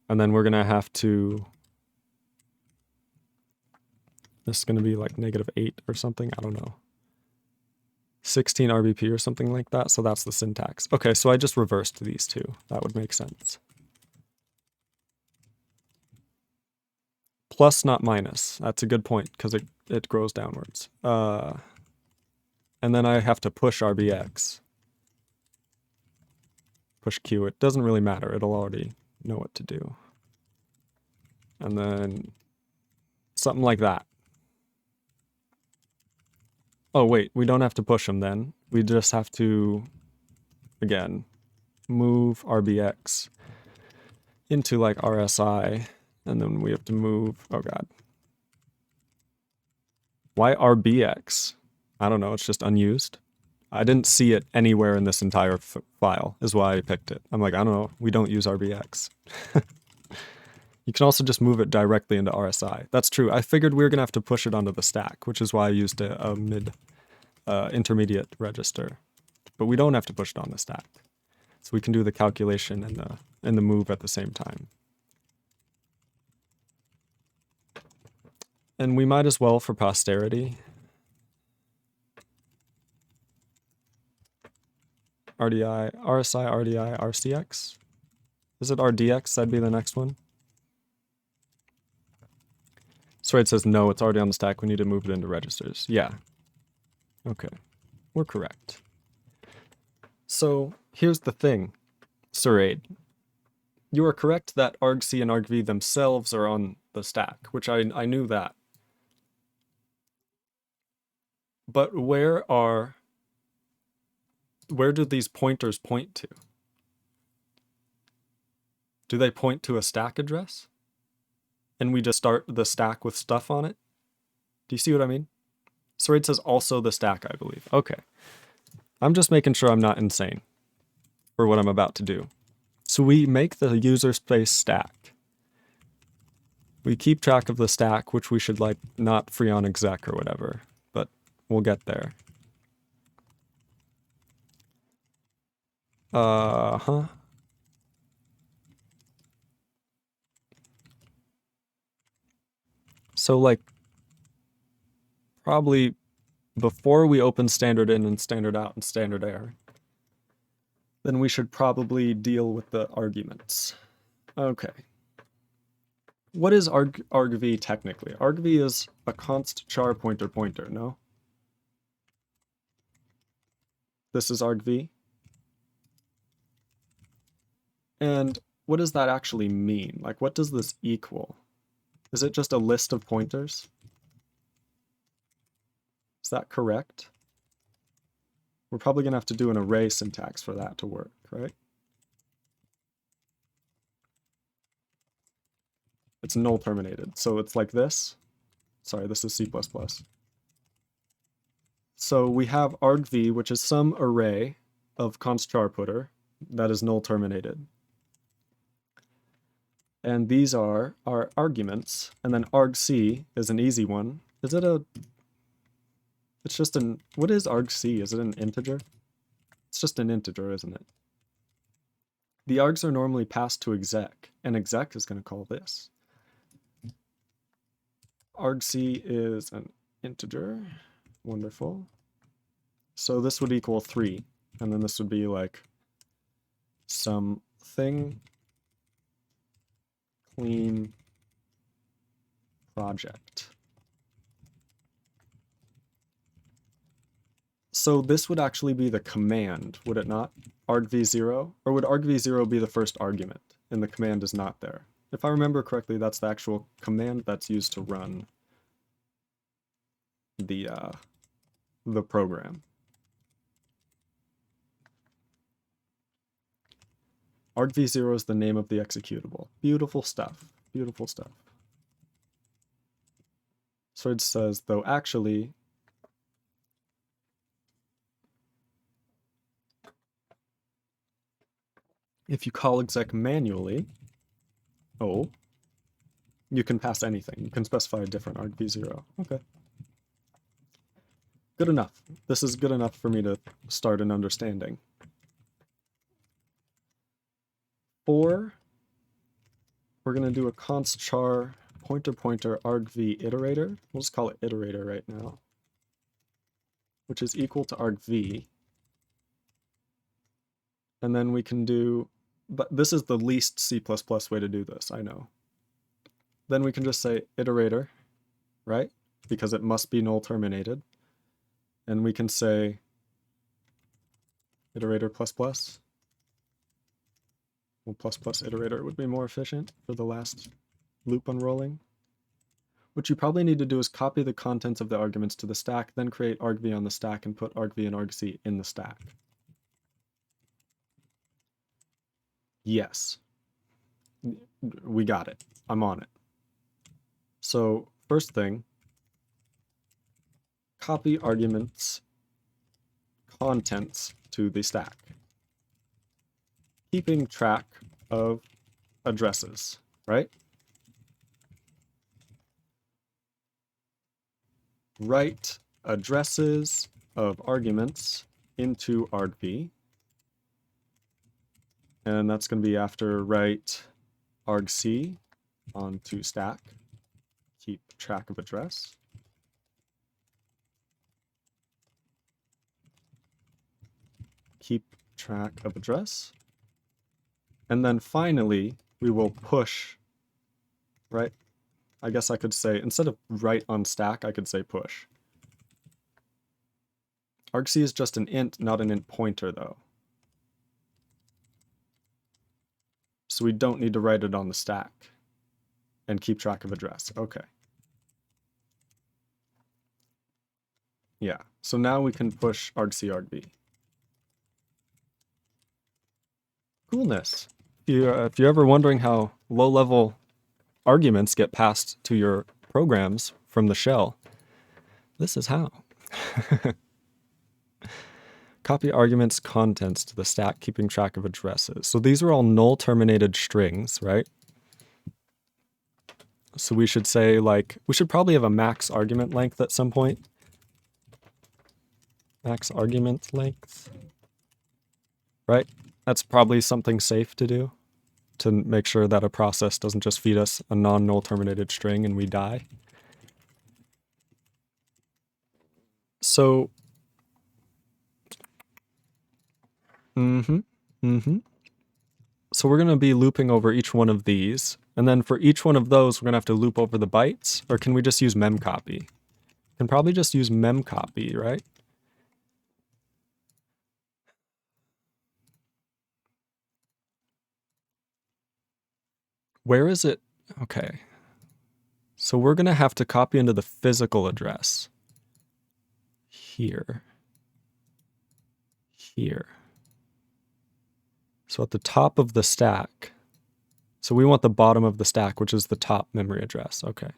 And then we're going to have to, this is going to be like -8 or something, I don't know. 16 RBP or something like that, so that's the syntax. Okay, so I just reversed these two. That would make sense. Plus, not minus. That's a good point, because it grows downwards. And then I have to push RBX. Push Q. It doesn't really matter. It'll already know what to do. And then something like that. Oh, wait. We don't have to push them then. We just have to, again, move RBX into like RSI. And then we have to move, oh god. Why RBX? I don't know, it's just unused. I didn't see it anywhere in this entire file, is why I picked it. I'm like, I don't know, we don't use RBX. You can also just move it directly into RSI. That's true, I figured we were gonna have to push it onto the stack, which is why I used a intermediate register. But we don't have to push it on the stack. So we can do the calculation and the move at the same time. And we might as well for posterity. RDI, RSI, RDI, RCX? Is it RDX? That'd be the next one. Sorry, it says no, it's already on the stack. We need to move it into registers. Yeah. Okay. We're correct. So here's the thing, Suraid. You are correct that argc and argv themselves are on the stack, which I knew that. But where do these pointers point to? Do they point to a stack address? And we just start the stack with stuff on it? Do you see what I mean? So it says also the stack, I believe. Okay. I'm just making sure I'm not insane for what I'm about to do. So we make the user space stack. We keep track of the stack, which we should like not free on exec or whatever, but we'll get there. So like probably before we open standard in and standard out and standard error, then we should probably deal with the arguments. Okay. What is argv technically? Argv is a const char pointer, no? This is argv. And what does that actually mean? Like, what does this equal? Is it just a list of pointers? Is that correct? We're probably going to have to do an array syntax for that to work, right? It's null terminated, so it's like this. Sorry, this is C++. So we have argv, which is some array of const char putter that is null terminated. And these are our arguments, and then argc is an easy one. Is it a... It's just an... What is argc? Is it an integer? It's just an integer, isn't it? The args are normally passed to exec, and exec is going to call this. Argc is an integer. Wonderful. So this would equal 3, and then this would be like something clean project. So this would actually be the command, would it not? argv0? Or would argv0 be the first argument, and the command is not there? If I remember correctly, that's the actual command that's used to run the program. argv0 is the name of the executable. Beautiful stuff. Beautiful stuff. So it says, though actually, if you call exec manually, oh, you can pass anything. You can specify a different argv0. Okay. Good enough. This is good enough for me to start an understanding. For, we're going to do a const char pointer argv iterator. We'll just call it iterator right now, which is equal to argv. And then we can do, but this is the least C++ way to do this, I know. Then we can just say iterator, right? Because it must be null terminated. And we can say iterator plus plus. Well, plus plus iterator would be more efficient for the last loop unrolling. What you probably need to do is copy the contents of the arguments to the stack, then create argv on the stack and put argv and argc in the stack. Yes. We got it. I'm on it. So first thing, copy arguments contents to the stack, keeping track of addresses, right? Write addresses of arguments into argv, and that's going to be after write argc onto stack, keep track of address. Keep track of address. And then finally, we will push, right? I guess I could say, instead of write on stack, I could say push. argc is just an int, not an int pointer though. So we don't need to write it on the stack and keep track of address. Okay. Yeah, so now we can push argc argv. Coolness. If you're ever wondering how low-level arguments get passed to your programs from the shell, this is how. Copy arguments contents to the stack, keeping track of addresses. So these are all null terminated strings, right? So we should say, like, we should probably have a max argument length at some point. Max argument length, right? That's probably something safe to do to make sure that a process doesn't just feed us a non-null terminated string and we die. So, So we're going to be looping over each one of these. And then for each one of those, we're going to have to loop over the bytes. Or can we just use memcopy? Can probably just use memcopy, right? Where is it? Okay. So we're going to have to copy into the physical address. Here. Here. So at the top of the stack. So we want the bottom of the stack, which is the top memory address. Okay.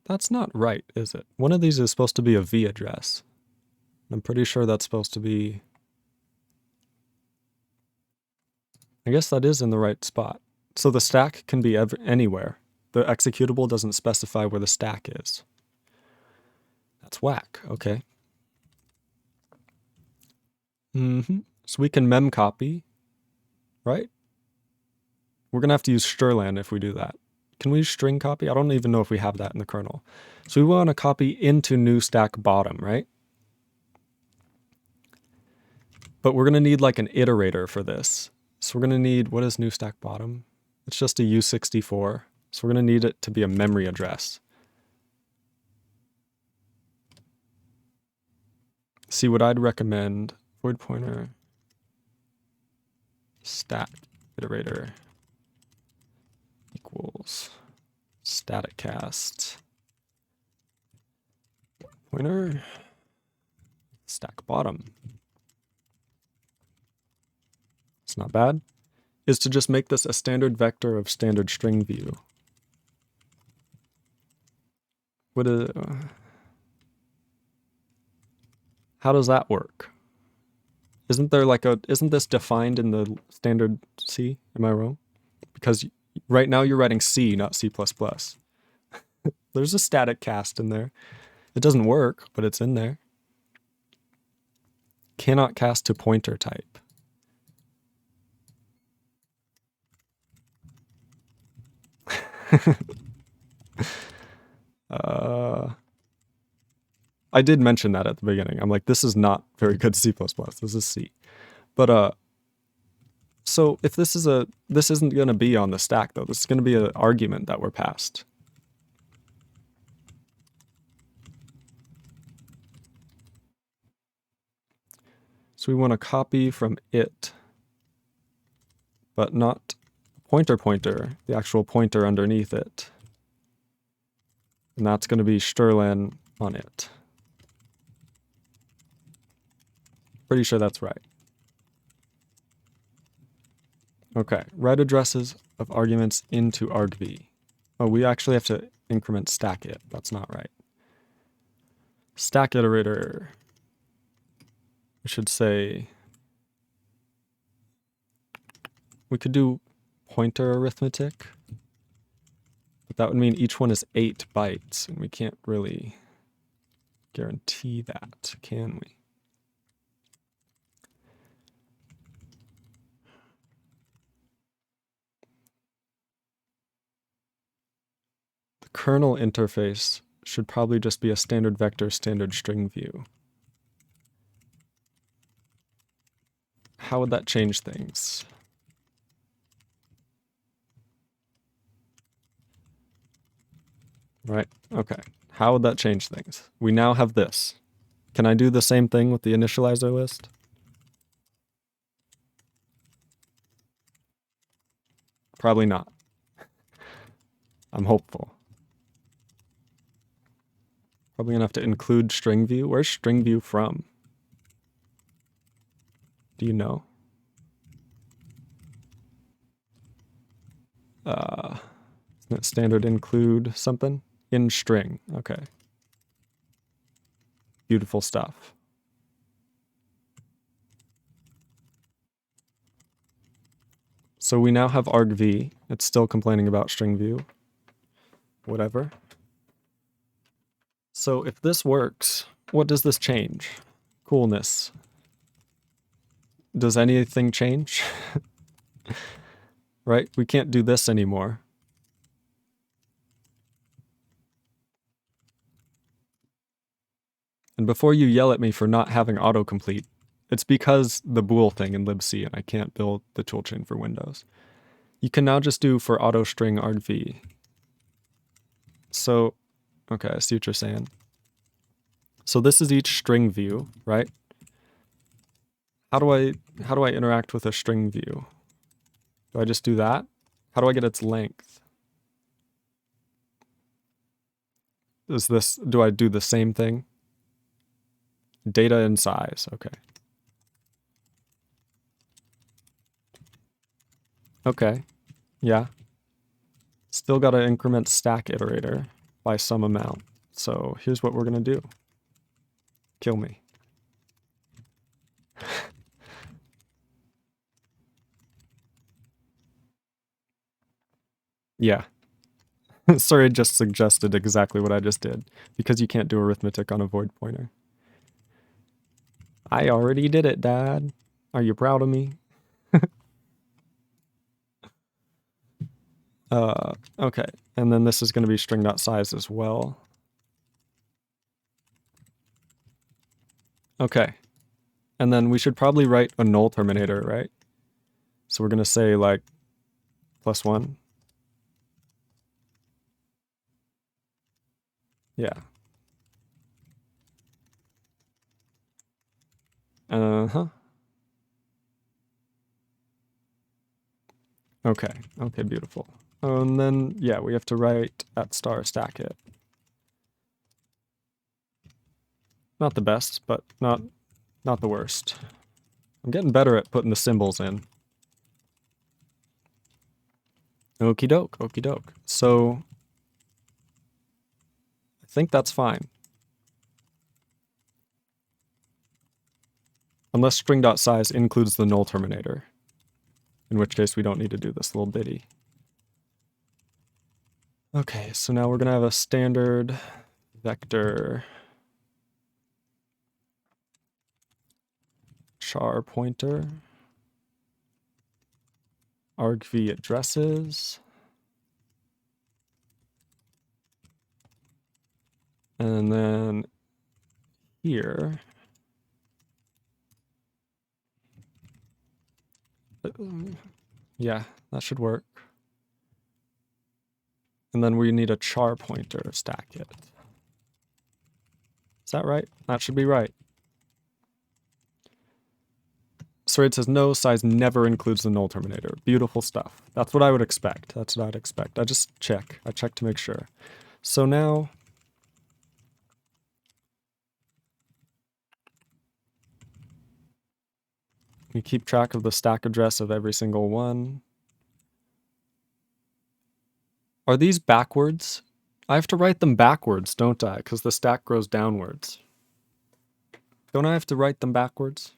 That's not right, is it? One of these is supposed to be a V address. I'm pretty sure that's supposed to be... I guess that is in the right spot. So the stack can be anywhere. The executable doesn't specify where the stack is. That's whack. Okay. So we can memcopy, right? We're going to have to use strlen if we do that. Can we use string copy? I don't even know if we have that in the kernel. So we want to copy into new stack bottom, right? But we're going to need like an iterator for this. So we're going to need, what is new stack bottom? It's just a U64. So we're going to need it to be a memory address. See, what I'd recommend, void pointer, stat iterator equals static cast pointer stack bottom. It's not bad. is to just make this a standard vector of standard string view. How does that work? Isn't this defined in the standard C? Am I wrong? Because right now you're writing C, not C++. There's a static cast in there. It doesn't work, but it's in there. Cannot cast to pointer type. I did mention that at the beginning. I'm like, this is not very good C++. This is C. But so if this isn't going to be on the stack though. This is going to be an argument that we're passed. So we want to copy from it, but not pointer, the actual pointer underneath it. And that's going to be strlen on it. Pretty sure that's right. Okay, write addresses of arguments into argv. Oh, we actually have to increment stack it. That's not right. Stack iterator. We should say, we could do pointer arithmetic, but that would mean each one is 8 bytes, and we can't really guarantee that, can we? The kernel interface should probably just be a standard vector, standard string view. How would that change things? Right, okay. How would that change things? We now have this. Can I do the same thing with the initializer list? Probably not. I'm hopeful. Probably gonna have to include string view. Where's string view from? Do you know? Isn't it standard include something? In string, okay. Beautiful stuff. So we now have argv. It's still complaining about string view. Whatever. So if this works, what does this change? Coolness. Does anything change? Right? We can't do this anymore. And before you yell at me for not having autocomplete, it's because the bool thing in libc and I can't build the toolchain for Windows. You can now just do for auto string argv. So, okay, I see what you're saying. So this is each string view, right? How do I interact with a string view? Do I just do that? How do I get its length? Do I do the same thing? Data and size, okay. Okay, yeah. Still got to increment stack iterator by some amount. So here's what we're gonna do. Kill me. Yeah. Sorry, I just suggested exactly what I just did, because you can't do arithmetic on a void pointer. I already did it, Dad. Are you proud of me? Okay, and then this is going to be string.size as well. Okay, and then we should probably write a null terminator, right? So we're going to say like +1. Yeah. Uh-huh. Okay, okay, beautiful. And then, yeah, we have to write @stack it. Not the best, but not the worst. I'm getting better at putting the symbols in. Okie doke, okie doke. So I think that's fine. Unless string.size includes the null terminator, in which case we don't need to do this little bitty. Okay, so now we're gonna have a standard vector char pointer, argv addresses, and then here, yeah, that should work. And then we need a char pointer stack it. Is that right? That should be right. So it says no, size never includes the null terminator. Beautiful stuff. That's what I would expect. That's what I'd expect. I just check. I check to make sure. So now we keep track of the stack address of every single one. Are these backwards? I have to write them backwards, don't I? Because the stack grows downwards. Don't I have to write them backwards?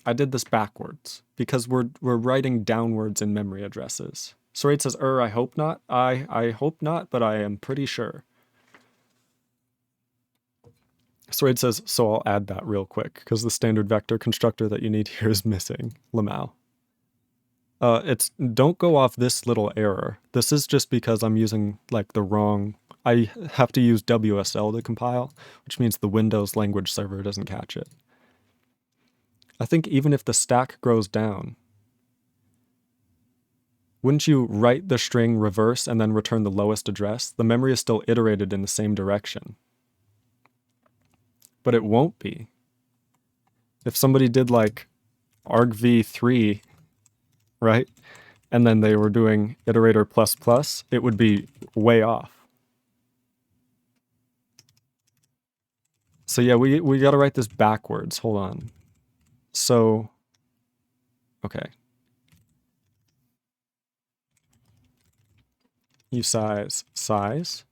I did this backwards because we're writing downwards in memory addresses. So it says, I hope not. I hope not, but I am pretty sure. So it says, so I'll add that real quick because the standard vector constructor that you need here is missing. Lamau. It's don't go off this little error. This is just because I'm using like the wrong. I have to use WSL to compile, which means the Windows language server doesn't catch it. I think even if the stack grows down, wouldn't you write the string reverse and then return the lowest address? The memory is still iterated in the same direction. But it won't be. If somebody did like argv3, right? And then they were doing iterator ++, it would be way off. So yeah, we got to write this backwards. Hold on. So, okay. size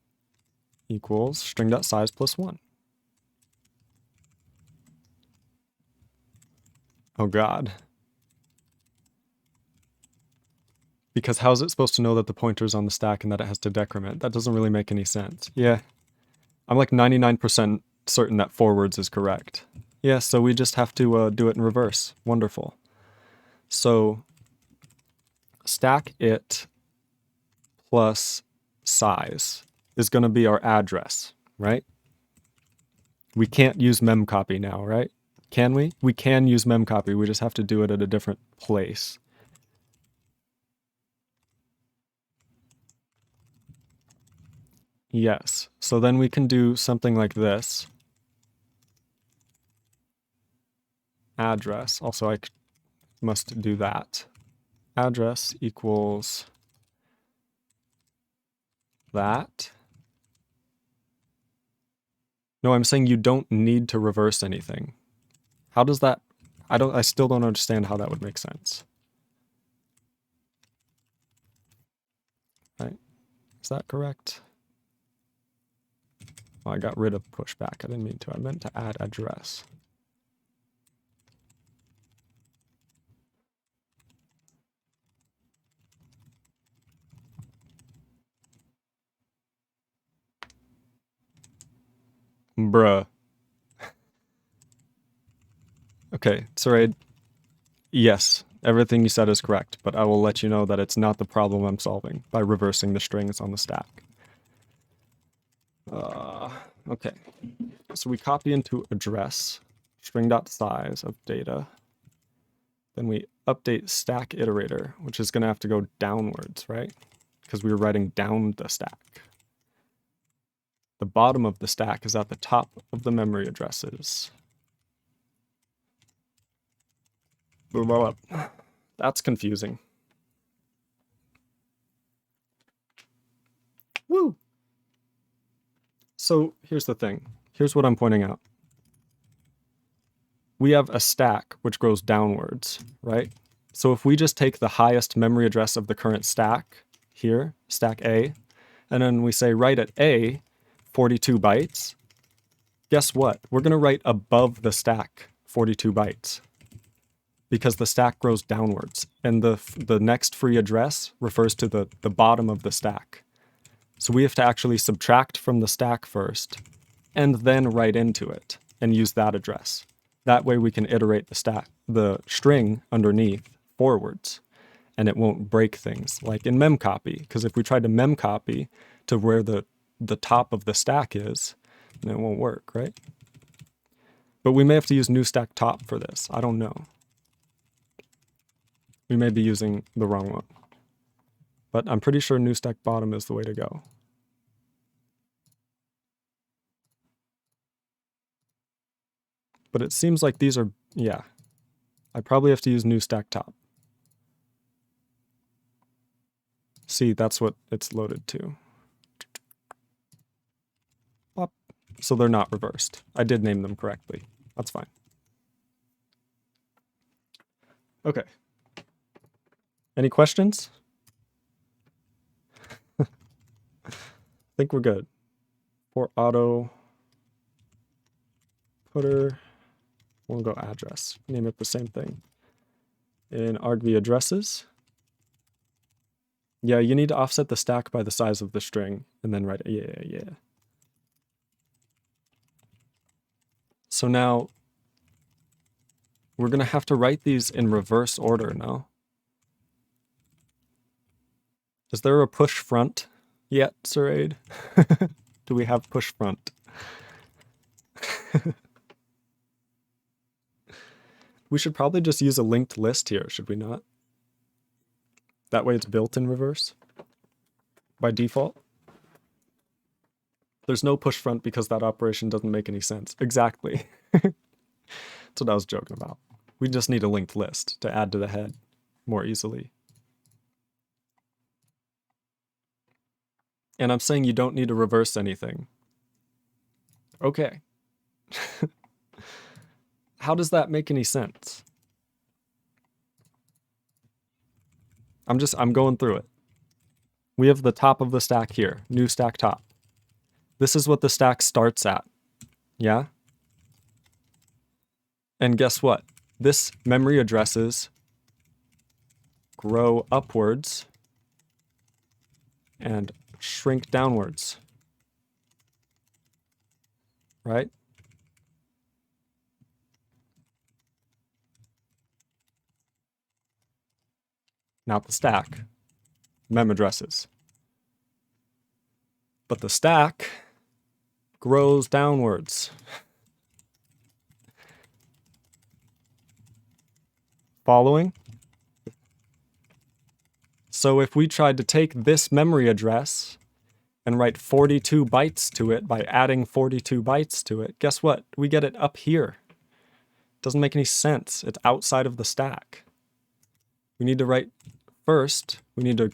equals string.size plus 1. Oh God. Because how's it supposed to know that the pointer's on the stack and that it has to decrement? That doesn't really make any sense. Yeah. I'm like 99% certain that forwards is correct. Yeah, so we just have to do it in reverse. Wonderful. So stack it plus size is going to be our address, right? We can't use memcopy now, right? Can we? We can use memcopy. We just have to do it at a different place. Yes. So then we can do something like this. Address. Also, I must do that. Address equals that. No, I'm saying you don't need to reverse anything. How does that? I still don't understand how that would make sense. Right? Is that correct? Oh, I got rid of pushback. I didn't mean to. I meant to add address. Bruh. Okay, sorry. Yes, everything you said is correct, but I will let you know that it's not the problem I'm solving by reversing the strings on the stack. Okay, so we copy into address, string.size of data. Then we update stack iterator, which is going to have to go downwards, right? Because we were writing down the stack. The bottom of the stack is at the top of the memory addresses. That's confusing. Woo! So here's the thing. Here's what I'm pointing out. We have a stack which grows downwards, right? So if we just take the highest memory address of the current stack here, stack A, and then we say write at A 42 bytes, guess what? We're going to write above the stack 42 bytes because the stack grows downwards, and the next free address refers to the bottom of the stack. So we have to actually subtract from the stack first and then write into it and use that address. That way we can iterate the string underneath forwards, and it won't break things like in memcopy, because if we tried to memcopy to where the top of the stack is, then it won't work, right? But we may have to use new stack top for this. I don't know. We may be using the wrong one. But I'm pretty sure new stack bottom is the way to go. But it seems like these are, yeah. I probably have to use new stack top. See, that's what it's loaded to. Pop. So they're not reversed. I did name them correctly. That's fine. Okay. Any questions? I think we're good. For auto putter, we'll go address. Name it the same thing. In argv addresses, yeah, you need to offset the stack by the size of the string and then write it. Yeah. So now we're going to have to write these in reverse order now. Is there a push front yet, Siraid? Do we have push front? We should probably just use a linked list here, should we not? That way it's built in reverse by default. There's no push front because that operation doesn't make any sense. Exactly. That's what I was joking about. We just need a linked list to add to the head more easily. And I'm saying you don't need to reverse anything. Okay. How does that make any sense? I'm going through it. We have the top of the stack here, new stack top. This is what the stack starts at. Yeah? And guess what? This memory addresses grow upwards and shrink downwards. Right? Not the stack. Mem addresses. But the stack grows downwards. Following? So if we tried to take this memory address and write 42 bytes to it by adding 42 bytes to it, guess what? We get it up here. Doesn't make any sense. It's outside of the stack. We need to write first, we need to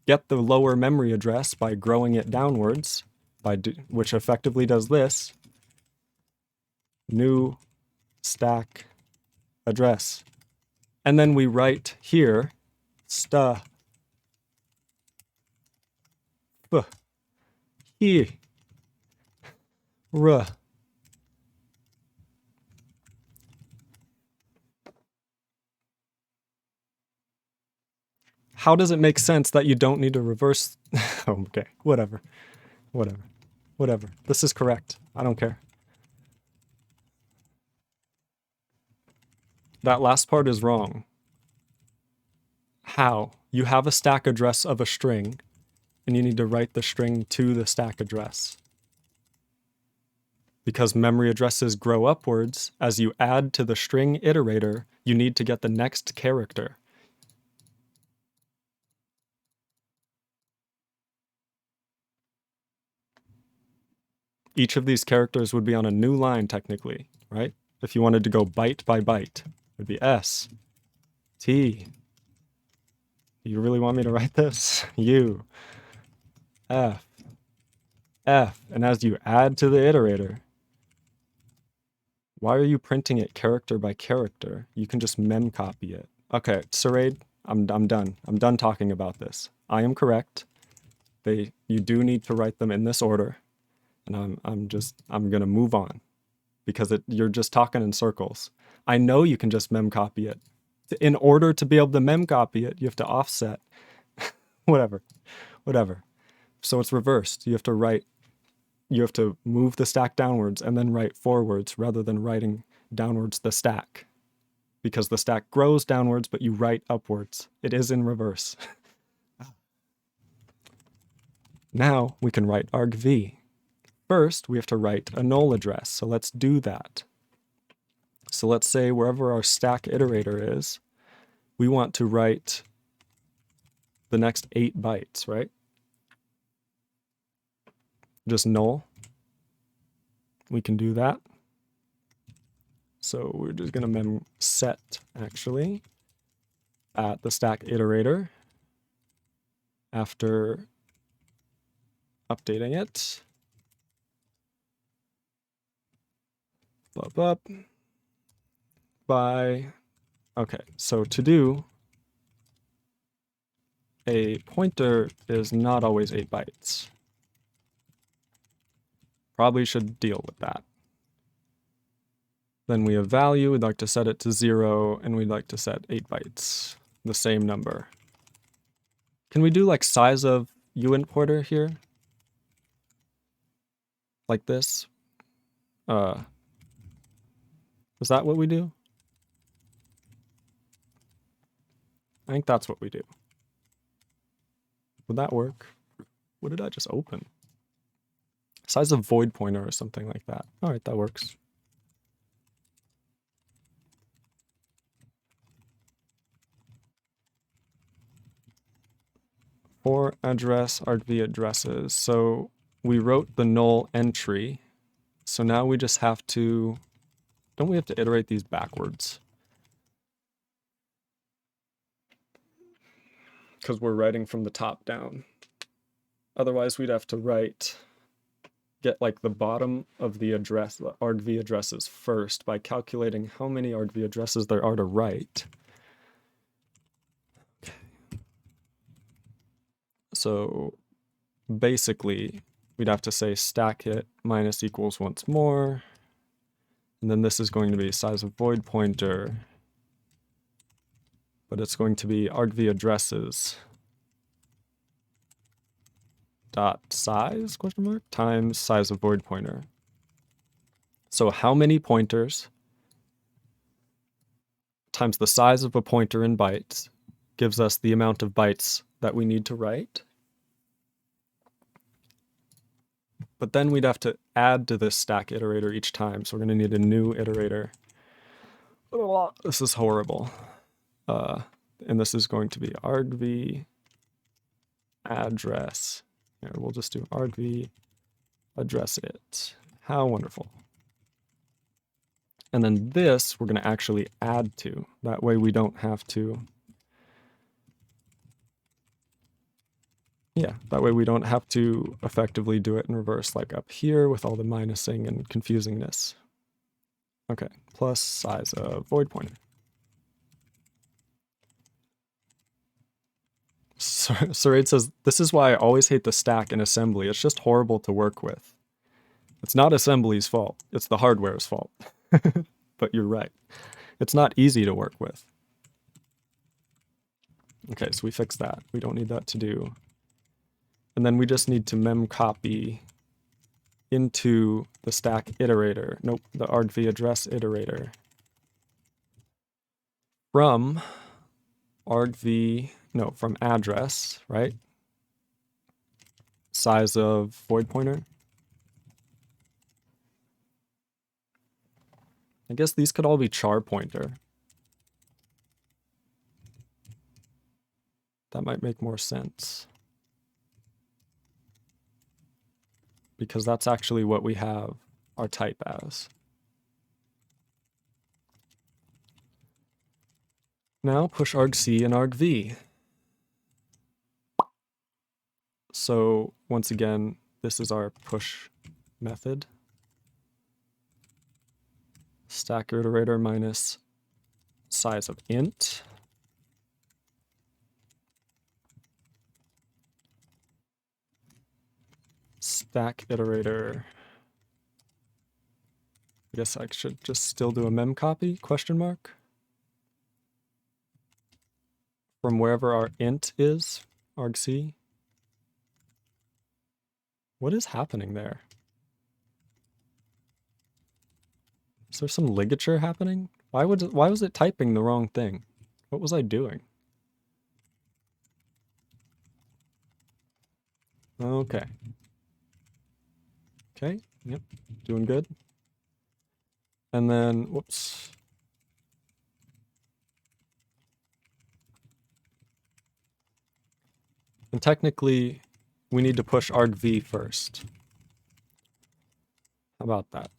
get the lower memory address by growing it downwards, which effectively does this. New stack address. And then we write here, he, r. How does it make sense that you don't need to reverse? Okay, whatever. This is correct. I don't care. That last part is wrong. How? You have a stack address of a string, and you need to write the string to the stack address. Because memory addresses grow upwards, as you add to the string iterator, you need to get the next character. Each of these characters would be on a new line, technically, right? If you wanted to go byte by byte, it would be S, T. You really want me to write this? U, F, F. And as you add to the iterator, why are you printing it character by character? You can just memcopy it. Okay, Sarade, I'm done. I'm done talking about this. I am correct. You do need to write them in this order, and I'm gonna move on because you're just talking in circles. I know you can just mem copy it. In order to be able to mem copy it, you have to offset. whatever. So it's reversed. You have to move the stack downwards and then write forwards rather than writing downwards the stack. Because the stack grows downwards, but you write upwards. It is in reverse. Now we can write argv. First, we have to write a null address, so let's do that. So let's say wherever our stack iterator is, we want to write the next 8 bytes, right? Just null. We can do that. So we're just going to mem set, actually, at the stack iterator after updating it. Up by, okay, so to do, a pointer is not always 8 bytes. Probably should deal with that. Then we have value, we'd like to set it to 0, and we'd like to set 8 bytes, the same number. Can we do like size of uint pointer here? Like this? Is that what we do? I think that's what we do. Would that work? What did I just open? Size of void pointer or something like that. All right, that works. For address argv addresses. So we wrote the null entry. So now we just have to, don't we have to iterate these backwards? Because we're writing from the top down. Otherwise we'd have to get like the bottom of the address, the argv addresses first by calculating how many argv addresses there are to write. So basically, we'd have to say stack it minus equals once more. And then this is going to be size of void pointer. But it's going to be argv addresses dot size question mark times size of void pointer. So how many pointers times the size of a pointer in bytes gives us the amount of bytes that we need to write. But then we'd have to add to this stack iterator each time. So we're going to need a new iterator. This is horrible. And this is going to be argv address. Here, we'll just do argv address it. How wonderful. And then this we're going to actually add to. That way we don't have to. Yeah, that way we don't have to effectively do it in reverse, like up here with all the minusing and confusingness. Okay, plus size of void pointer. Sarade says, this is why I always hate the stack in assembly. It's just horrible to work with. It's not assembly's fault. It's the hardware's fault. But you're right. It's not easy to work with. Okay, so we fixed that. We don't need that to do. And then we just need to mem copy into the stack iterator. Nope, the argv address iterator. From from address, right? Size of void pointer. I guess these could all be char pointer. That might make more sense. Because that's actually what we have our type as. Now push argc and argv. So once again, this is our push method. Stack iterator minus size of int. stack iterator. I guess I should just still do a mem copy, question mark, from wherever our int is, argc. What is happening there? Is there some ligature happening? Why was it typing the wrong thing? What was I doing? Okay. Okay, yep, doing good. And then, whoops. And technically, we need to push argv first. How about that?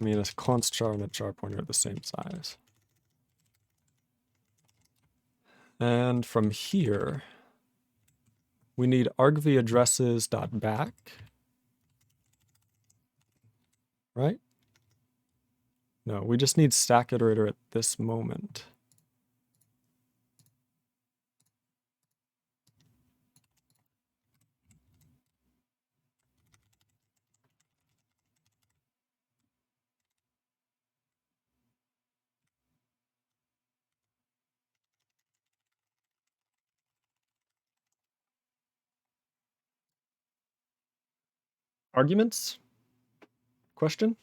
I mean, a const char and a char pointer are the same size. And from here, we need argv addresses dot back, right? No, we just need stack iterator at this moment. Arguments? Question?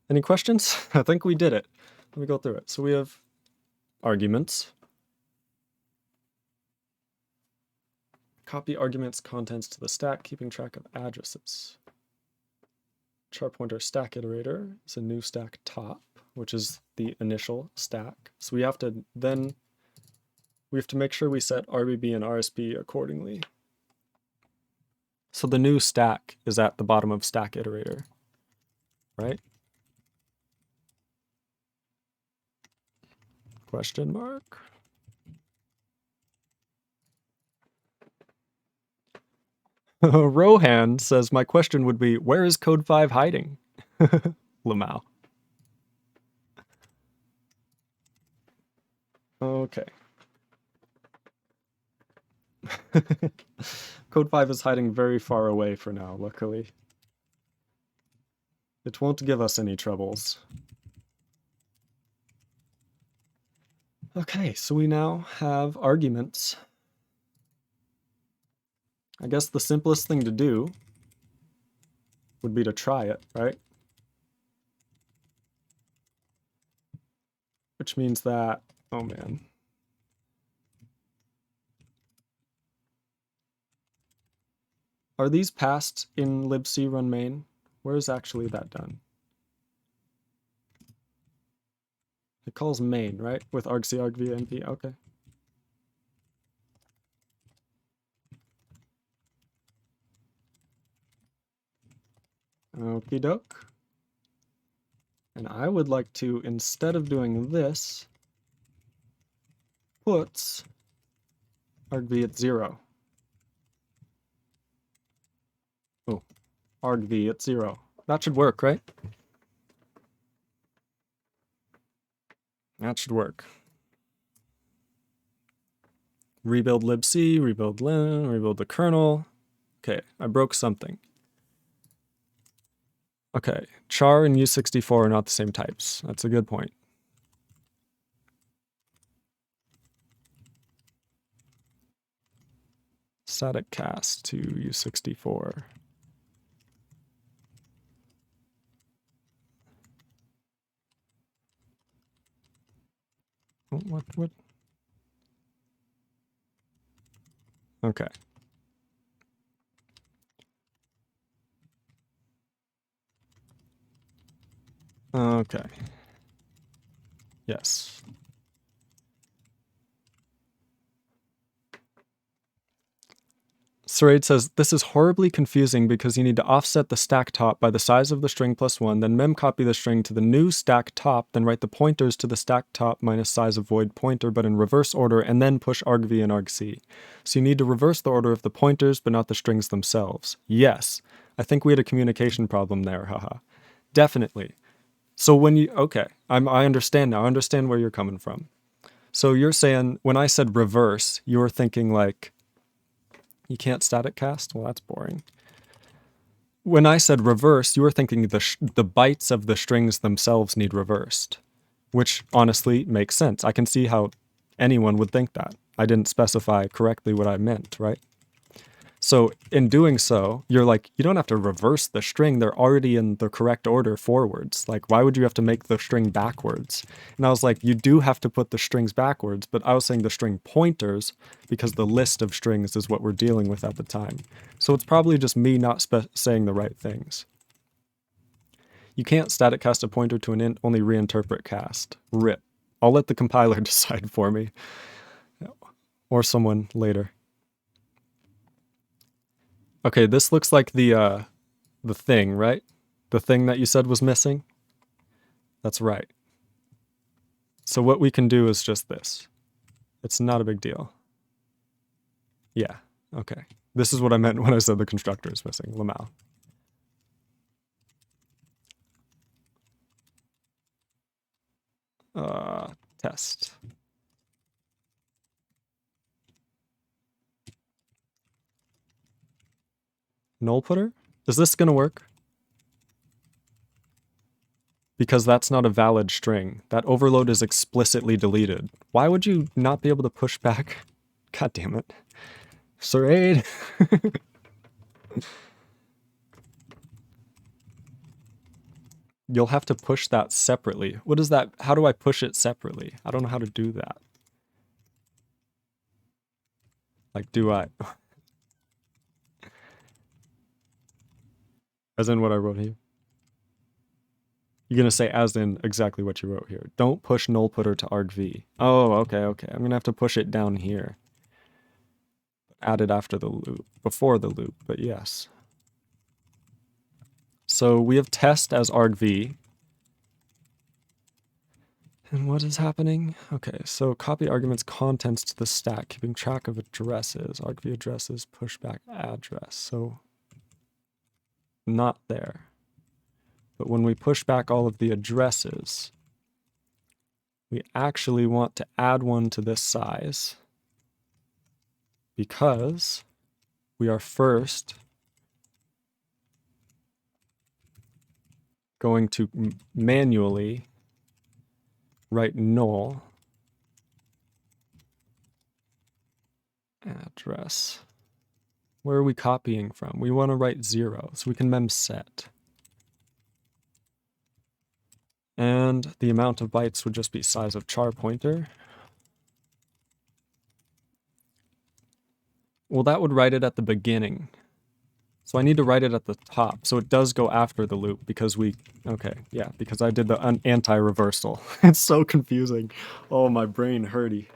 Any questions? I think we did it. Let me go through it. So we have arguments. Copy arguments contents to the stack, keeping track of addresses. Char pointer stack iterator is a new stack top, which is the initial stack. So we have to make sure we set RBB and RSB accordingly. So the new stack is at the bottom of stack iterator, right? Question mark. Rohan says, my question would be, where is code 5 hiding? Lamau. Okay. Code 5 is hiding very far away for now, luckily. It won't give us any troubles. Okay, so we now have arguments. I guess the simplest thing to do would be to try it, right? Which means that, oh man. Are these passed in libc run main? Where is actually that done? It calls main, right? With argc, argv, np, okay. Okie doke. And I would like to, instead of doing this, put argv at 0. Oh, argv at 0. That should work, right? That should work. Rebuild libc, rebuild lin, rebuild the kernel. Okay, I broke something. Okay, char and U64 are not the same types. That's a good point. Static cast to U64. What? Okay. Okay. Yes. Sarade says, this is horribly confusing because you need to offset the stack top by the size of the string +1, then mem copy the string to the new stack top, then write the pointers to the stack top minus size of void pointer, but in reverse order, and then push argv and argc. So you need to reverse the order of the pointers, but not the strings themselves. Yes, I think we had a communication problem there, haha. Definitely. So when you, okay, I understand now. I understand where you're coming from. So you're saying when I said reverse, you were thinking like, you can't static cast? Well, that's boring. When I said reverse, you were thinking the bytes of the strings themselves need reversed, which honestly makes sense. I can see how anyone would think that. I didn't specify correctly what I meant, right? So in doing so, you're like, you don't have to reverse the string. They're already in the correct order forwards. Like, why would you have to make the string backwards? And I was like, you do have to put the strings backwards, but I was saying the string pointers because the list of strings is what we're dealing with at the time. So it's probably just me not saying the right things. You can't static cast a pointer to an int, only reinterpret cast. RIP. I'll let the compiler decide for me. Or someone later. Okay, this looks like the thing, right? The thing that you said was missing? That's right. So what we can do is just this. It's not a big deal. Yeah, okay. This is what I meant when I said the constructor is missing, lamao. Test. Null putter? Is this gonna work? Because that's not a valid string. That overload is explicitly deleted. Why would you not be able to push back? God damn it. Sarade. You'll have to push that separately. What is that? How do I push it separately? I don't know how to do that. Like, do I? As in what I wrote here? You're going to say as in exactly what you wrote here. Don't push null putter to argv. Oh, okay. I'm going to have to push it down here. Add it after the loop, before the loop, but yes. So we have test as argv. And what is happening? Okay, so copy arguments contents to the stack, keeping track of addresses. Argv addresses, pushback address. So not there. But when we push back all of the addresses, we actually want to add one to this size because we are first going to manually write null address. Where are we copying from? We want to write 0, so we can mem set. And the amount of bytes would just be size of char pointer. Well, that would write it at the beginning. So I need to write it at the top. So it does go after the loop because because I did the anti-reversal. It's so confusing. Oh, my brain hurty.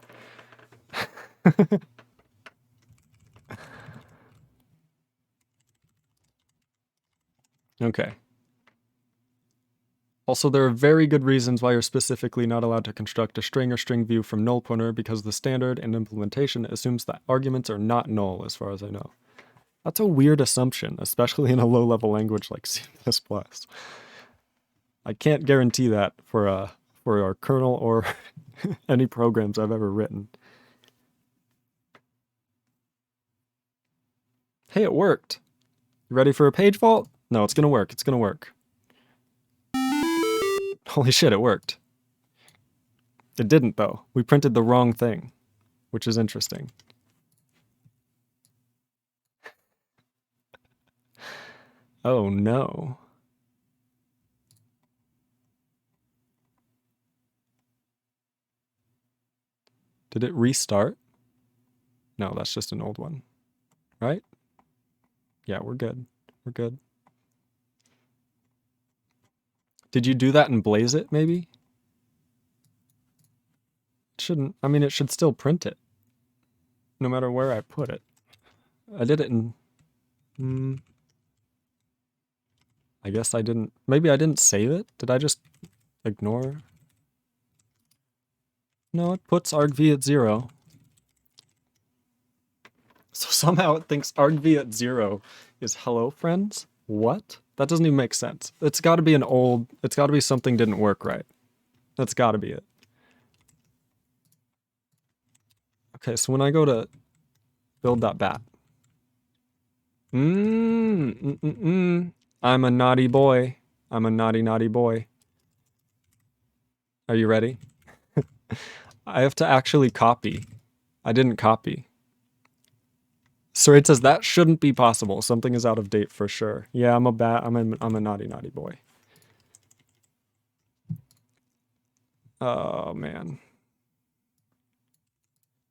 Okay. Also, there are very good reasons why you're specifically not allowed to construct a string or string view from null pointer because the standard and implementation assumes that arguments are not null, as far as I know. That's a weird assumption, especially in a low-level language like C++. I can't guarantee that for our kernel or any programs I've ever written. Hey, it worked. You ready for a page vault? No, it's gonna work. It's gonna work. Holy shit, it worked. It didn't, though. We printed the wrong thing, which is interesting. Oh, no. Did it restart? No, that's just an old one. Right? Yeah, we're good. We're good. Did you do that and blaze it, maybe? It shouldn't. I mean, it should still print it, no matter where I put it. I did it in... I guess I didn't... Maybe I didn't save it? Did I just ignore? No, it puts argv at 0. So somehow it thinks argv at 0 is hello, friends? What? That doesn't even make sense. It's got to be it's got to be something didn't work right. That's got to be it. Okay, so when I go to build.bat, I'm a naughty boy. I'm a naughty, naughty boy. Are you ready? I have to actually copy. I didn't copy. So it says that shouldn't be possible. Something is out of date for sure. Yeah, I'm a naughty, naughty boy. Oh man.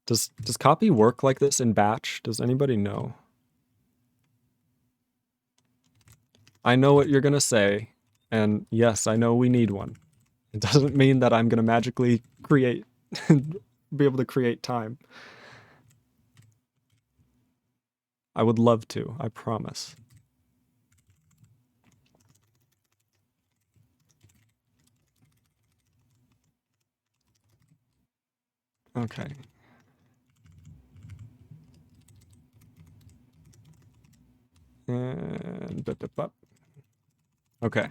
Does copy work like this in batch? Does anybody know? I know what you're gonna say, and yes, I know we need one. It doesn't mean that I'm gonna magically create, be able to create time. I would love to, I promise. Okay. And okay.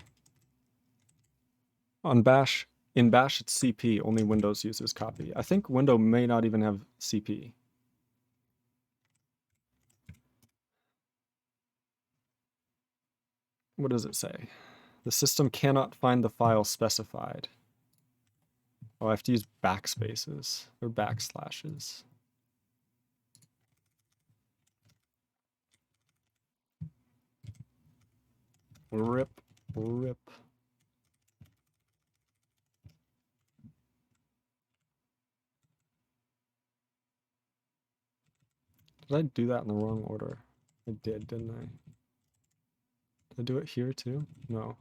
On bash, in bash it's CP, only Windows uses copy. I think Windows may not even have CP. What does it say? The system cannot find the file specified. Oh, I have to use backspaces or backslashes. Rip, rip. Did I do that in the wrong order? I did, didn't I? Did I do it here too? No.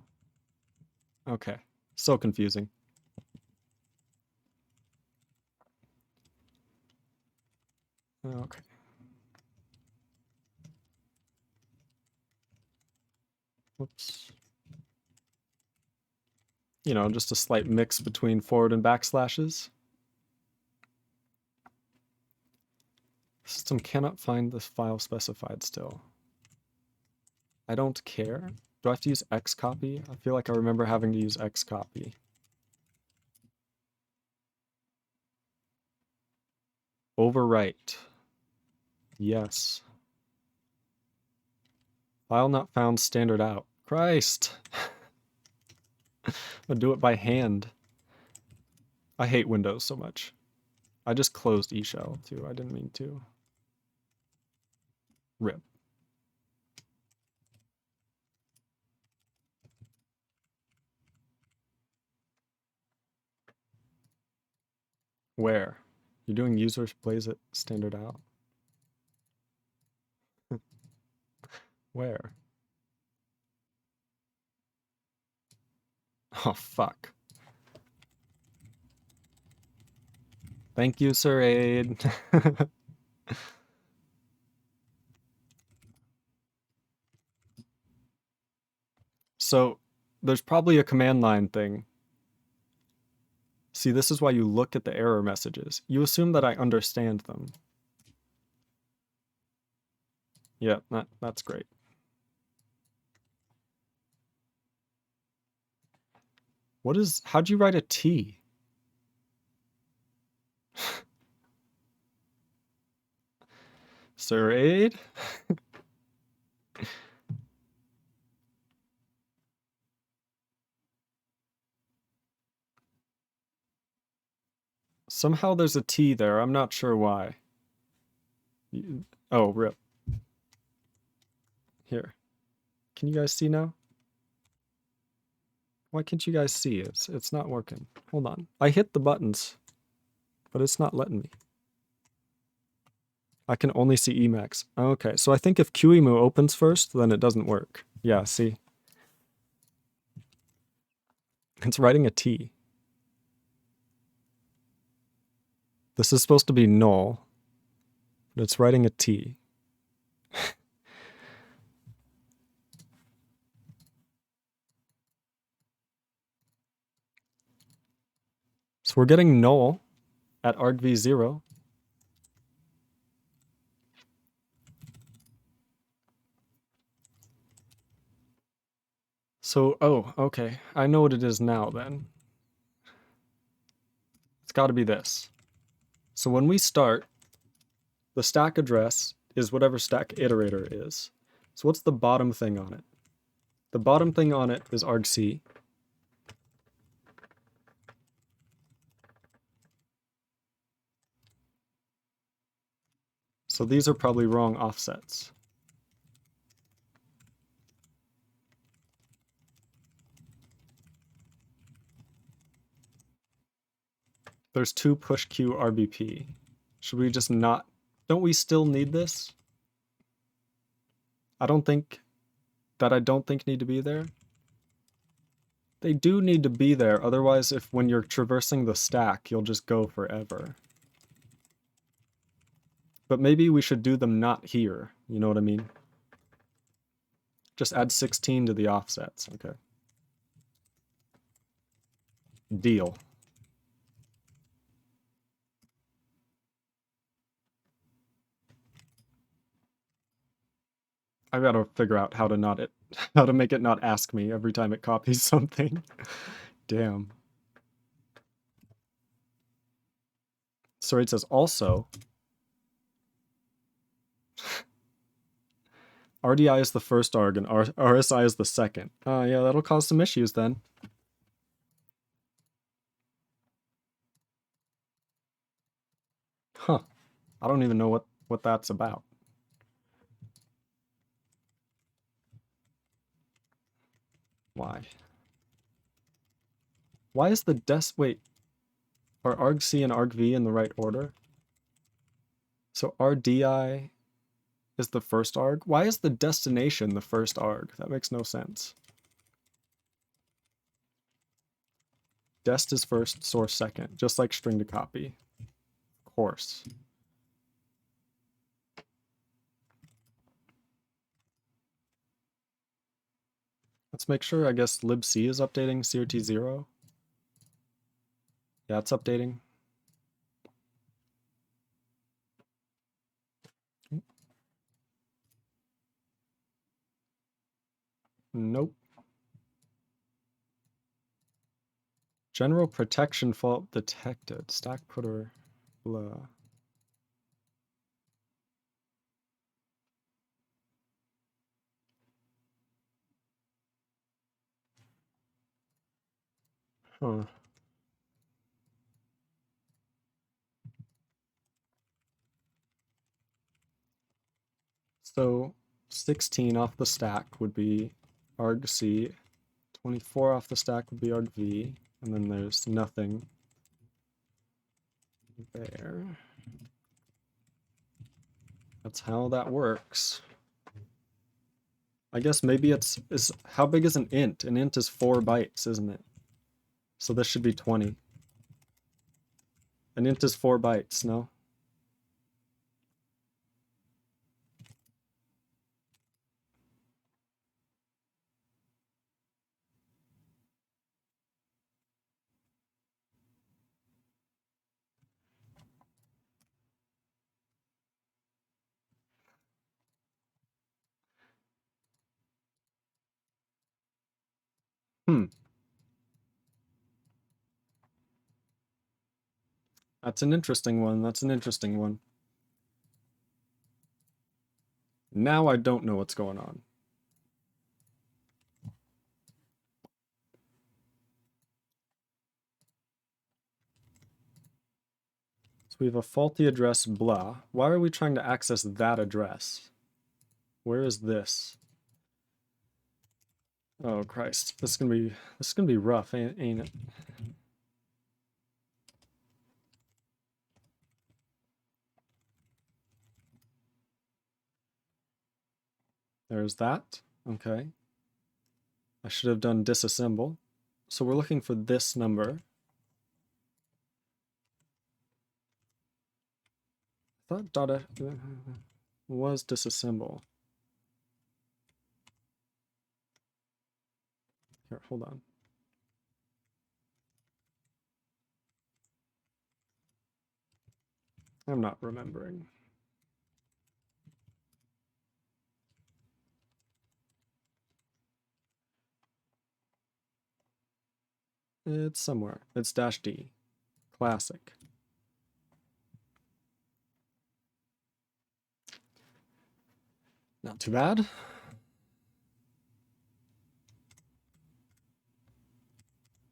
Okay. So confusing. Okay. Whoops. You know, just a slight mix between forward and backslashes. System cannot find this file specified still. I don't care. Do I have to use xcopy? I feel like I remember having to use xcopy. Overwrite. Yes. File not found, standard out. Christ. I'll do it by hand. I hate Windows so much. I just closed eShell too. I didn't mean to. Rip. Where? You're doing user plays it standard out. Where? Oh, fuck. Thank you, Sir Aid. So, there's probably a command line thing. See, this is why you look at the error messages. You assume that I understand them. Yeah, that's great. How'd you write a T? Sir Aid? Somehow there's a T there. I'm not sure why. Oh, rip. Here. Can you guys see now? Why can't you guys see? It's not working. Hold on. I hit the buttons, but it's not letting me. I can only see Emacs. Okay, so I think if QEMU opens first, then it doesn't work. Yeah, see? It's writing a T. This is supposed to be null, but it's writing a T. So we're getting null at argv0. So, oh, okay. I know what it is now then. It's got to be this. So when we start, the stack address is whatever stack iterator is. So what's the bottom thing on it? The bottom thing on it is argc. So these are probably wrong offsets. There's 2 push Q RBP. Should we just not? Don't we still need this? I don't think need to be there. They do need to be there, otherwise if when you're traversing the stack, you'll just go forever. But maybe we should do them not here, you know what I mean? Just add 16 to the offsets, okay. Deal. I've got to figure out how to make it not ask me every time it copies something. Damn. So it says also RDI is the first arg and RSI is the second. Yeah, that'll cause some issues then. Huh. I don't even know what that's about. Why? Why is the wait, are argc and argv in the right order? So RDI is the first arg? Why is the destination the first arg? That makes no sense. Dest is first, source second, just like string to copy. Of course. Let's make sure, I guess, libc is updating CRT0. Yeah, it's updating. Nope. General protection fault detected. Stack putter, blah. Huh. So 16 off the stack would be argc, 24 off the stack would be argv, and then there's nothing there. That's how that works. I guess maybe is how big is an int? An int is 4 bytes, isn't it? So this should be 20. An int is 4 bytes, no? That's an interesting one. That's an interesting one. Now I don't know what's going on. So we have a faulty address, blah. Why are we trying to access that address? Where is this? Oh Christ, this is gonna be rough, ain't it? There's that. Okay. I should have done disassemble. So we're looking for this number. I thought dot was disassemble. Here, hold on. I'm not remembering. It's somewhere. It's -d. Classic. Not too bad.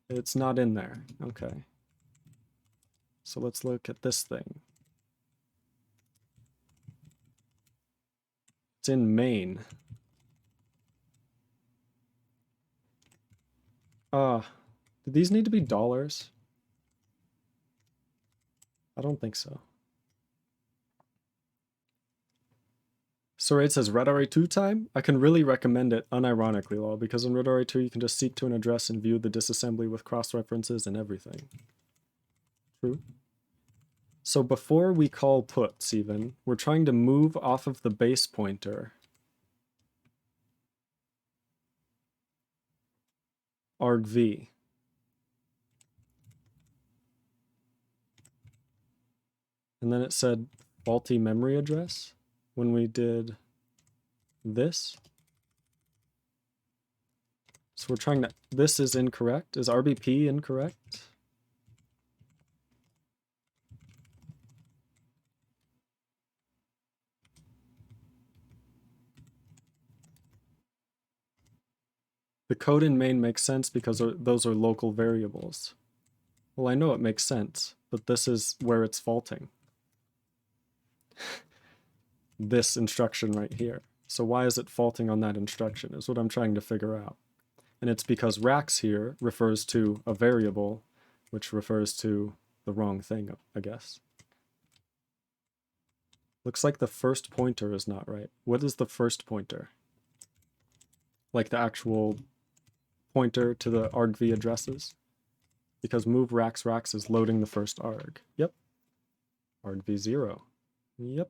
It's not in there. Okay. So let's look at this thing. It's in main. Do these need to be dollars? I don't think so. So it says redrare2 time. I can really recommend it unironically, lol, because in redrare2 you can just seek to an address and view the disassembly with cross-references and everything. True. So before we call puts even, we're trying to move off of the base pointer argv. And then it said faulty memory address when we did this. So we're trying to, this is incorrect. Is RBP incorrect? The code in main makes sense because those are local variables. Well, I know it makes sense, but this is where it's faulting. This instruction right here. So why is it faulting on that instruction is what I'm trying to figure out. And it's because rax here refers to a variable, which refers to the wrong thing, I guess. Looks like the first pointer is not right. What is the first pointer? Like the actual pointer to the argv addresses? Because move rax is loading the first arg. Yep. Argv 0. Yep.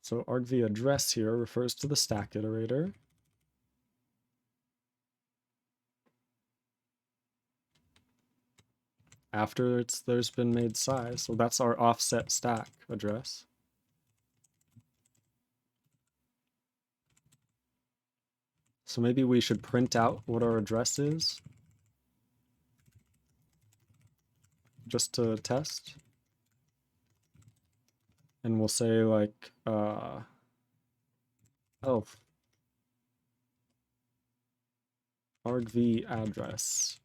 So argv address here refers to the stack iterator. After there's been made size, so that's our offset stack address. So maybe we should print out what our address is, just to test. And we'll say like, argv address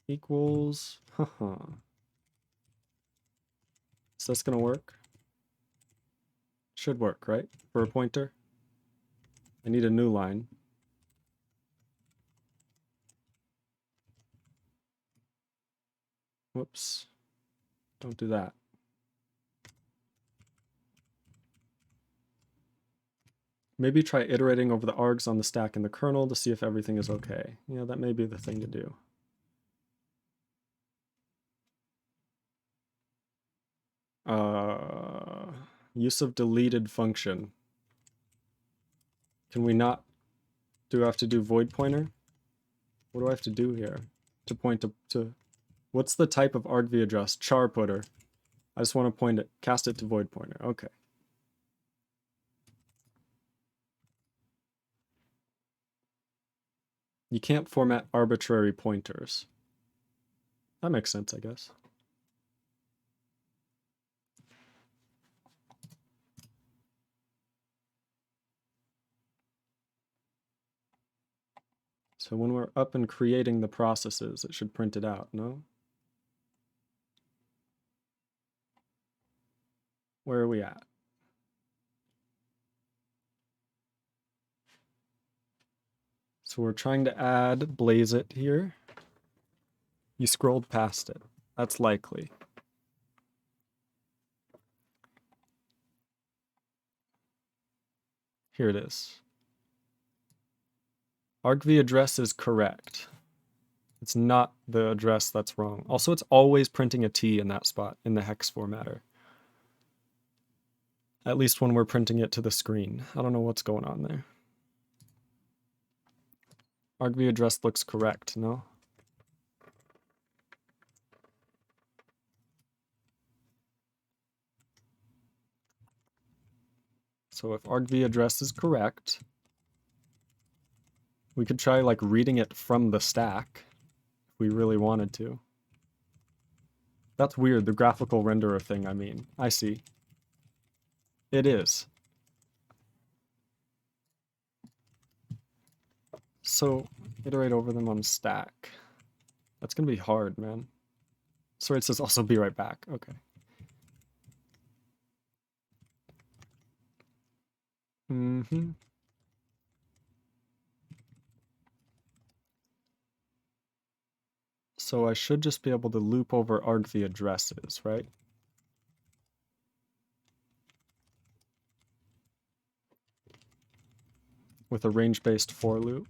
equals, Is this gonna work? Should work, right? For a pointer. I need a new line. Whoops. Don't do that. Maybe try iterating over the args on the stack in the kernel to see if everything is okay. Yeah, that may be the thing to do. Use of deleted function. Can we not? Do I have to do void pointer? What do I have to do here to point to what's the type of argv address? Char putter. I just want to point it, cast it to void pointer. Okay. You can't format arbitrary pointers. That makes sense, I guess. So when we're up and creating the processes, it should print it out, no? Where are we at? So we're trying to add blaze it here. You scrolled past it. That's likely. Here it is. argv address is correct. It's not the address that's wrong. Also, it's always printing a T in that spot in the hex formatter. At least when we're printing it to the screen. I don't know what's going on there. argv address looks correct, no? So if argv address is correct, we could try like reading it from the stack if we really wanted to. That's weird, the graphical renderer thing, I mean. I see. It is. So iterate over them on stack. That's gonna be hard, man. Sorry, it says also be right back. Okay. Mm-hmm. So I should just be able to loop over arg the addresses, right? With a range-based for loop.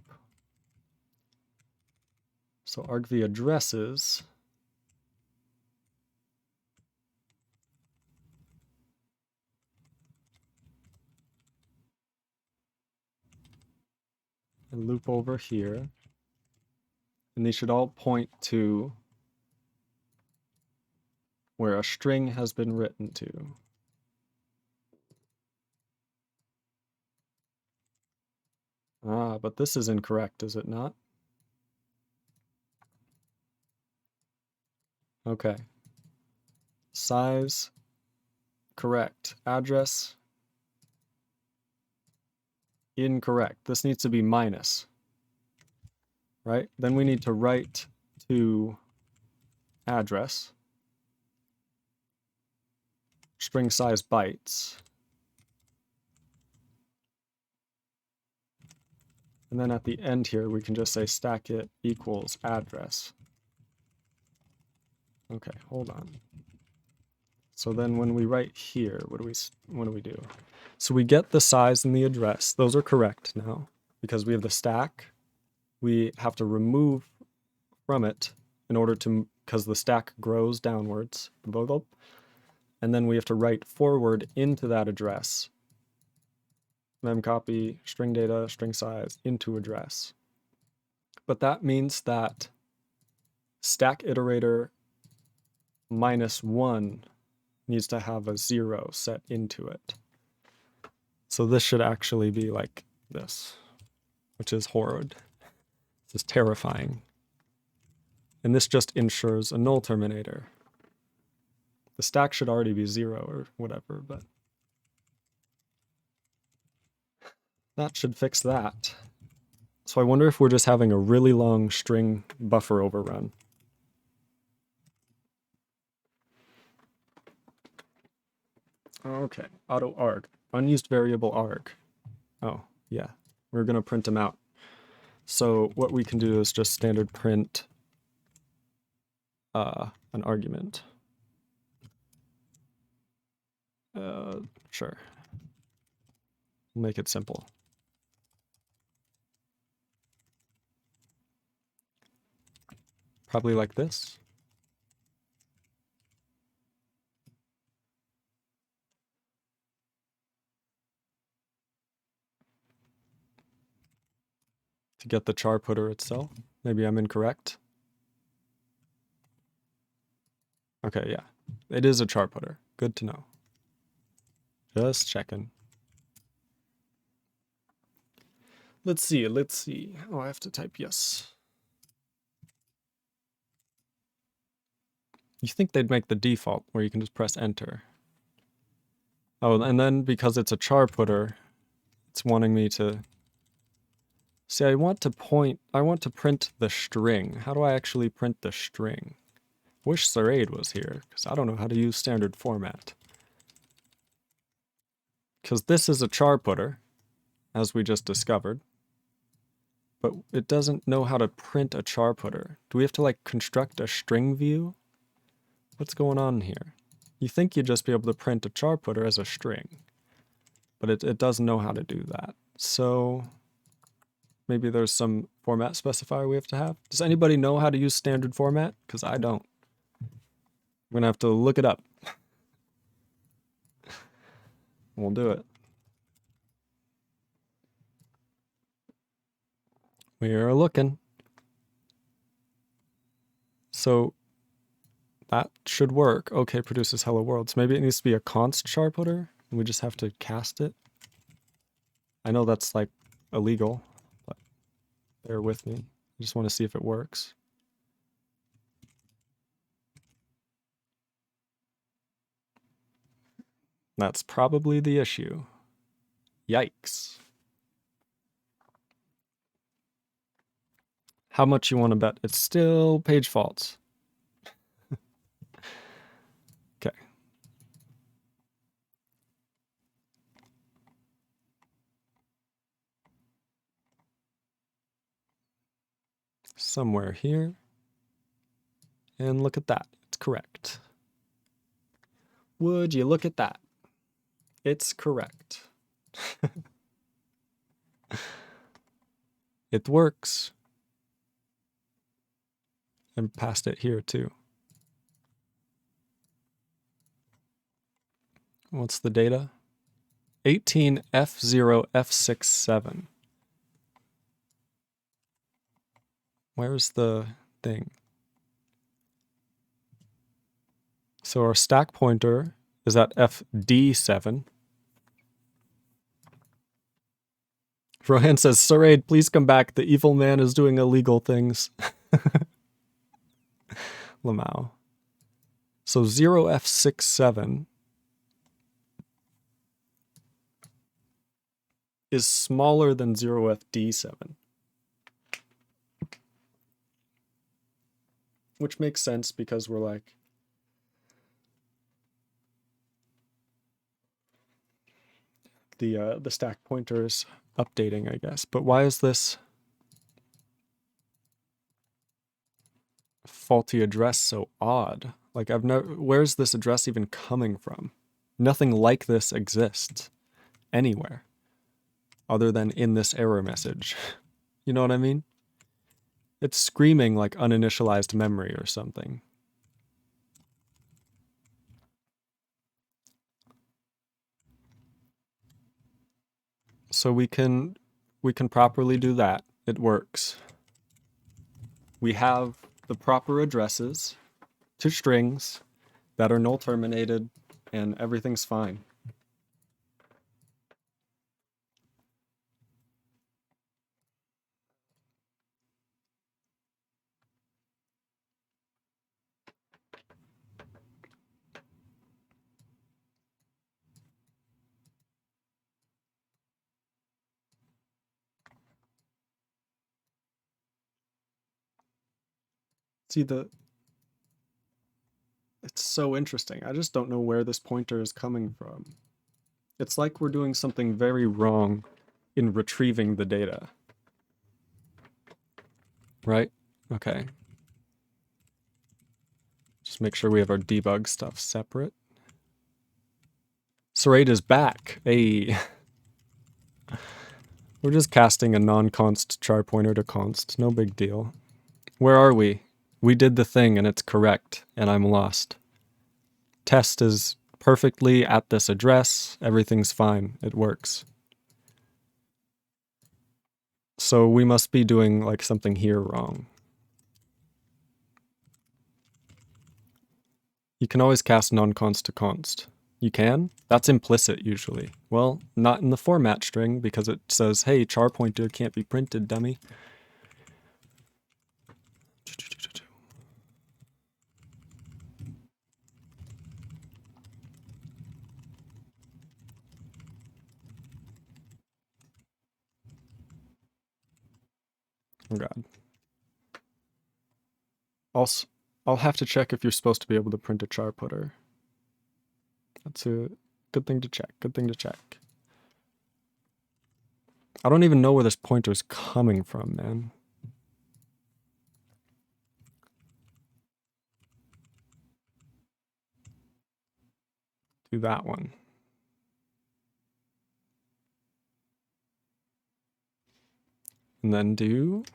So arg the addresses. And loop over here. And these should all point to where a string has been written to. Ah, but this is incorrect, is it not? Okay. Size, correct. Address, incorrect. This needs to be minus, right? Then we need to write to address, string size bytes. And then at the end here, we can just say stack it equals address. Okay, hold on. So then when we write here, what do we do? So we get the size and the address. Those are correct now because we have the stack. We have to remove from it in order to, because the stack grows downwards. And then we have to write forward into that address. Memcopy, string data, string size, into address. But that means that stack iterator -1 needs to have a 0 set into it. So this should actually be like this, which is horrid. This is terrifying. And this just ensures a null terminator. The stack should already be 0 or whatever, but that should fix that. So I wonder if we're just having a really long string buffer overrun. Okay, auto arg, unused variable arg. Oh, yeah, we're gonna print them out. So what we can do is just standard print an argument. Sure. We'll make it simple. Probably like this. To get the char putter itself. Maybe I'm incorrect. Okay, yeah. It is a char putter. Good to know. Just checking. Let's see. Oh, I have to type yes. You think they'd make the default where you can just press enter. Oh, and then because it's a char putter, it's wanting me to... See, I want to print the string. How do I actually print the string? Wish Saraid was here, because I don't know how to use standard format. Because this is a char putter, as we just discovered. But it doesn't know how to print a char putter. Do we have to like construct a string view? What's going on here? You think you'd just be able to print a char putter as a string, but it doesn't know how to do that. So maybe there's some format specifier we have to have. Does anybody know how to use standard format? Because I don't. I'm gonna have to look it up. We'll do it. We are looking. So that should work. Okay, produces hello world. So maybe it needs to be a const char putter, and we just have to cast it. I know that's like illegal, but bear with me. I just want to see if it works. That's probably the issue. Yikes. How much you want to bet? It's still page faults. Okay. Somewhere here. And look at that. It's correct. Would you look at that? It's correct. It works. And passed it here too. What's the data? 18F0F67. Where's the thing? So our stack pointer is at FD7. Rohan says, Saraid, please come back. The evil man is doing illegal things. Lamau. So 0F67 is smaller than 0FD7. Which makes sense because we're like, the stack pointer is updating, I guess. But why is this faulty address so odd? Like where's this address even coming from? Nothing like this exists anywhere other than in this error message. You know what I mean? It's screaming like uninitialized memory or something. So we can properly do that. It works. We have the proper addresses to strings that are null terminated, and everything's fine. See, it's so interesting. I just don't know where this pointer is coming from. It's like we're doing something very wrong in retrieving the data. Right? Okay. Just make sure we have our debug stuff separate. Saraid is back. Hey. We're just casting a non-const char pointer to const. No big deal. Where are we? We did the thing and it's correct, and I'm lost. Test is perfectly at this address. Everything's fine. It works. So we must be doing like something here wrong. You can always cast non-const to const. You can? That's implicit usually. Well, not in the format string because it says, hey, char pointer can't be printed, dummy. Oh god. Also, I'll have to check if you're supposed to be able to print a char putter. That's a good thing to check. Good thing to check. I don't even know where this pointer is coming from, man. Do that one. And then do...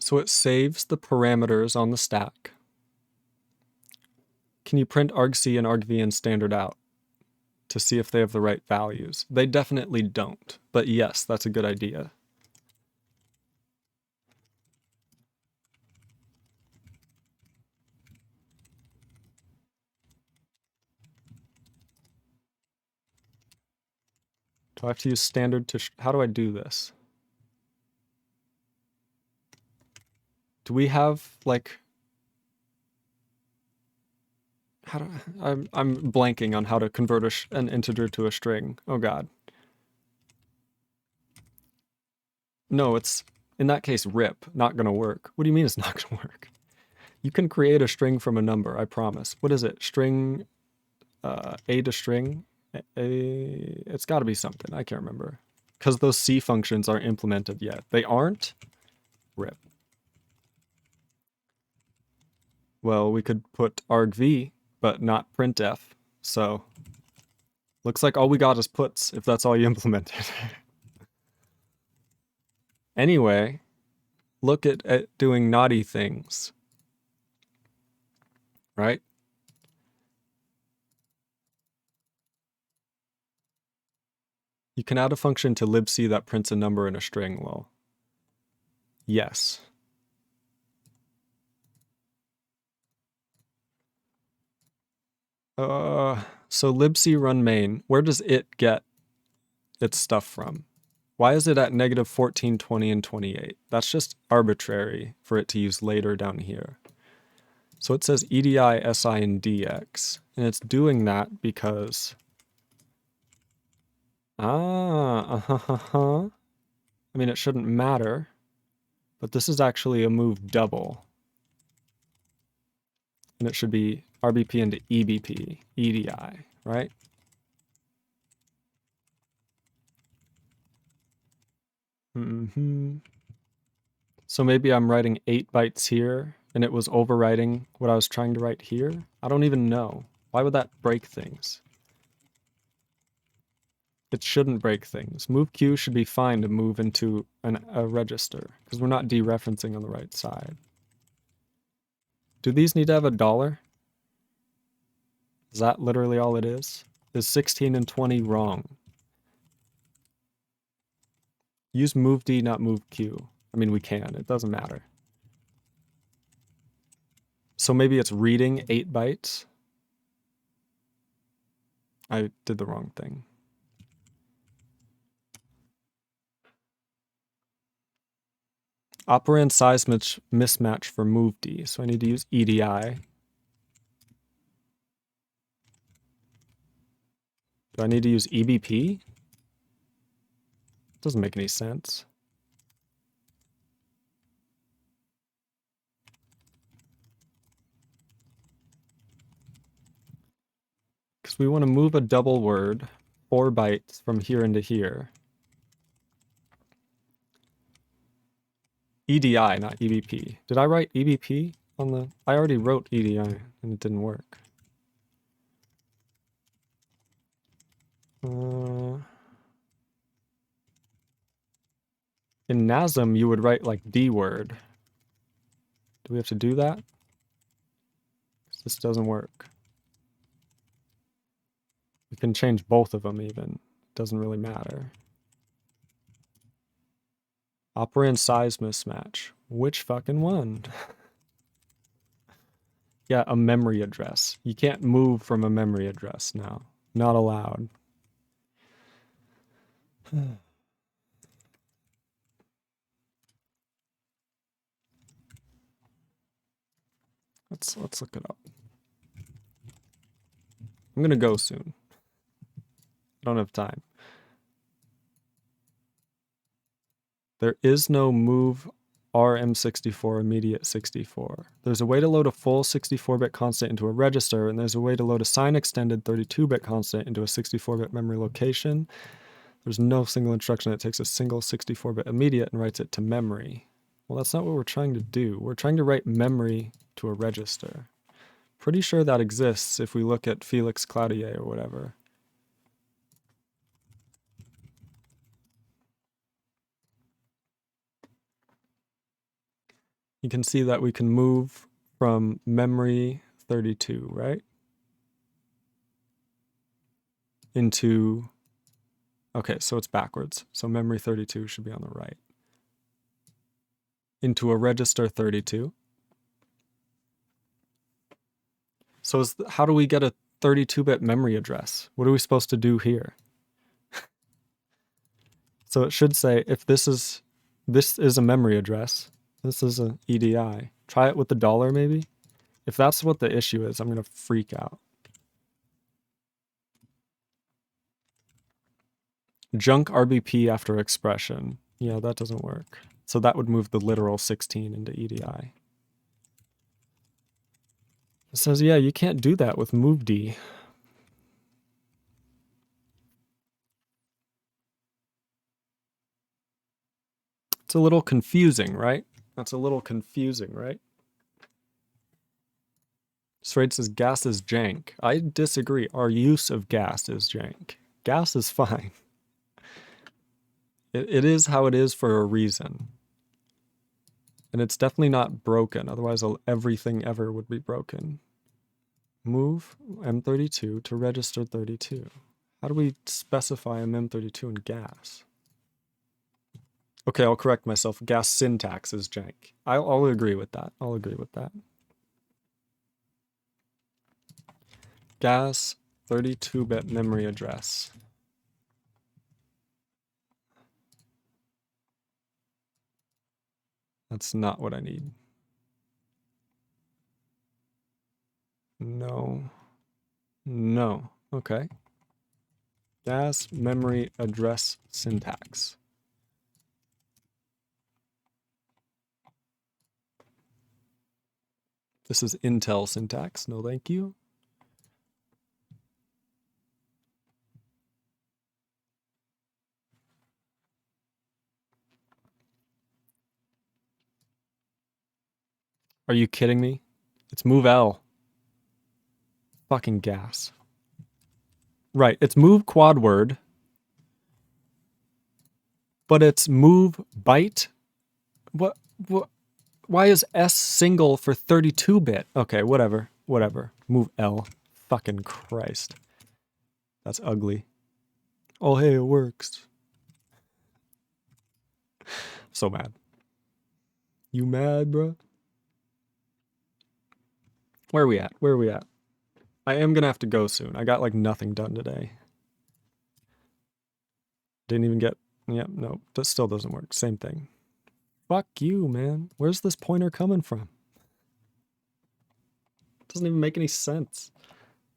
So it saves the parameters on the stack. Can you print argc and argv and standard out to see if they have the right values? They definitely don't, but yes, that's a good idea. Do I have to use standard to... How do I do this? Do we have, like... How do I'm blanking on how to convert an integer to a string. Oh god. No, it's, in that case, rip. Not gonna work. What do you mean it's not gonna work? You can create a string from a number, I promise. What is it? String, a to string? It's gotta be something. I can't remember. Because those C functions aren't implemented yet. They aren't? Rip. Well, we could put argv, but not printf. So, looks like all we got is puts, if that's all you implemented. Anyway, look at doing naughty things. Right? You can add a function to libc that prints a number in a string, lol. Yes. So libc run main, where does it get its stuff from? Why is it at negative 14, 20, and 28? That's just arbitrary for it to use later down here. So it says edi, si, and dx, and it's doing that because... I mean, it shouldn't matter, but this is actually a move double. And it should be RBP into EBP, EDI, right? So maybe I'm writing 8 bytes here, and it was overwriting what I was trying to write here? I don't even know. Why would that break things? It shouldn't break things. Move Q should be fine to move into a register, because we're not dereferencing on the right side. Do these need to have a $? Is that literally all it is? Is 16 and 20 wrong? Use move D, not move Q. I mean, we can. It doesn't matter. So maybe it's reading 8 bytes. I did the wrong thing. Operand size mismatch for move D. So I need to use EDI. Do I need to use EBP? Doesn't make any sense. Because we want to move a double word 4 bytes from here into here. EDI, not EBP. Did I write EBP on the... I already wrote EDI and it didn't work. In NASM, you would write like D word. Do we have to do that? This doesn't work. We can change both of them even. Doesn't really matter. Operand size mismatch. Which fucking one? Yeah, a memory address. You can't move from a memory address now. Not allowed. Let's look it up. I'm gonna go soon. I don't have time. There is no move RM64 immediate 64. There's a way to load a full 64-bit constant into a register, and there's a way to load a sign extended 32-bit constant into a 64-bit memory location. There's no single instruction that takes a single 64-bit immediate and writes it to memory. Well, that's not what we're trying to do. We're trying to write memory to a register. Pretty sure that exists if we look at Felix Claudier or whatever. You can see that we can move from memory 32, right? Into, okay, so it's backwards. So memory 32 should be on the right. Into a register 32. So how do we get a 32-bit memory address? What are we supposed to do here? So it should say if this is a memory address, this is a EDI. Try it with the dollar maybe. If that's what the issue is, I'm gonna freak out. Junk RBP after expression. Yeah, that doesn't work. So that would move the literal 16 into EDI. It says, yeah, you can't do that with moveD. It's a little confusing, right? That's a little confusing, right? Straight says gas is jank. I disagree. Our use of gas is jank. Gas is fine. It is how it is for a reason. And it's definitely not broken. Otherwise, everything ever would be broken. Move M32 to register 32. How do we specify a M32 in gas? Okay, I'll correct myself. Gas syntax is jank. I'll agree with that. I'll agree with that. Gas 32-bit memory address. That's not what I need. No. No. Okay. Gas memory address syntax. This is Intel syntax. No, thank you. Are you kidding me? It's move L. Fucking gas. Right, it's move quad word. But it's move byte. What? Why is S single for 32-bit? Okay, whatever. Move L. Fucking Christ. That's ugly. Oh, hey, it works. So mad. You mad, bro? Where are we at? I am gonna have to go soon. I got like nothing done today. Didn't even get... Yep, no, that still doesn't work. Same thing. Fuck you, man. Where's this pointer coming from? Doesn't even make any sense.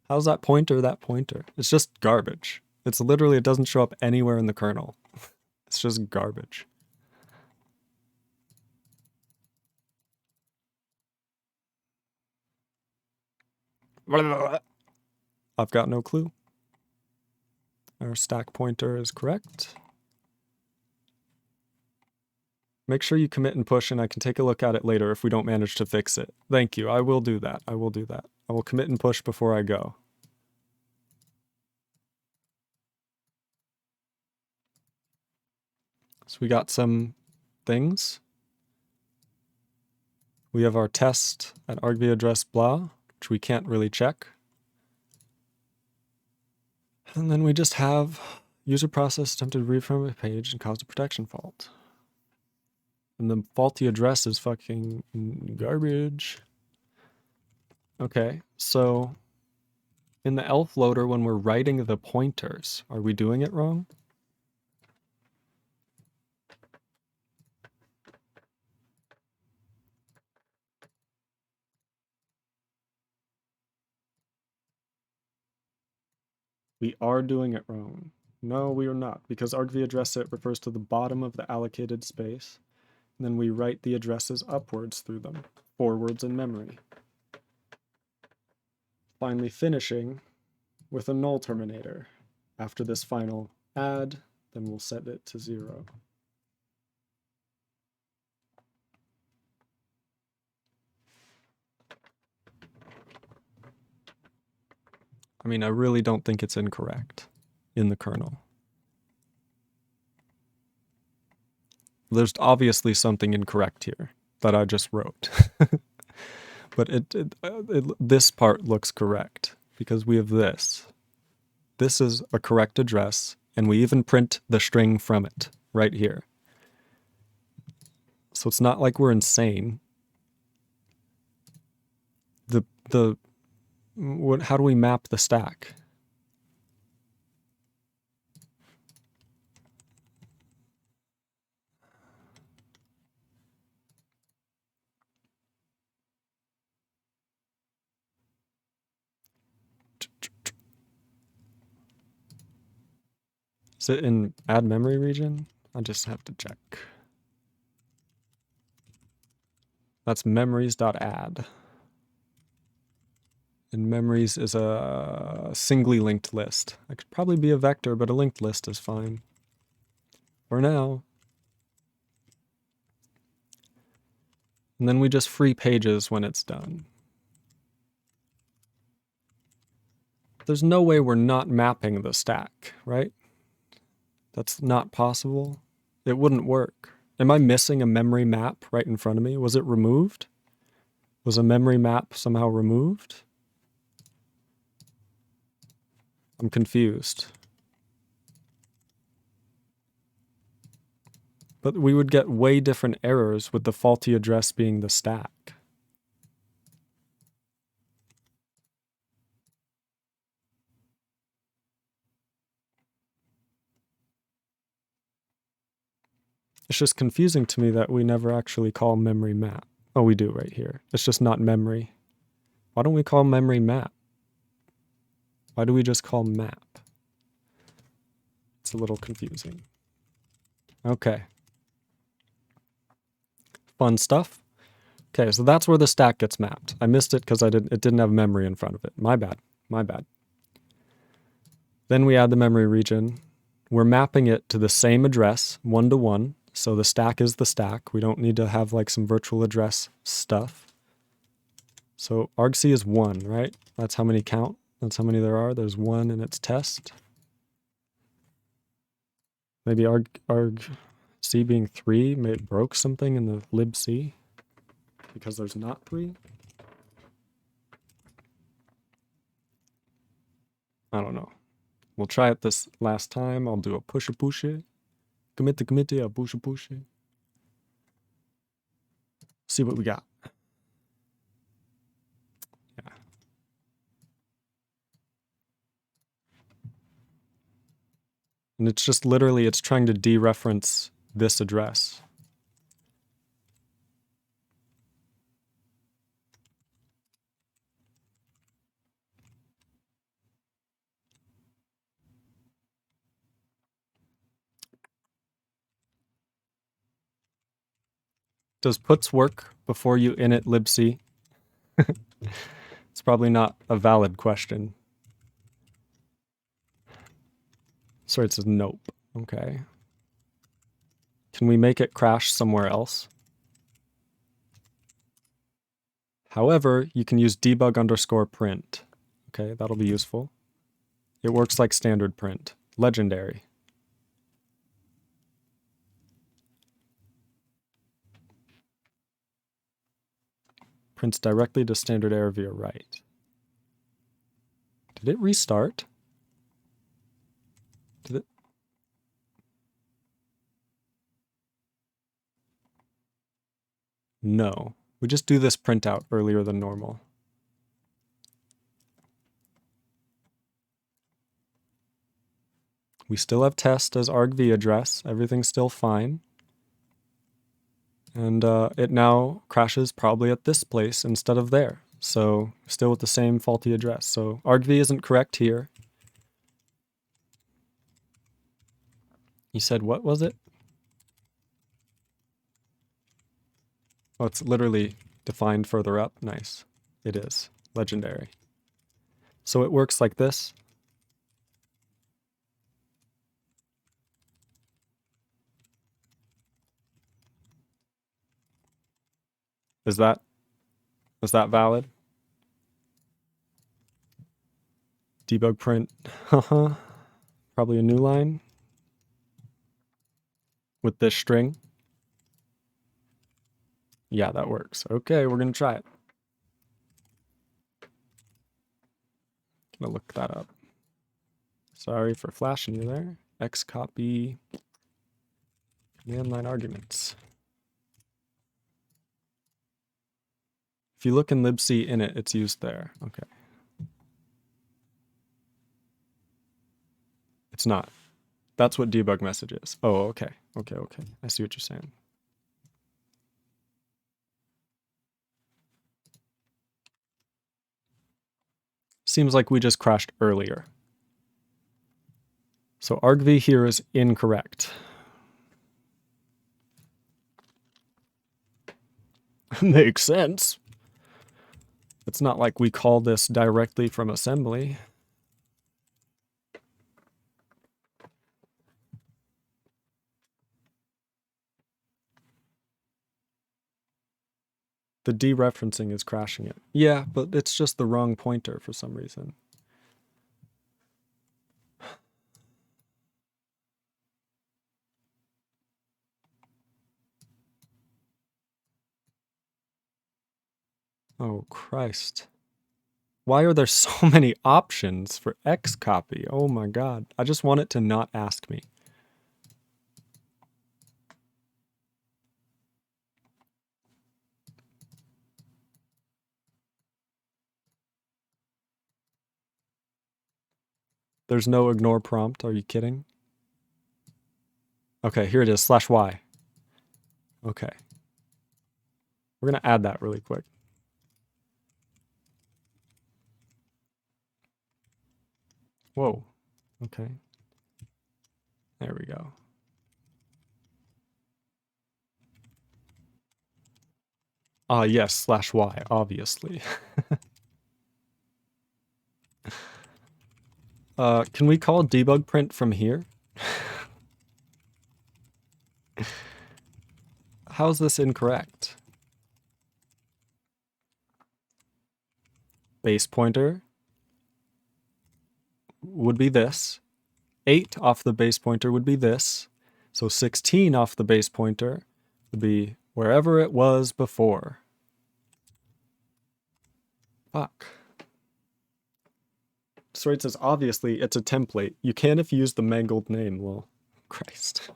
How's that pointer that pointer? It's just garbage. It's literally, it doesn't show up anywhere in the kernel. It's just garbage. I've got no clue. Our stack pointer is correct. Make sure you commit and push, and I can take a look at it later if we don't manage to fix it. Thank you. I will do that. I will commit and push before I go. So we got some things. We have our test at argv address blah, which we can't really check. And then we just have user process attempted to read from a page and caused a protection fault. And the faulty address is fucking garbage. Okay, so in the elf loader, when we're writing the pointers, are we doing it wrong? We are doing it wrong. No, we are not, because argv address it refers to the bottom of the allocated space. And then we write the addresses upwards through them, forwards in memory. Finally finishing with a null terminator. After this final add, then we'll set it to 0. I mean, I really don't think it's incorrect in the kernel. There's obviously something incorrect here that I just wrote. But this part looks correct because we have this. This is a correct address, and we even print the string from it right here. So it's not like we're insane. How do we map the stack? Is it in add memory region? I just have to check. That's memories.add. And memories is a singly linked list. It could probably be a vector, but a linked list is fine. For now. And then we just free pages when it's done. There's no way we're not mapping the stack, right? That's not possible. It wouldn't work. Am I missing a memory map right in front of me? Was it removed? Was a memory map somehow removed? I'm confused. But we would get way different errors with the faulty address being the stack. It's just confusing to me that we never actually call memory map. Oh, we do right here. It's just not memory. Why don't we call memory map? Why do we just call map? It's a little confusing. Okay. Fun stuff. Okay, so that's where the stack gets mapped. I missed it because it didn't have memory in front of it. My bad. My bad. Then we add the memory region. We're mapping it to the same address, 1-to-1. So the stack is the stack. We don't need to have like some virtual address stuff. So argc is 1, right? That's how many count. That's how many there are. There's 1 in its test. Maybe argc being 3 broke something in the libc because there's not 3. I don't know. We'll try it this last time. I'll do a push. Commit, a push. See what we got. Yeah. And it's just literally, it's trying to dereference this address. Does puts work before you init libc? It's probably not a valid question. Sorry, it says nope. Okay. Can we make it crash somewhere else? However, you can use debug_print. Okay, that'll be useful. It works like standard print. Legendary. Prints directly to standard error via write. Did it restart? Did it? No. We just do this printout earlier than normal. We still have test as argv address. Everything's still fine. And it now crashes probably at this place instead of there. So still with the same faulty address. So argv isn't correct here. You said what was it? Oh, it's literally defined further up. Nice. It is. Legendary. So it works like this. Is that valid? Debug print. Probably a new line with this string. Yeah, that works. Okay, we're going to try it. Gonna look that up. Sorry for flashing you there. Xcopy command line arguments. If you look in libc init, it's used there. Okay. It's not. That's what debug message is. Oh, okay. Okay. I see what you're saying. Seems like we just crashed earlier. So argv here is incorrect. Makes sense. It's not like we call this directly from assembly. The dereferencing is crashing it. Yeah, but it's just the wrong pointer for some reason. Oh, Christ. Why are there so many options for Xcopy? Oh my god. I just want it to not ask me. There's no ignore prompt. Are you kidding? Okay, here it is, /y. Okay. We're going to add that really quick. Whoa. Okay. There we go. Yes, /y, obviously. Can we call debug print from here? How's this incorrect? Base pointer would be this. 8 off the base pointer would be this. So 16 off the base pointer would be wherever it was before. Fuck. Sroid says, obviously, it's a template. You can if you use the mangled name. Well, Christ.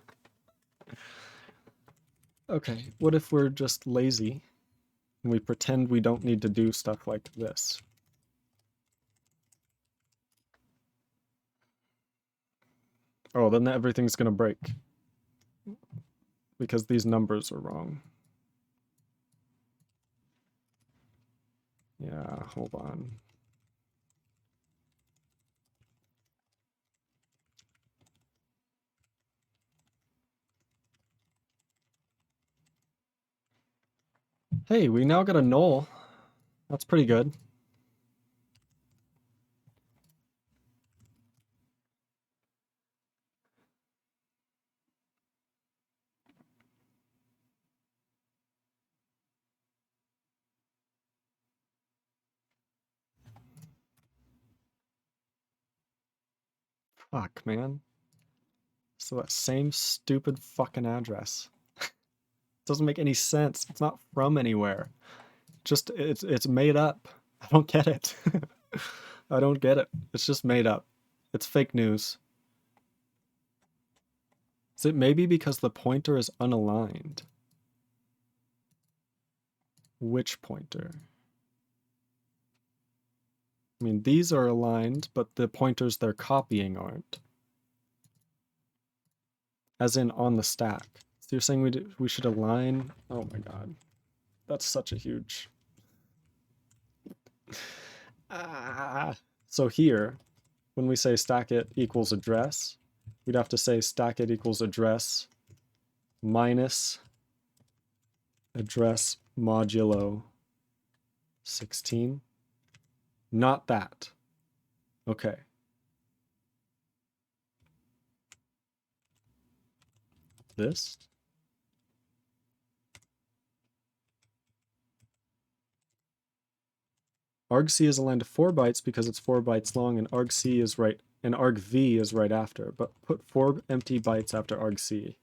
Okay, what if we're just lazy and we pretend we don't need to do stuff like this? Oh, then everything's gonna break. Because these numbers are wrong. Yeah, hold on. Hey, we now got a null. That's pretty good. Fuck, man. So that same stupid fucking address. Doesn't make any sense. It's not from anywhere. Just it's made up. I don't get it. I don't get it. It's just made up. It's fake news. Is it maybe because the pointer is unaligned? Which pointer? I mean, these are aligned, but the pointers they're copying aren't. As in on the stack. So you're saying we should align? Oh my god. That's such a huge... So here, when we say stack it equals address, we'd have to say stack it equals address minus address modulo 16. Not that. Okay. This? argc is aligned to 4 bytes because it's 4 bytes long, and argc is right, and argv is right after, but put 4 empty bytes after argc.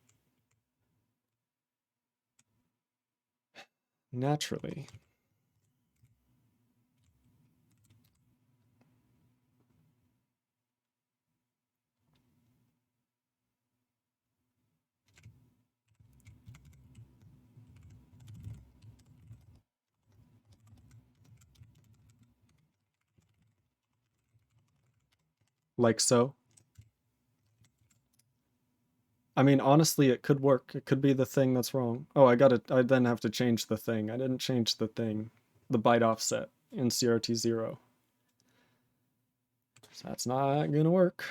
Naturally. Like so. I mean, honestly, it could work. It could be the thing that's wrong. Oh, I then have to change the thing. I didn't change the thing. The byte offset in CRT0. So that's not gonna work.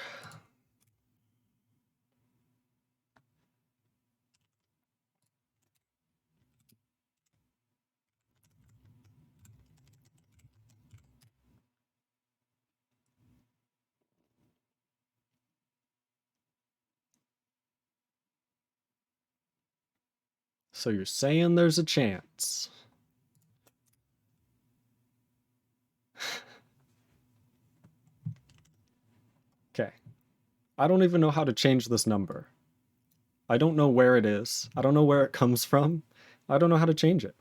So you're saying there's a chance. Okay. I don't even know how to change this number. I don't know where it is. I don't know where it comes from. I don't know how to change it.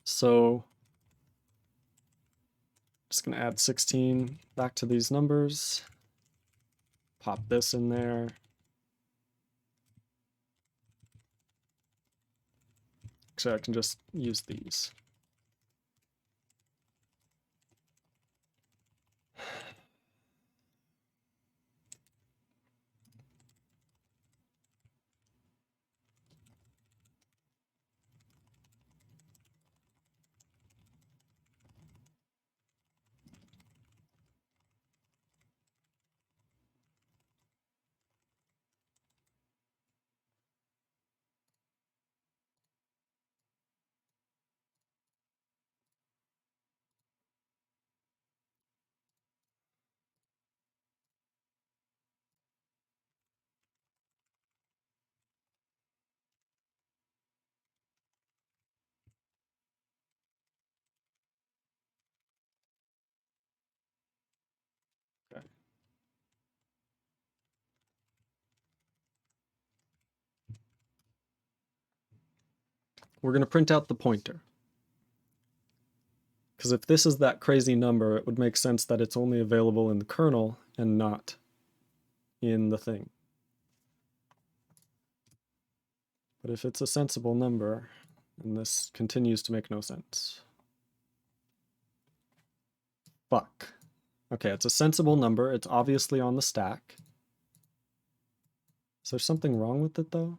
So just gonna add 16 back to these numbers. Pop this in there. So I can just use these. Okay. We're gonna print out the pointer. Because if this is that crazy number, it would make sense that it's only available in the kernel and not in the thing. But if it's a sensible number, and this continues to make no sense. Fuck. Okay, it's a sensible number. It's obviously on the stack. Is there something wrong with it, though?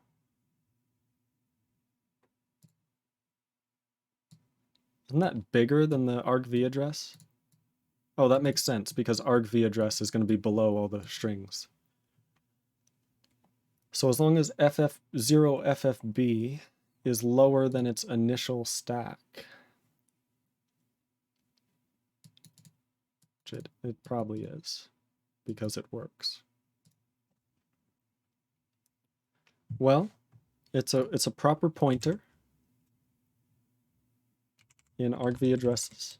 Isn't that bigger than the argv address? Oh, that makes sense, because argv address is going to be below all the strings. So as long as ff0ffb is lower than its initial stack, which it probably is, because it works. Well, it's a proper pointer in argv addresses.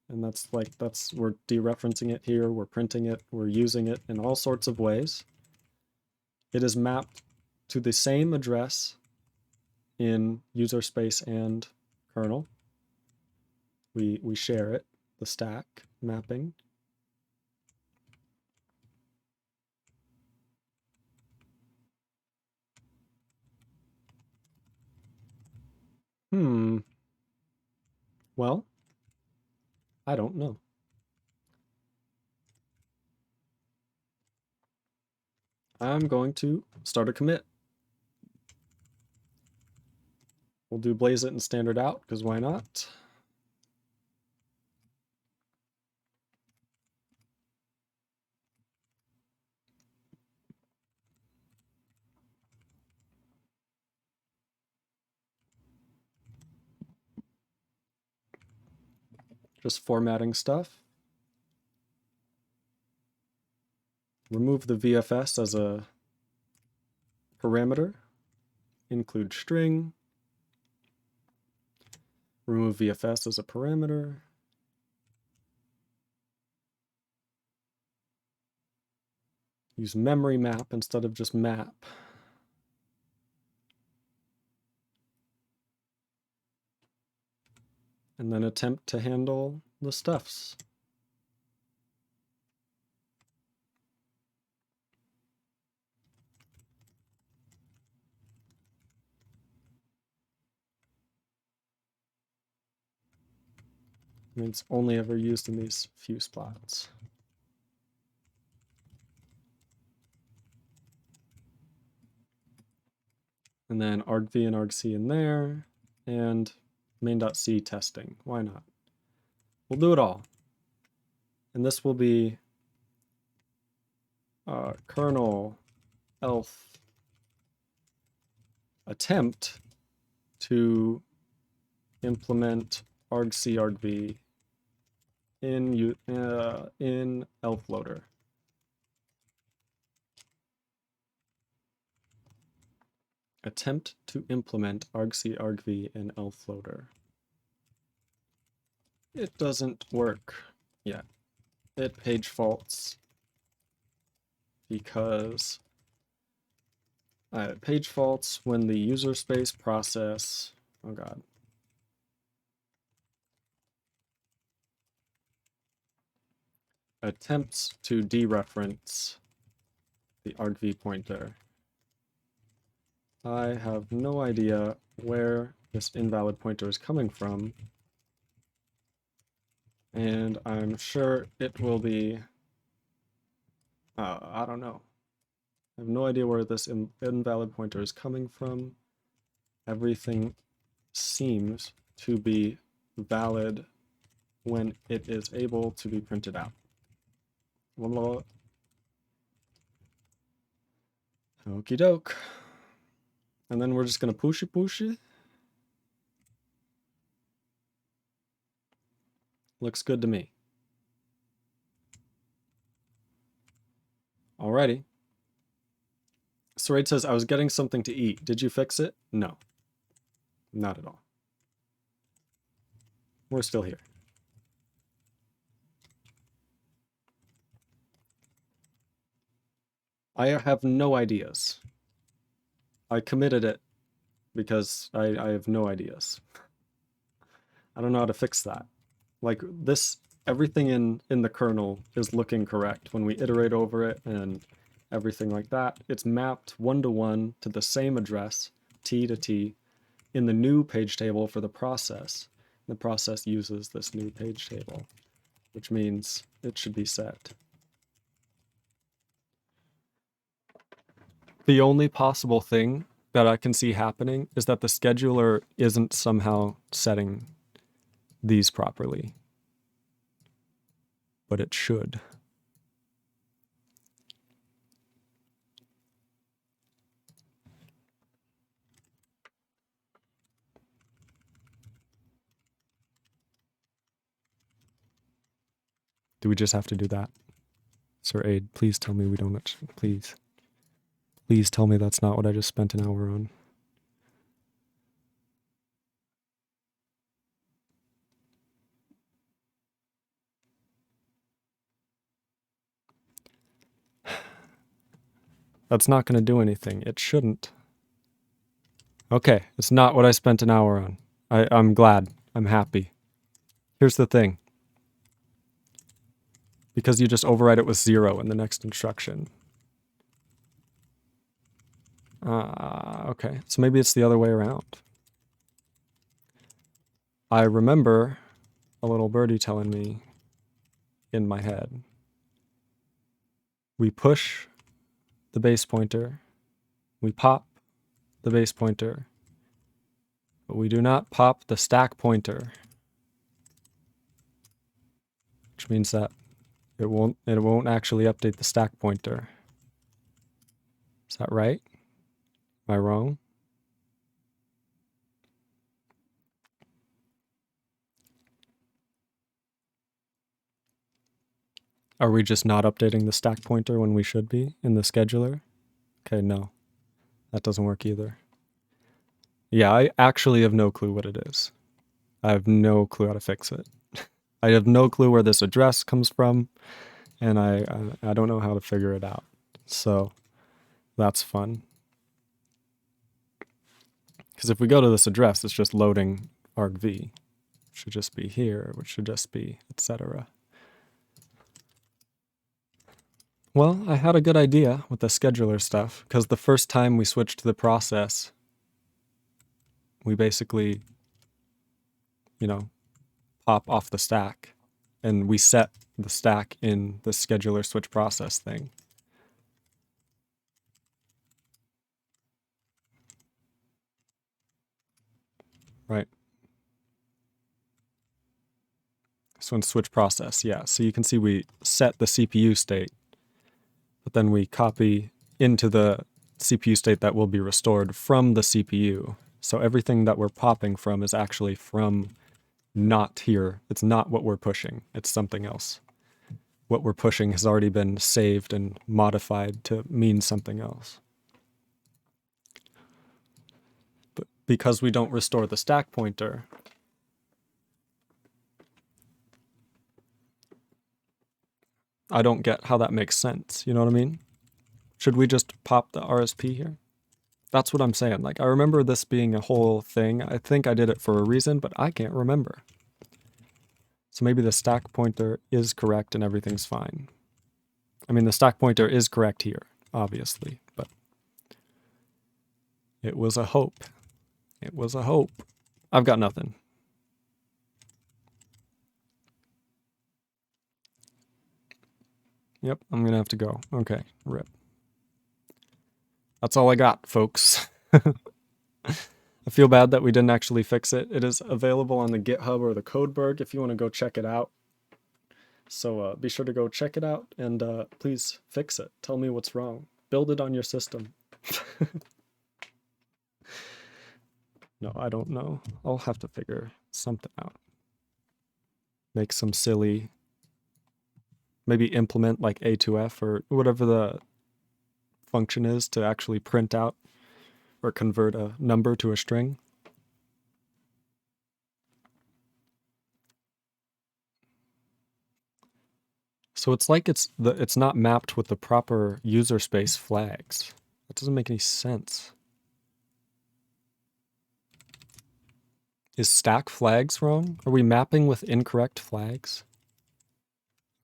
And we're dereferencing it here, we're printing it, we're using it in all sorts of ways. It is mapped to the same address in user space and kernel. We share it, the stack mapping. Well, I don't know. I'm going to start a commit. We'll do blaze it and standard out, because why not? Just formatting stuff. Remove the VFS as a parameter. Include string. Remove VFS as a parameter. Use memory map instead of just map. And then attempt to handle the stuffs. I mean, it's only ever used in these few spots. And then argv and argc in there, and main.c testing. Why not? We'll do it all. And this will be kernel elf attempt to implement argc argv in elf loader. Attempt to implement argc argv in lfloater. It doesn't work yet. It page faults because page faults when the user space process, oh god, attempts to dereference the argv pointer. I have no idea where this invalid pointer is coming from, and I'm sure it will be, I don't know. I have no idea where this invalid pointer is coming from. Everything seems to be valid when it is able to be printed out. Okie doke. And then we're just gonna push it. Looks good to me. Alrighty. Seraid says, I was getting something to eat. Did you fix it? No. Not at all. We're still here. I have no ideas. I committed it because I have no ideas. I don't know how to fix that. Like this, everything in the kernel is looking correct when we iterate over it and everything like that. It's mapped one-to-one to the same address, T to T, in the new page table for the process. The process uses this new page table, which means it should be set. The only possible thing that I can see happening is that the scheduler isn't somehow setting these properly. But it should. Do we just have to do that? Sir Aid, please tell me we don't, please. Please tell me that's not what I just spent an hour on. That's not going to do anything. It shouldn't. Okay, it's not what I spent an hour on. I'm glad. I'm happy. Here's the thing. Because you just override it with 0 in the next instruction. Okay, so maybe it's the other way around. I remember a little birdie telling me in my head, we push the base pointer, we pop the base pointer, but we do not pop the stack pointer, which means that it won't actually update the stack pointer. Is that right? Am I wrong? Are we just not updating the stack pointer when we should be in the scheduler? Okay, no. That doesn't work either. Yeah, I actually have no clue what it is. I have no clue how to fix it. I have no clue where this address comes from, and I don't know how to figure it out. So that's fun. Because if we go to this address, it's just loading argv. It should just be here, which should just be etc. Well, I had a good idea with the scheduler stuff, because the first time we switched to the process, we basically, you know, pop off the stack, and we set the stack in the scheduler switch process thing. Right. So in switch process, yeah. So you can see we set the CPU state, but then we copy into the CPU state that will be restored from the CPU. So everything that we're popping from is actually from not here. It's not what we're pushing. It's something else. What we're pushing has already been saved and modified to mean something else. because we don't restore the stack pointer. I don't get how that makes sense. You know what I mean? Should we just pop the RSP here? That's what I'm saying. Like, I remember this being a whole thing. I think I did it for a reason, but I can't remember. So maybe the stack pointer is correct and everything's fine. I mean, the stack pointer is correct here, obviously, but it was a hope. It was a hope. I've got nothing. Yep, I'm gonna have to go. Okay, rip. That's all I got, folks. I feel bad that we didn't actually fix it. It is available on the GitHub or the Codeberg if you want to go check it out. So be sure to go check it out and please fix it. Tell me what's wrong. Build it on your system. No, I don't know. I'll have to figure something out. Make some silly, maybe implement like A2F or whatever the function is to actually print out or convert a number to a string. So it's like it's not mapped with the proper user space flags. That doesn't make any sense. Is stack flags wrong? Are we mapping with incorrect flags?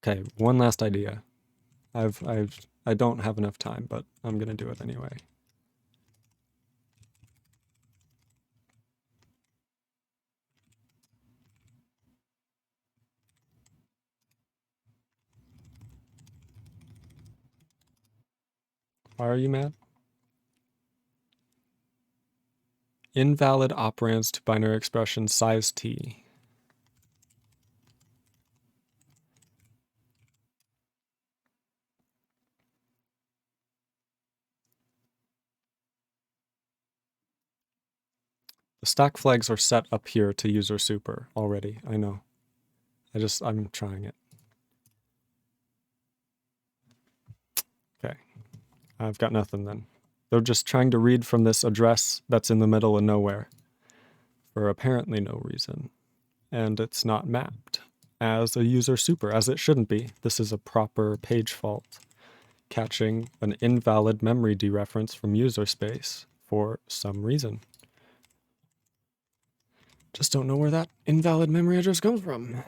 Okay, one last idea. I don't have enough time, but I'm gonna do it anyway. Why are you mad? Invalid operands to binary expression size t. The stack flags are set up here to user super already. I know. I'm trying it. Okay. I've got nothing then. They're just trying to read from this address that's in the middle of nowhere for apparently no reason. And it's not mapped as a user super, as it shouldn't be. This is a proper page fault, catching an invalid memory dereference from user space for some reason. Just don't know where that invalid memory address comes from.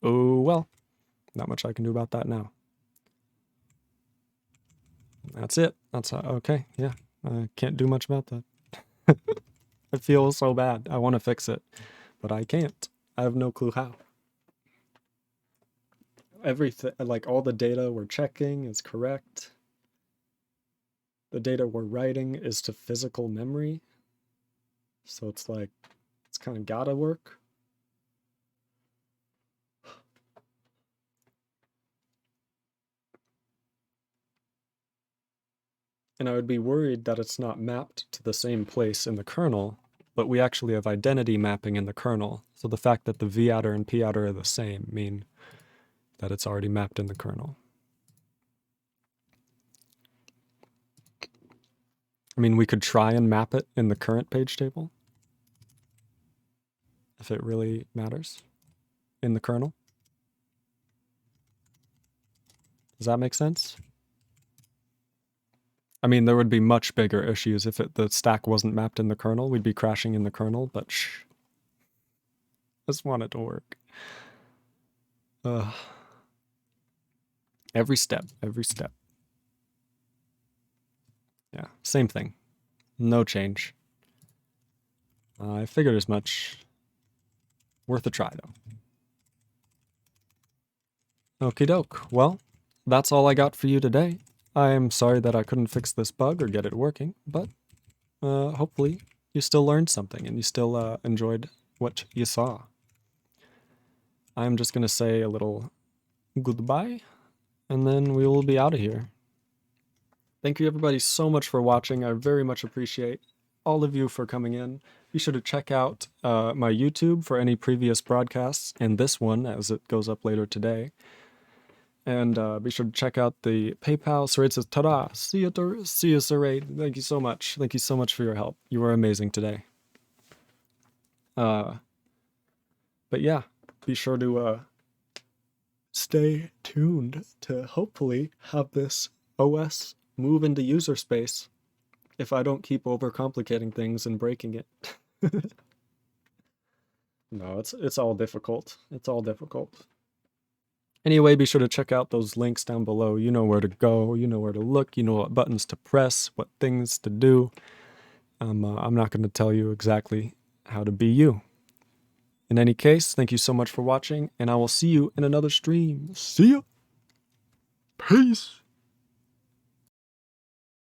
Oh, well, not much I can do about that now. That's it. That's okay. Yeah, I can't do much about that. I feel so bad. I want to fix it, but I can't. I have no clue how. Everything, like all the data we're checking is correct. The data we're writing is to physical memory. So it's like, it's kind of gotta work. And I would be worried that it's not mapped to the same place in the kernel, but we actually have identity mapping in the kernel. So the fact that the vouter and pouter are the same mean that it's already mapped in the kernel. I mean, we could try and map it in the current page table, if it really matters, in the kernel. Does that make sense? I mean, there would be much bigger issues if the stack wasn't mapped in the kernel. We'd be crashing in the kernel, but shh. Just want it to work. Every step, every step. Yeah, same thing. No change. I figured as much. Worth a try, though. Okie doke. Well, that's all I got for you today. I am sorry that I couldn't fix this bug or get it working, but hopefully you still learned something and you still enjoyed what you saw. I'm just going to say a little goodbye, and then we will be out of here. Thank you everybody so much for watching. I very much appreciate all of you for coming in. Be sure to check out my YouTube for any previous broadcasts and this one as it goes up later today. And be sure to check out the PayPal. Sysroot says, ta-da, see you, Sysroot. Thank you so much. Thank you so much for your help. You were amazing today. But yeah, be sure to stay tuned to hopefully have this OS move into user space if I don't keep overcomplicating things and breaking it. No, it's all difficult. It's all difficult. Anyway, be sure to check out those links down below. You know where to go, you know where to look, you know what buttons to press, what things to do. I'm not going to tell you exactly how to be you. In any case, thank you so much for watching, and I will see you in another stream. See ya! Peace!